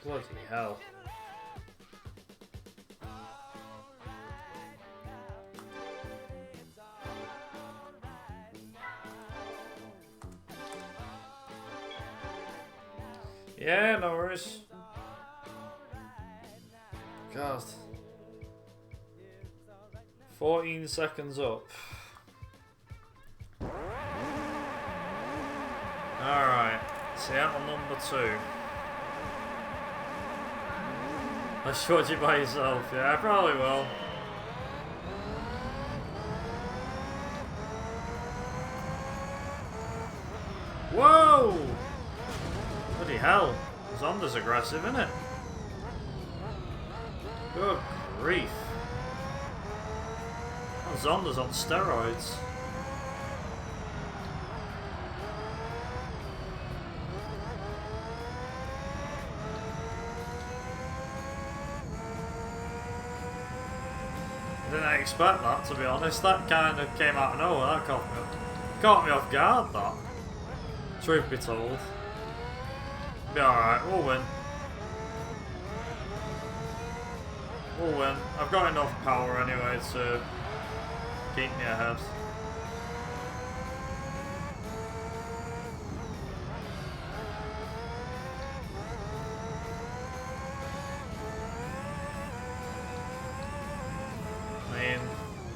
Bloody hell. Yeah, no worries. God. 14 seconds up. Alright, Seattle number 2. Let's judge it by yourself. Yeah, I probably will. Whoa! Bloody hell. Zonda's aggressive, isn't it? Good grief. Oh, Zonda's on steroids. Didn't expect that, to be honest. That kind of came out of nowhere. That caught me off guard, that. Truth be told. Be alright, we'll win. We'll win. I've got enough power anyway to keep me ahead.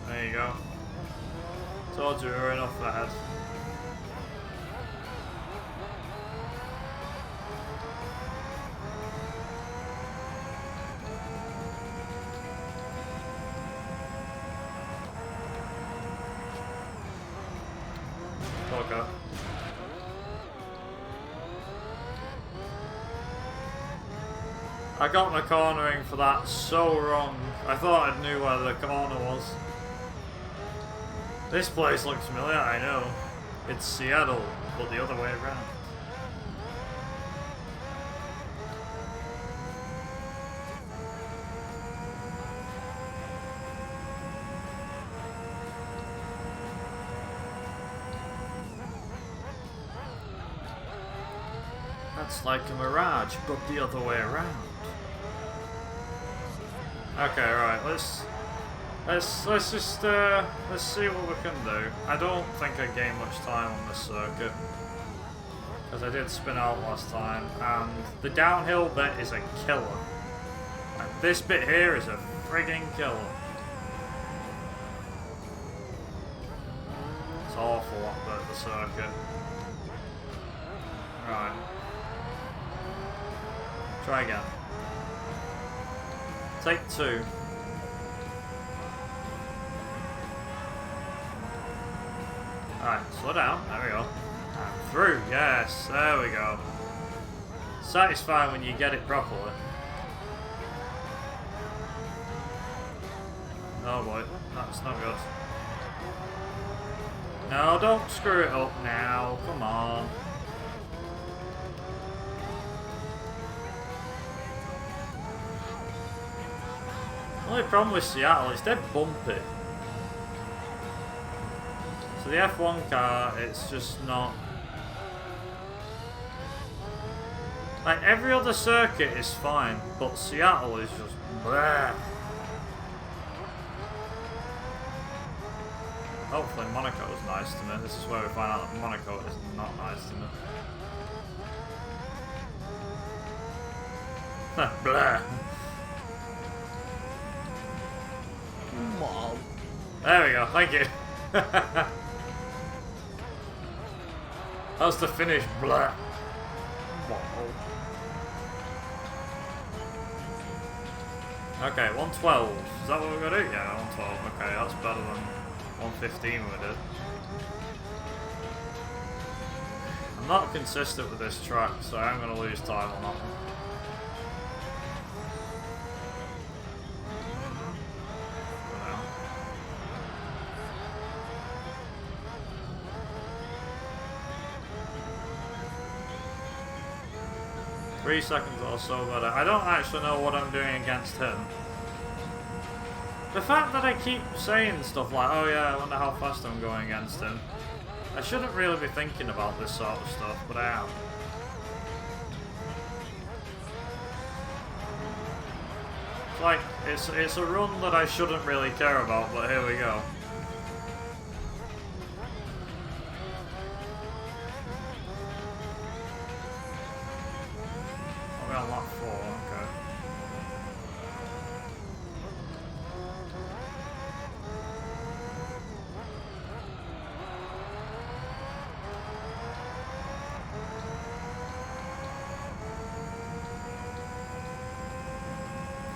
There you go. Told you we were enough ahead. Okay. I got my cornering for that so wrong. I thought I knew where the corner was. This place looks familiar, I know. It's Seattle, but the other way around. That's like a mirage, but the other way around. Okay, right, let's just let's see what we can do. I don't think I gained much time on this circuit, because I did spin out last time, and the downhill bit is a killer. And this bit here is a frigging killer. It's awful, that bit of the circuit. Right. Try again. Take two. Alright, slow down. There we go. And through. Yes, there we go. Satisfying when you get it properly. Oh boy, that's not good. No, don't screw it up now. Come on. The only problem with Seattle, it's dead bumpy. So the F1 car, it's just not... Like, every other circuit is fine, but Seattle is just bleh. Hopefully Monaco is nice to me. This is where we find out that Monaco is not nice to me. Bleh. Mom. There we go, thank you. How's the finish? Blah. Okay, 112. Is that what we're gonna do? Yeah, 112. Okay, that's better than 115 we did. I'm not consistent with this track, so I'm gonna lose time on that one. 3 seconds or so better. I don't actually know what I'm doing against him. The fact that I keep saying stuff like, oh yeah, I wonder how fast I'm going against him. I shouldn't really be thinking about this sort of stuff, but I am. It's like, it's a run that I shouldn't really care about, but here we go. We're on lap 4, okay.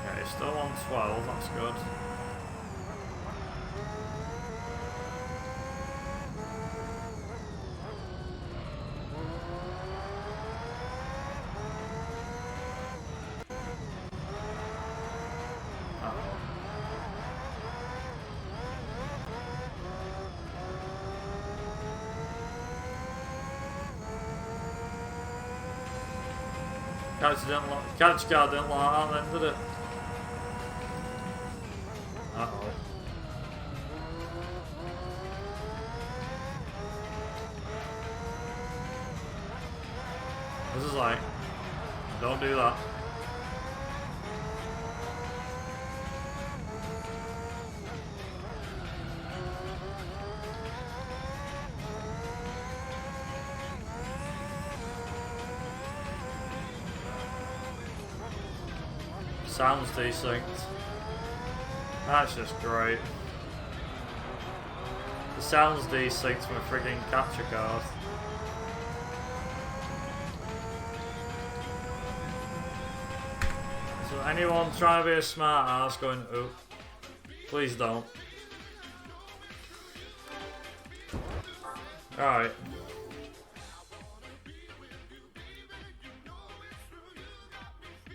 Okay, still on 12, that's good. Catch car didn't like that then, did it? Uh-oh. This is like, don't do that. Sounds desynced. That's just great. The sounds desynced from a frigging capture card. So anyone trying to be a smart ass going, oh, please don't. Alright.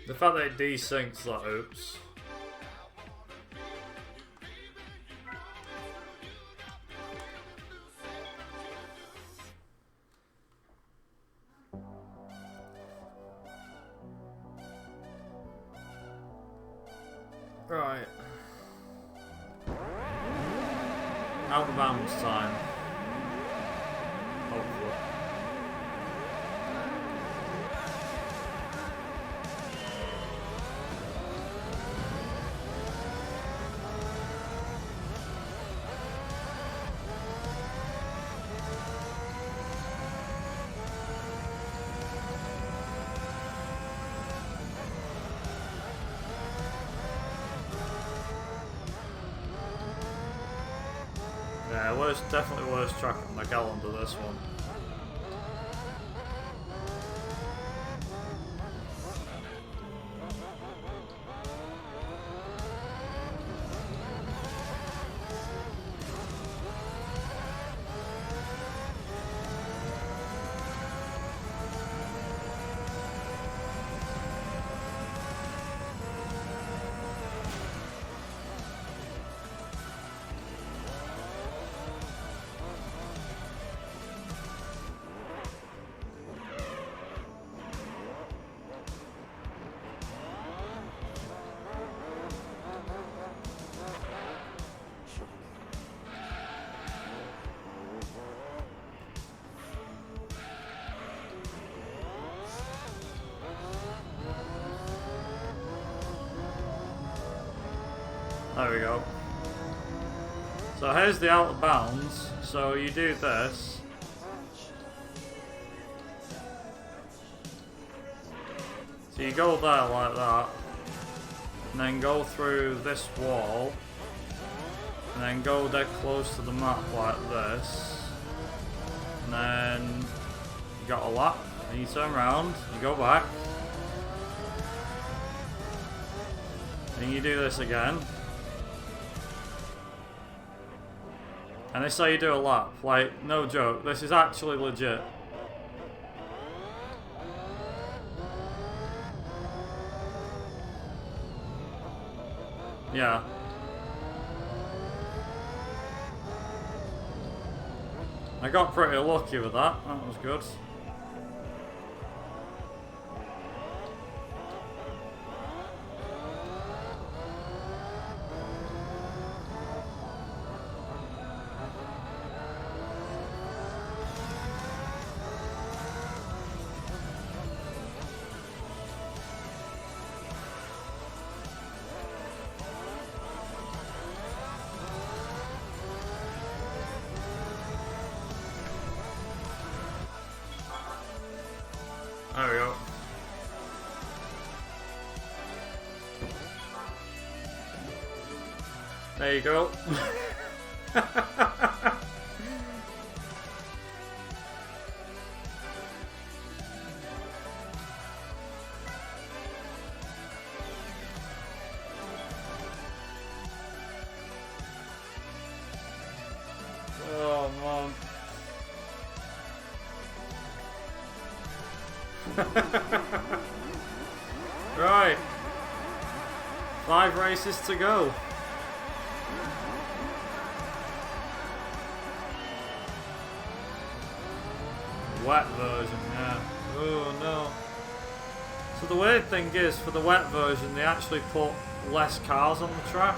The fact that it desyncs that, oops. Right. Out of bounds time. Hopefully. Yeah, definitely worst track on the calendar, this one. There we go. So here's the out of bounds. So you do this. So you go there like that. And then go through this wall. And then go dead close to the map like this. And then you got a lap. And you turn around. You go back. And you do this again. And this is how you do a lap. Like, no joke. This is actually legit. Yeah. I got pretty lucky with that. That was good. There we go. There you go. Oh man. Right. 5 races to go. Wet version, yeah. Oh no. So the weird thing is, for the wet version, they actually put less cars on the track.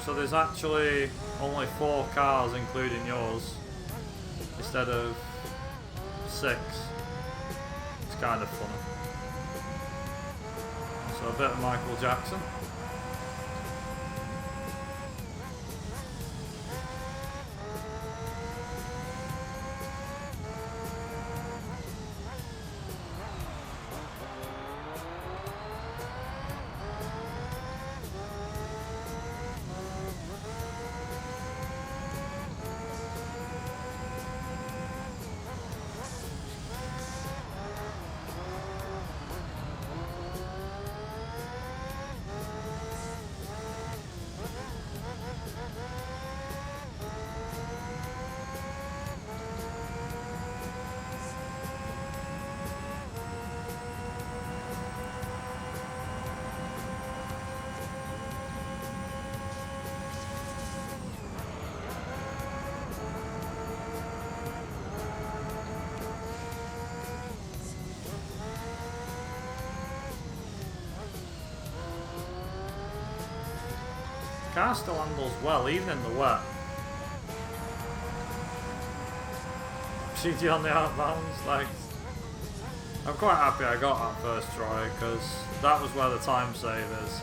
So there's actually only 4 cars, including yours, instead of 6. It's kind of funny. So a bit of Michael Jackson. Car still handles well, even in the wet. CG on the outbounds, like, I'm quite happy I got that first try, because that was where the time save is.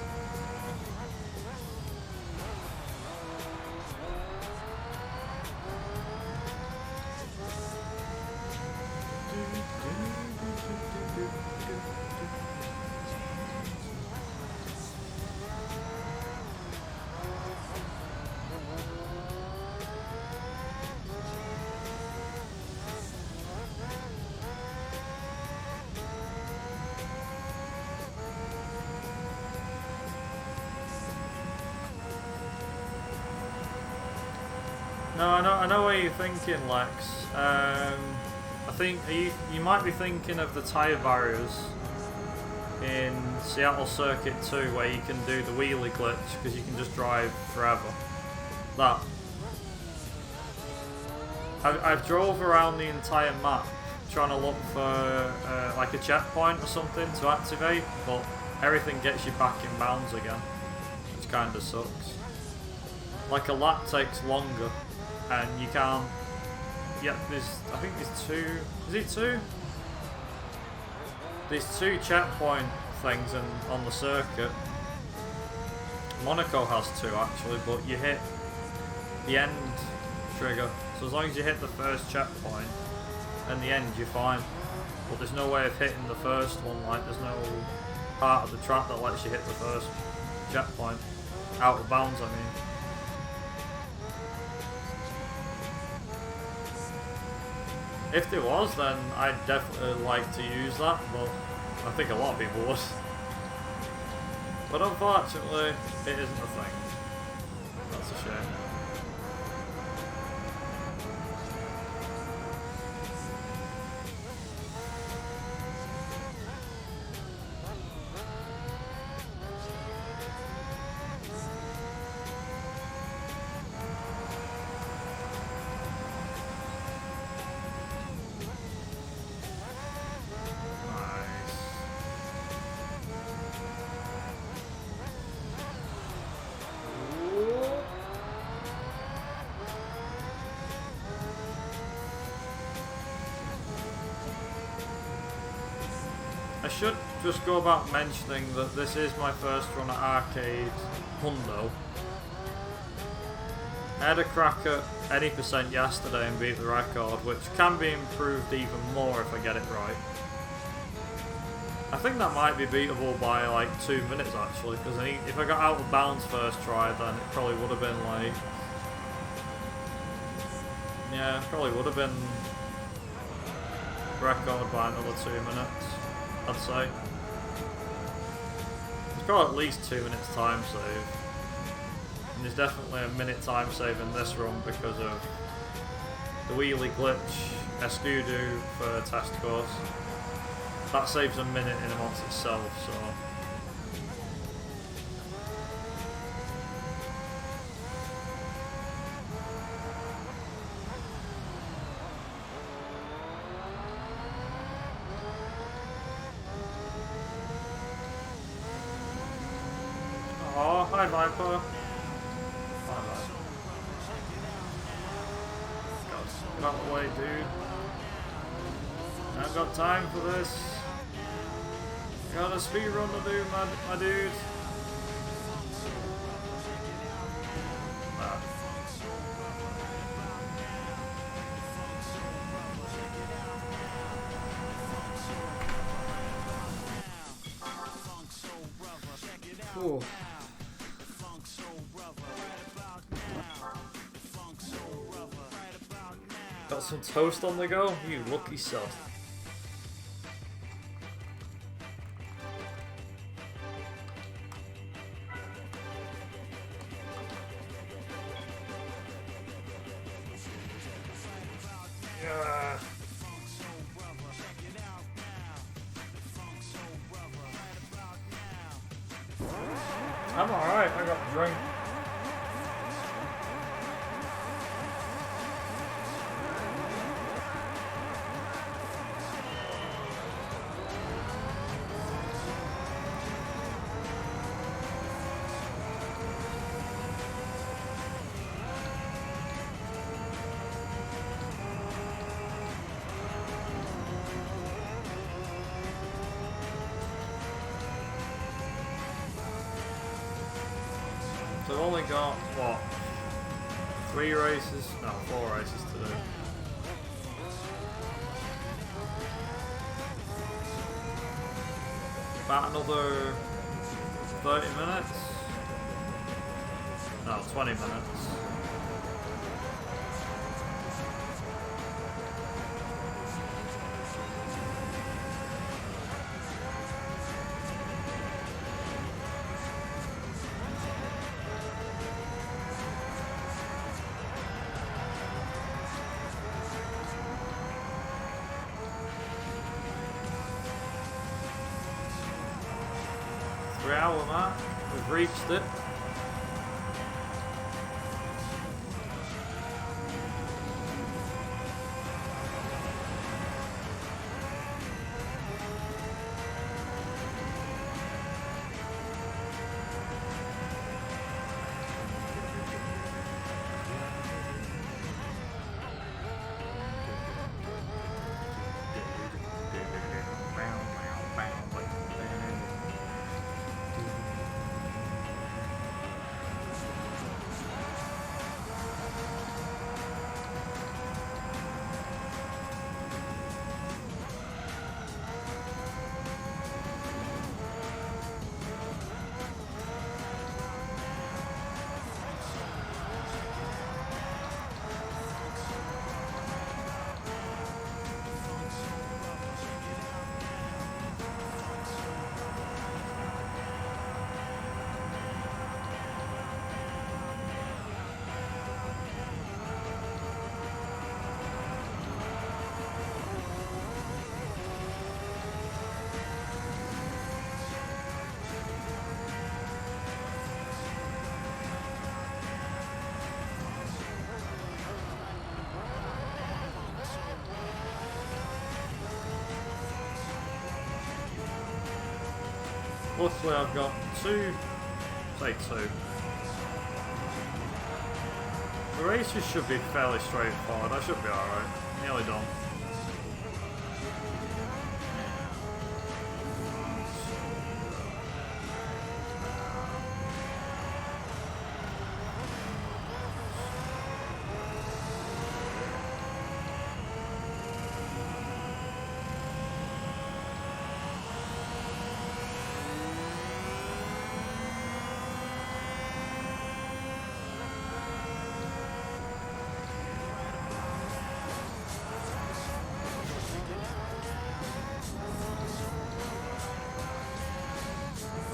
No, I know what you're thinking, Lex. I think you might be thinking of the tyre barriers in Seattle Circuit 2, where you can do the wheelie glitch because you can just drive forever. That. I've drove around the entire map trying to look for like a checkpoint or something to activate, but everything gets you back in bounds again, which kind of sucks. Like a lap takes longer. And you can't. Yeah, I think there's 2. Is it 2? There's 2 checkpoint things on the circuit. Monaco has 2 actually, but you hit the end trigger. So as long as you hit the first checkpoint and the end, you're fine. But there's no way of hitting the first one. Like, there's no part of the track that lets you hit the first checkpoint. Out of bounds, I mean. If there was, then I'd definitely like to use that, but I think a lot of people would. But unfortunately, it isn't a thing. That's a shame. I should just go about mentioning that this is my first run at Arcade Hundo. I had a crack at any percent yesterday and beat the record, which can be improved even more if I get it right. I think that might be beatable by like 2 minutes actually, because if I got out of bounds first try, then it probably would have been like... Yeah, it probably would have been record by another 2 minutes. I'd say. It's got at least 2 minutes time save. And there's definitely a minute time save in this run because of the wheelie glitch, Escudo for test course. That saves a minute in amongst itself, so... Bye, Viper. Bye, Viper. Get out of the way, dude. I haven't got time for this. I got a speed run to do, my dude. Ooh. Got some toast on the go? You lucky sod. Yeah. I'm alright, I got a drink. So I've only got, what, 3 races? No, 4 races to do. About another 30 minutes? No, 20 minutes. Hour mark, we've reached it. Luckily I've got 2, say 2. The races should be fairly straightforward, I should be alright. Nearly done.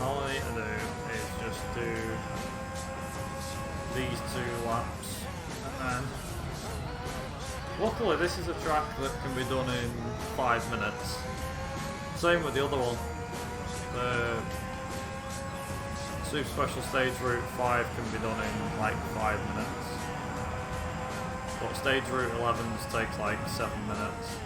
All I need to do is just do these 2 laps, and luckily this is a track that can be done in 5 minutes. Same with the other one. The Super Special Stage Route 5 can be done in like 5 minutes. But Stage Route 11s takes like 7 minutes.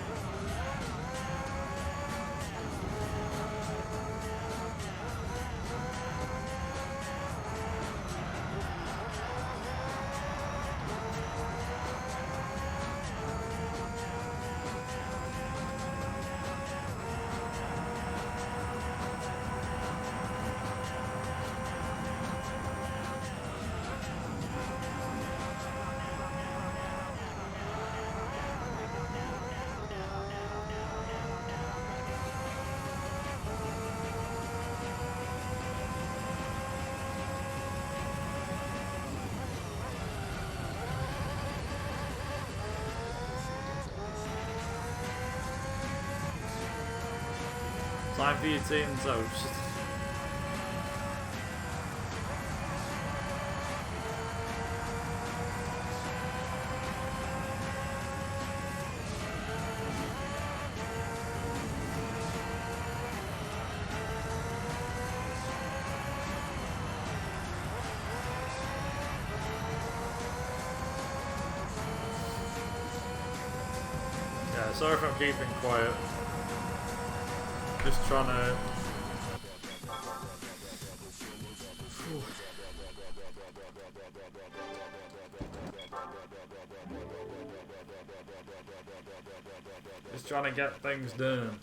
Time for your tea and toast. Yeah, sorry if I'm keeping quiet. Just trying to... Just trying to get things done.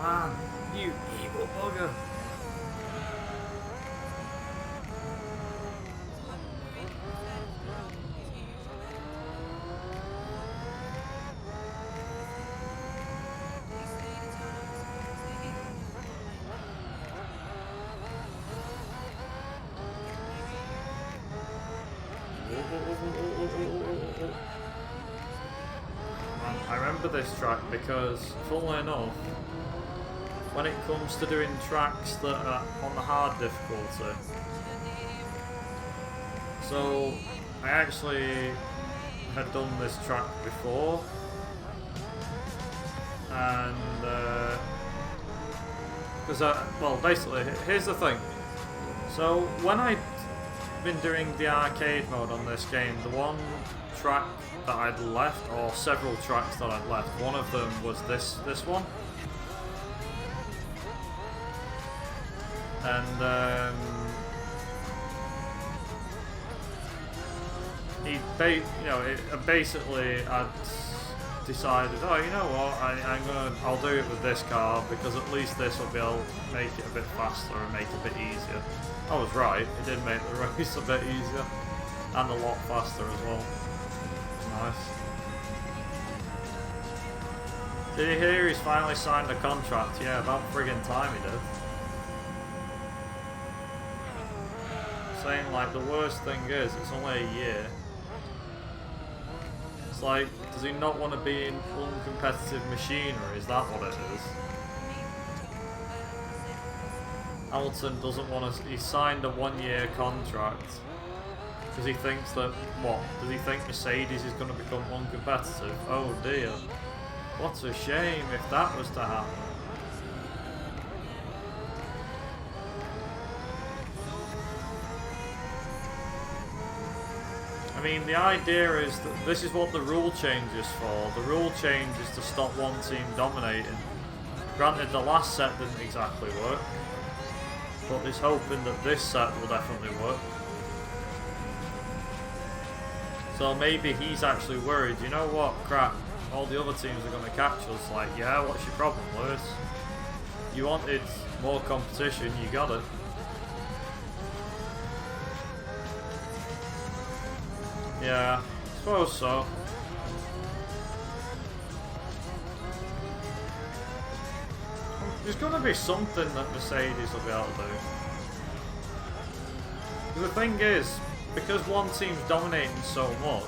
Man, you evil bugger. I remember this track because, funnily enough, when it comes to doing tracks that are on the hard difficulty, so I actually had done this track before, and because well, basically, here's the thing. So when I'd been doing the arcade mode on this game, the one track that I'd left, or several tracks that I'd left, one of them was this one. And basically I'd decided, oh, you know what, I'll do it with this car because at least this will be able to make it a bit faster and make it a bit easier. I was right, it did make the race a bit easier and a lot faster as well. Nice. Did you hear he's finally signed a contract? Yeah, about friggin' time he did. Saying like the worst thing is it's only a year. It's like, does he not want to be in uncompetitive machinery? Is that what it is? Hamilton doesn't want to. He signed a 1-year contract because he thinks that what? Does he think Mercedes is going to become uncompetitive? Oh dear! What a shame if that was to happen. I mean, the idea is that this is what the rule change is for. The rule change is to stop one team dominating. Granted, the last set didn't exactly work, but he's hoping that this set will definitely work. So maybe he's actually worried, you know what, crap, all the other teams are going to catch us. Like, yeah, what's your problem, Lewis? You wanted more competition, you got it. Yeah, I suppose so. There's going to be something that Mercedes will be able to do. The thing is, because one team's dominating so much,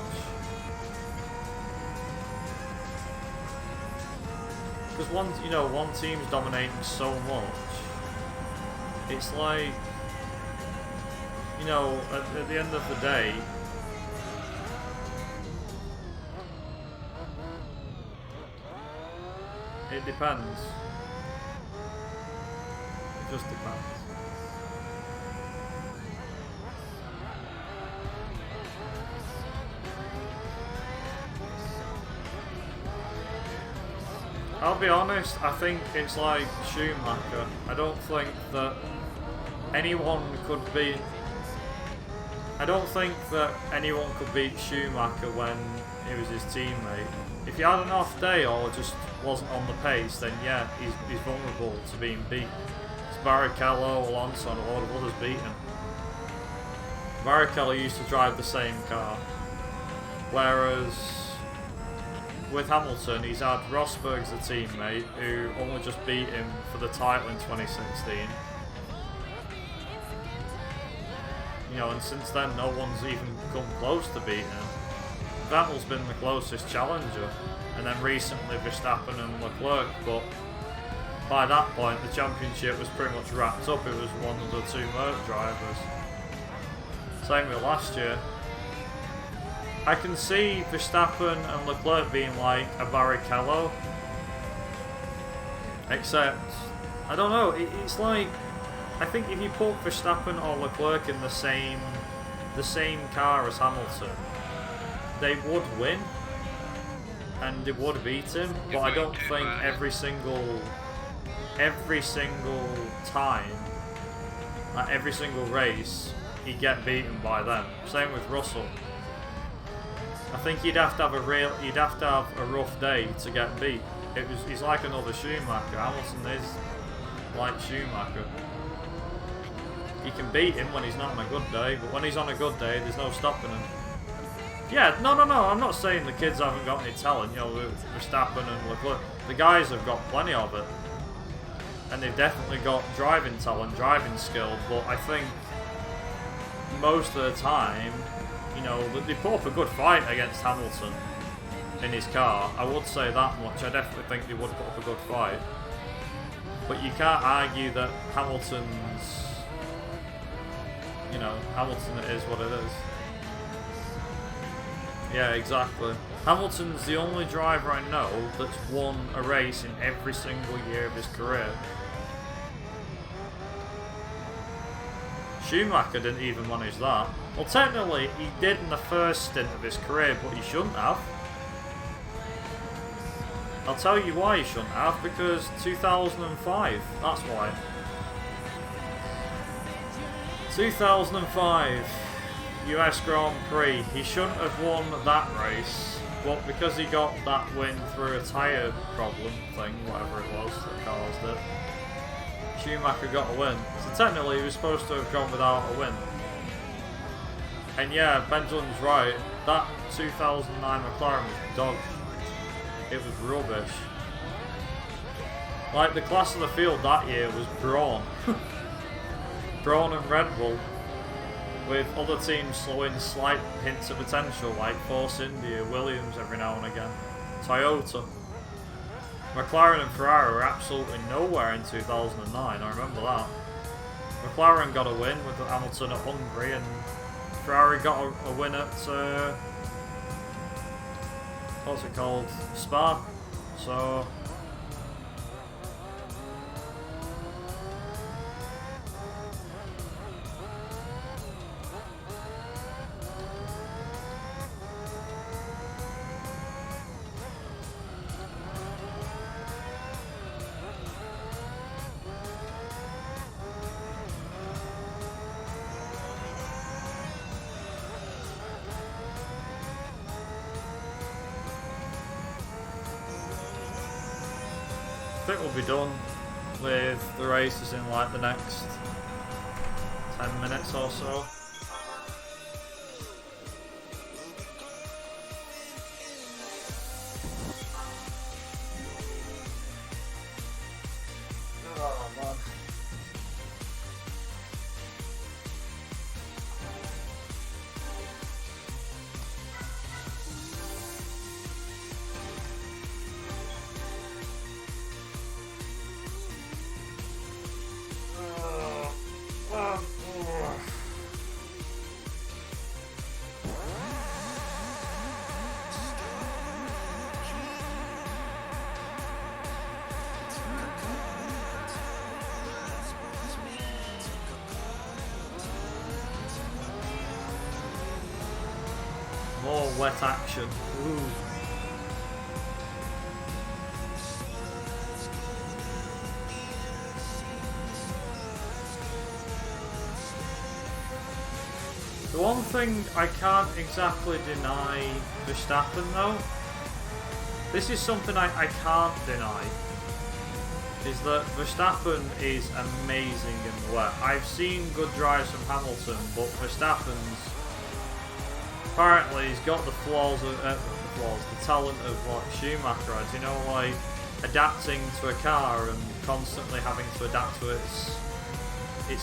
because one team's dominating so much, it's like, at the end of the day, it depends. It just depends. I'll be honest, I think it's like Schumacher. I don't think that anyone could be... I don't think that anyone could beat Schumacher when he was his teammate. If he had an off day or just wasn't on the pace, then yeah, he's vulnerable to being beat. It's Barrichello, Alonso, and a lot of others beat him. Barrichello used to drive the same car, whereas with Hamilton, he's had Rosberg as a teammate who only just beat him for the title in 2016. You know, and since then, no one's even come close to beating him. Vettel's been the closest challenger, and then recently Verstappen and Leclerc, but by that point, the championship was pretty much wrapped up. It was one of the two Merc drivers. Same with last year. I can see Verstappen and Leclerc being like a Barrichello, except I don't know. It's like, I think if you put Verstappen or Leclerc in the same car as Hamilton, they would win and they would beat him. But I don't think every single time, like every single race, he'd get beaten by them. Same with Russell. I think you'd have to have a rough day to get beat. He's like another Schumacher. Hamilton is like Schumacher. You can beat him when he's not on a good day, but when he's on a good day, there's no stopping him. Yeah, no, I'm not saying the kids haven't got any talent, you know, Verstappen and Leclerc. The guys have got plenty of it. And they've definitely got driving talent, driving skill, but I think most of the time, you know, they put up a good fight against Hamilton in his car. I would say that much. I definitely think they would put up a good fight. But you can't argue that Hamilton's, you know, Hamilton is what it is. Yeah, exactly. Hamilton's the only driver I know that's won a race in every single year of his career. Schumacher didn't even manage that. Well, technically, he did in the first stint of his career, but he shouldn't have. I'll tell you why he shouldn't have, because 2005, that's why. 2005, US Grand Prix, he shouldn't have won that race, but because he got that win through a tyre problem thing, whatever it was that caused it, Schumacher got a win. So technically he was supposed to have gone without a win. And yeah, Benjamin's right, that 2009 McLaren was dog. It was rubbish. Like, the class of the field that year was Brawn. Brawn and Red Bull, with other teams showing slight hints of potential like Force India, Williams every now and again, Toyota. McLaren and Ferrari were absolutely nowhere in 2009, I remember that. McLaren got a win with Hamilton at Hungary, and Ferrari got a win at, what's it called, Spa. So I think we'll be done with the races in like the next 10 minutes or so. Oh man. More wet action. Ooh. The one thing I can't exactly deny Verstappen though, this is something I can't deny, is that Verstappen is amazing in the wet. I've seen good drives from Hamilton, but Verstappen's, apparently he's got the flaws, the talent of what Schumacher had, you know, like adapting to a car and constantly having to adapt to its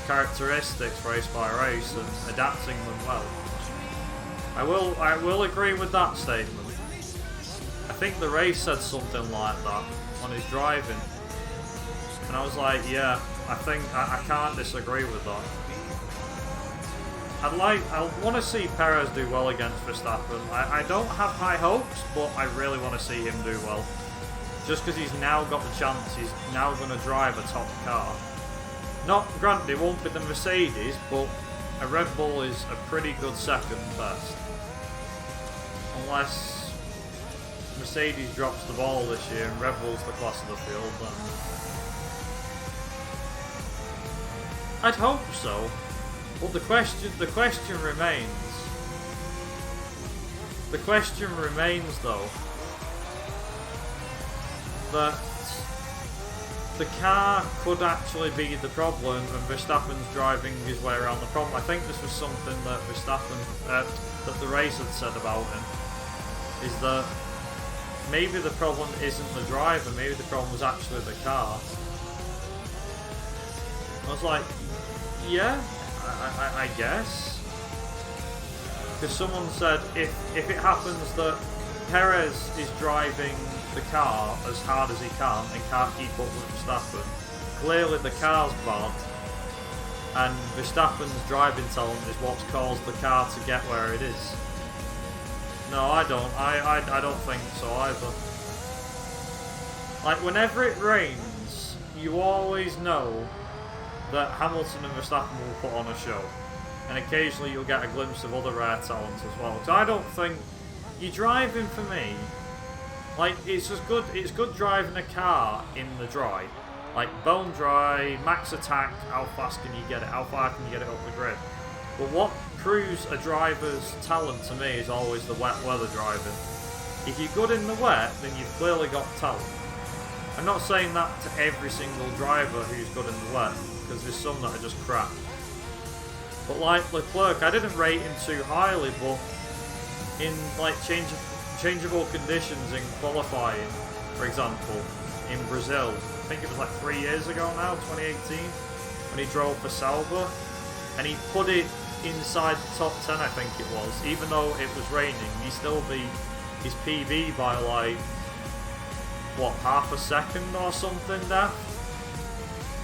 characteristics race by race and adapting them well. I will agree with that statement. I think the race said something like that on his driving, and I was like, yeah, I think I can't disagree with that. I want to see Perez do well against Verstappen. I don't have high hopes, but I really want to see him do well. Just because he's now got the chance, he's now going to drive a top car. Not, granted, it won't be the Mercedes, but a Red Bull is a pretty good second best. Unless Mercedes drops the ball this year and Red Bull's the class of the field, then I'd hope so. But the question remains. The question remains though, that the car could actually be the problem and Verstappen's driving his way around the problem. I think this was something that that the race had said about him, is that maybe the problem isn't the driver, maybe the problem was actually the car. I was like, yeah, I guess. Because someone said if it happens that Perez is driving the car as hard as he can and can't keep up with Verstappen, clearly the car's bad, and Verstappen's driving talent is what's caused the car to get where it is. No, I don't. I don't think so either. Like, whenever it rains, you always know that Hamilton and Verstappen will put on a show, and occasionally you'll get a glimpse of other rare talents as well. So I don't think you're driving, for me, like, it's good driving a car in the dry, like bone dry, max attack. How fast can you get it? How far can you get it up the grid? But what proves a driver's talent to me is always the wet weather driving. If you're good in the wet, then you've clearly got talent. I'm not saying that to every single driver who's good in the wet, because there's some that are just crap. But like Leclerc, I didn't rate him too highly, but in like changeable conditions in qualifying, for example, in Brazil, I think it was like 3 years ago now, 2018, when he drove for Sauber, and he put it inside the top 10, I think it was. Even though it was raining, he still beat his PB by like, what, half a second or something there?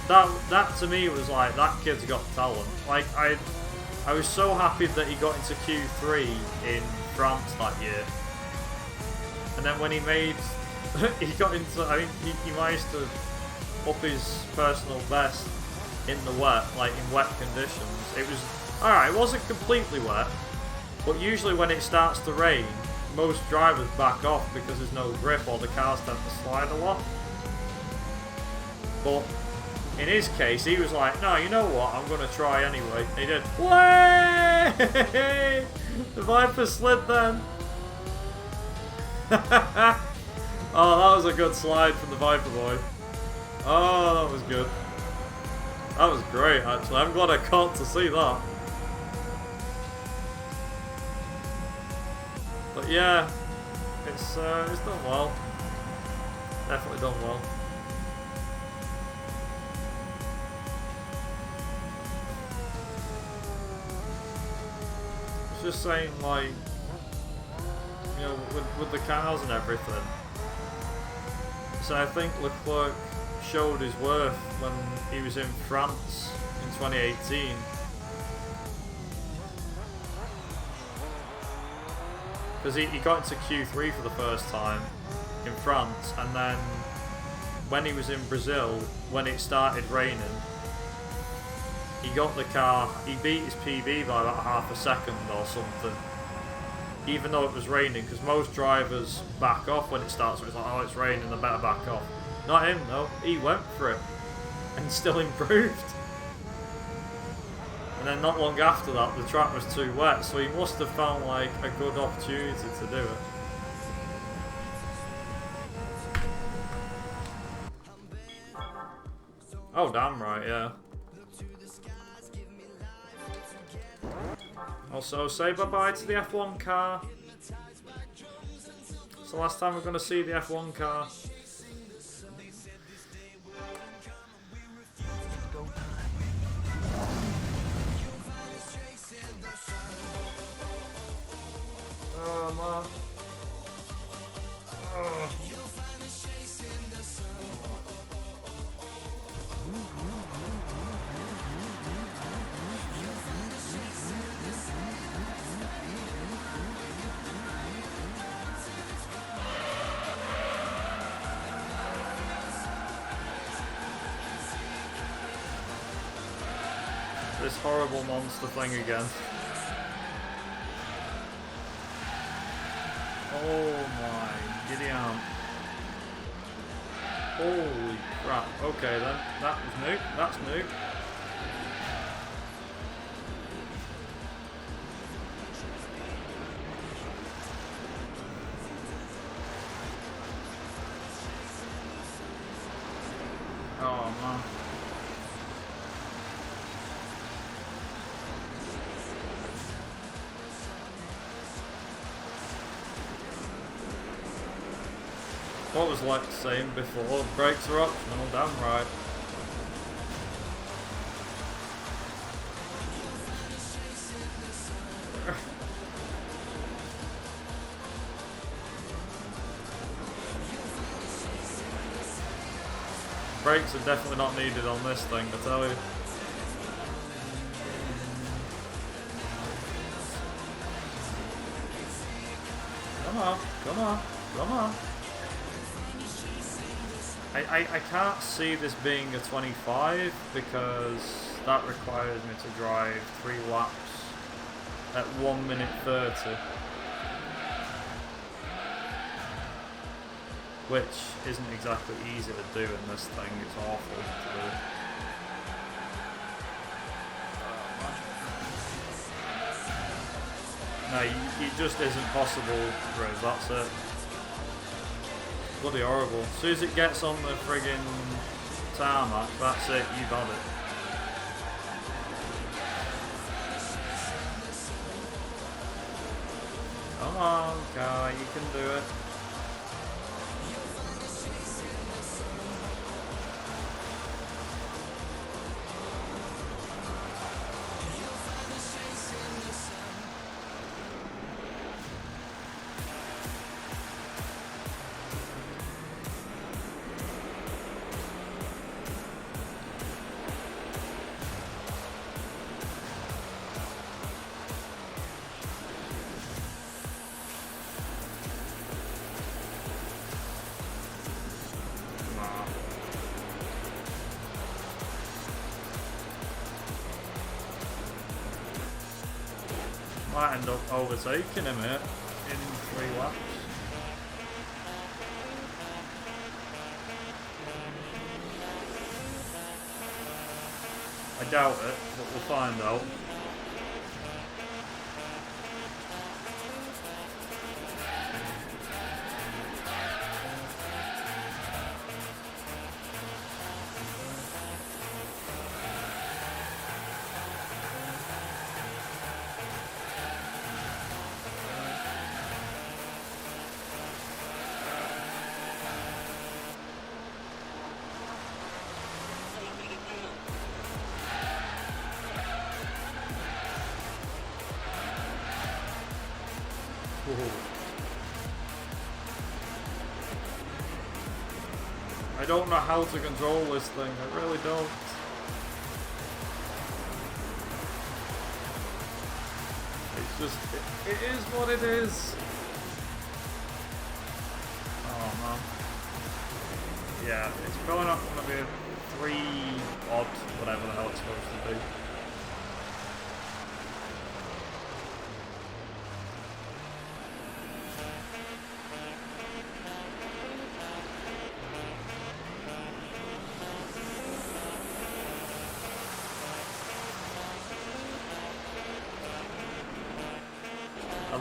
That to me was like, that kid's got talent. Like, I was so happy that he got into Q3 in France that year. And then when he got into, I mean, he managed to up his personal best in the wet, like in wet conditions. It was, alright, it wasn't completely wet, but usually when it starts to rain, most drivers back off because there's no grip or the cars tend to slide a lot. But in his case, he was like, no, you know what, I'm going to try anyway. And he did. Way! The Viper slid then. Oh, that was a good slide from the Viper boy. Oh, that was good. That was great, actually. I'm glad I caught to see that. But yeah, it's done well. Definitely done well. It's just saying, like, you know, with the cars and everything. So I think Leclerc showed his worth when he was in France in 2018. Because he got into Q3 for the first time in France, and then when he was in Brazil, when it started raining, he got the car, he beat his PB by about half a second or something, even though it was raining, because most drivers back off when it starts, it's like, oh, it's raining, I better back off. Not him though, he went for it, and still improved. And then not long after that, the track was too wet, so he must have found like a good opportunity to do it. Oh, damn right, yeah. Also, say bye-bye to the F1 car. It's the last time we're going to see the F1 car. Oh, man. Oh. This horrible monster thing again. Oh my Gideon. Holy crap. Okay then, that was new. That's new. Oh man. What was Lex saying before? Brakes are optional, damn right. Brakes are definitely not needed on this thing, I tell you. Come on, come on, come on. I can't see this being a 25 because that requires me to drive 3 laps at 1 minute 30. Which isn't exactly easy to do in this thing, it's awful to do. No, it just isn't possible, Rose, that's it. Bloody horrible. As soon as it gets on the friggin' tarmac, that's it, you've had it. Come on, car, you can do it. Might end up overtaking him here in 3 laps. I doubt it, but we'll find out. I don't know how to control this thing, I really don't. It's just, it is what it is. Oh man. Yeah, it's probably not going to be a 3 odd, whatever the hell it's supposed to be.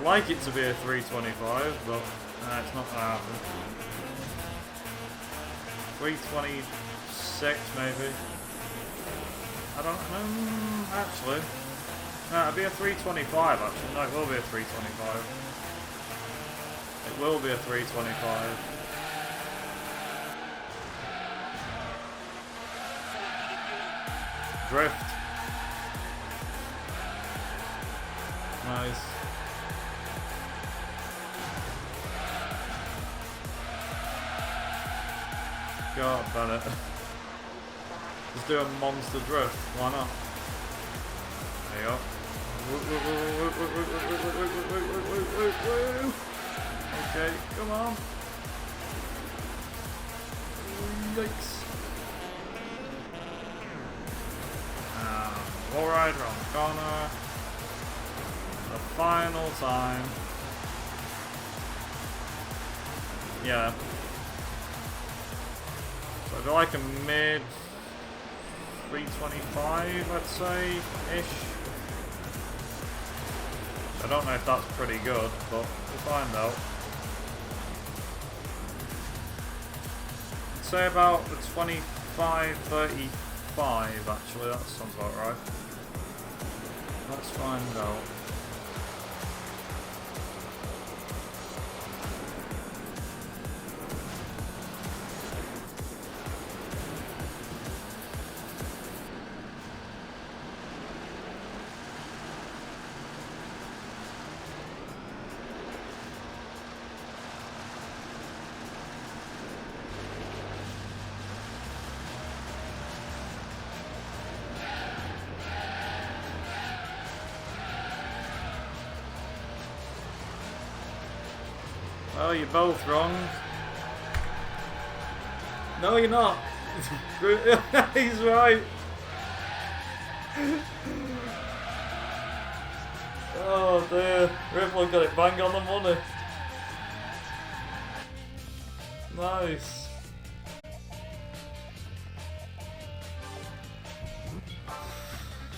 I'd like it to be a 325, but it's not gonna happen. 326 maybe. I don't know. Actually, no, it'll be a 325. Actually, no, it will be a 325. It will be a 325. Drift. Nice. God damn it. Just do a monster drift, why not? There you go. Okay, come on. Yikes. Wall ride around the corner. The final time. Yeah. So I feel like a mid 325, I'd say, ish. I don't know if that's pretty good, but we'll find out. I'd say about the 25, 35, actually, that sounds about right. Let's find out. Oh, you're both wrong. No, you're not. He's right. Oh dear. Ripple got it bang on the money. Nice.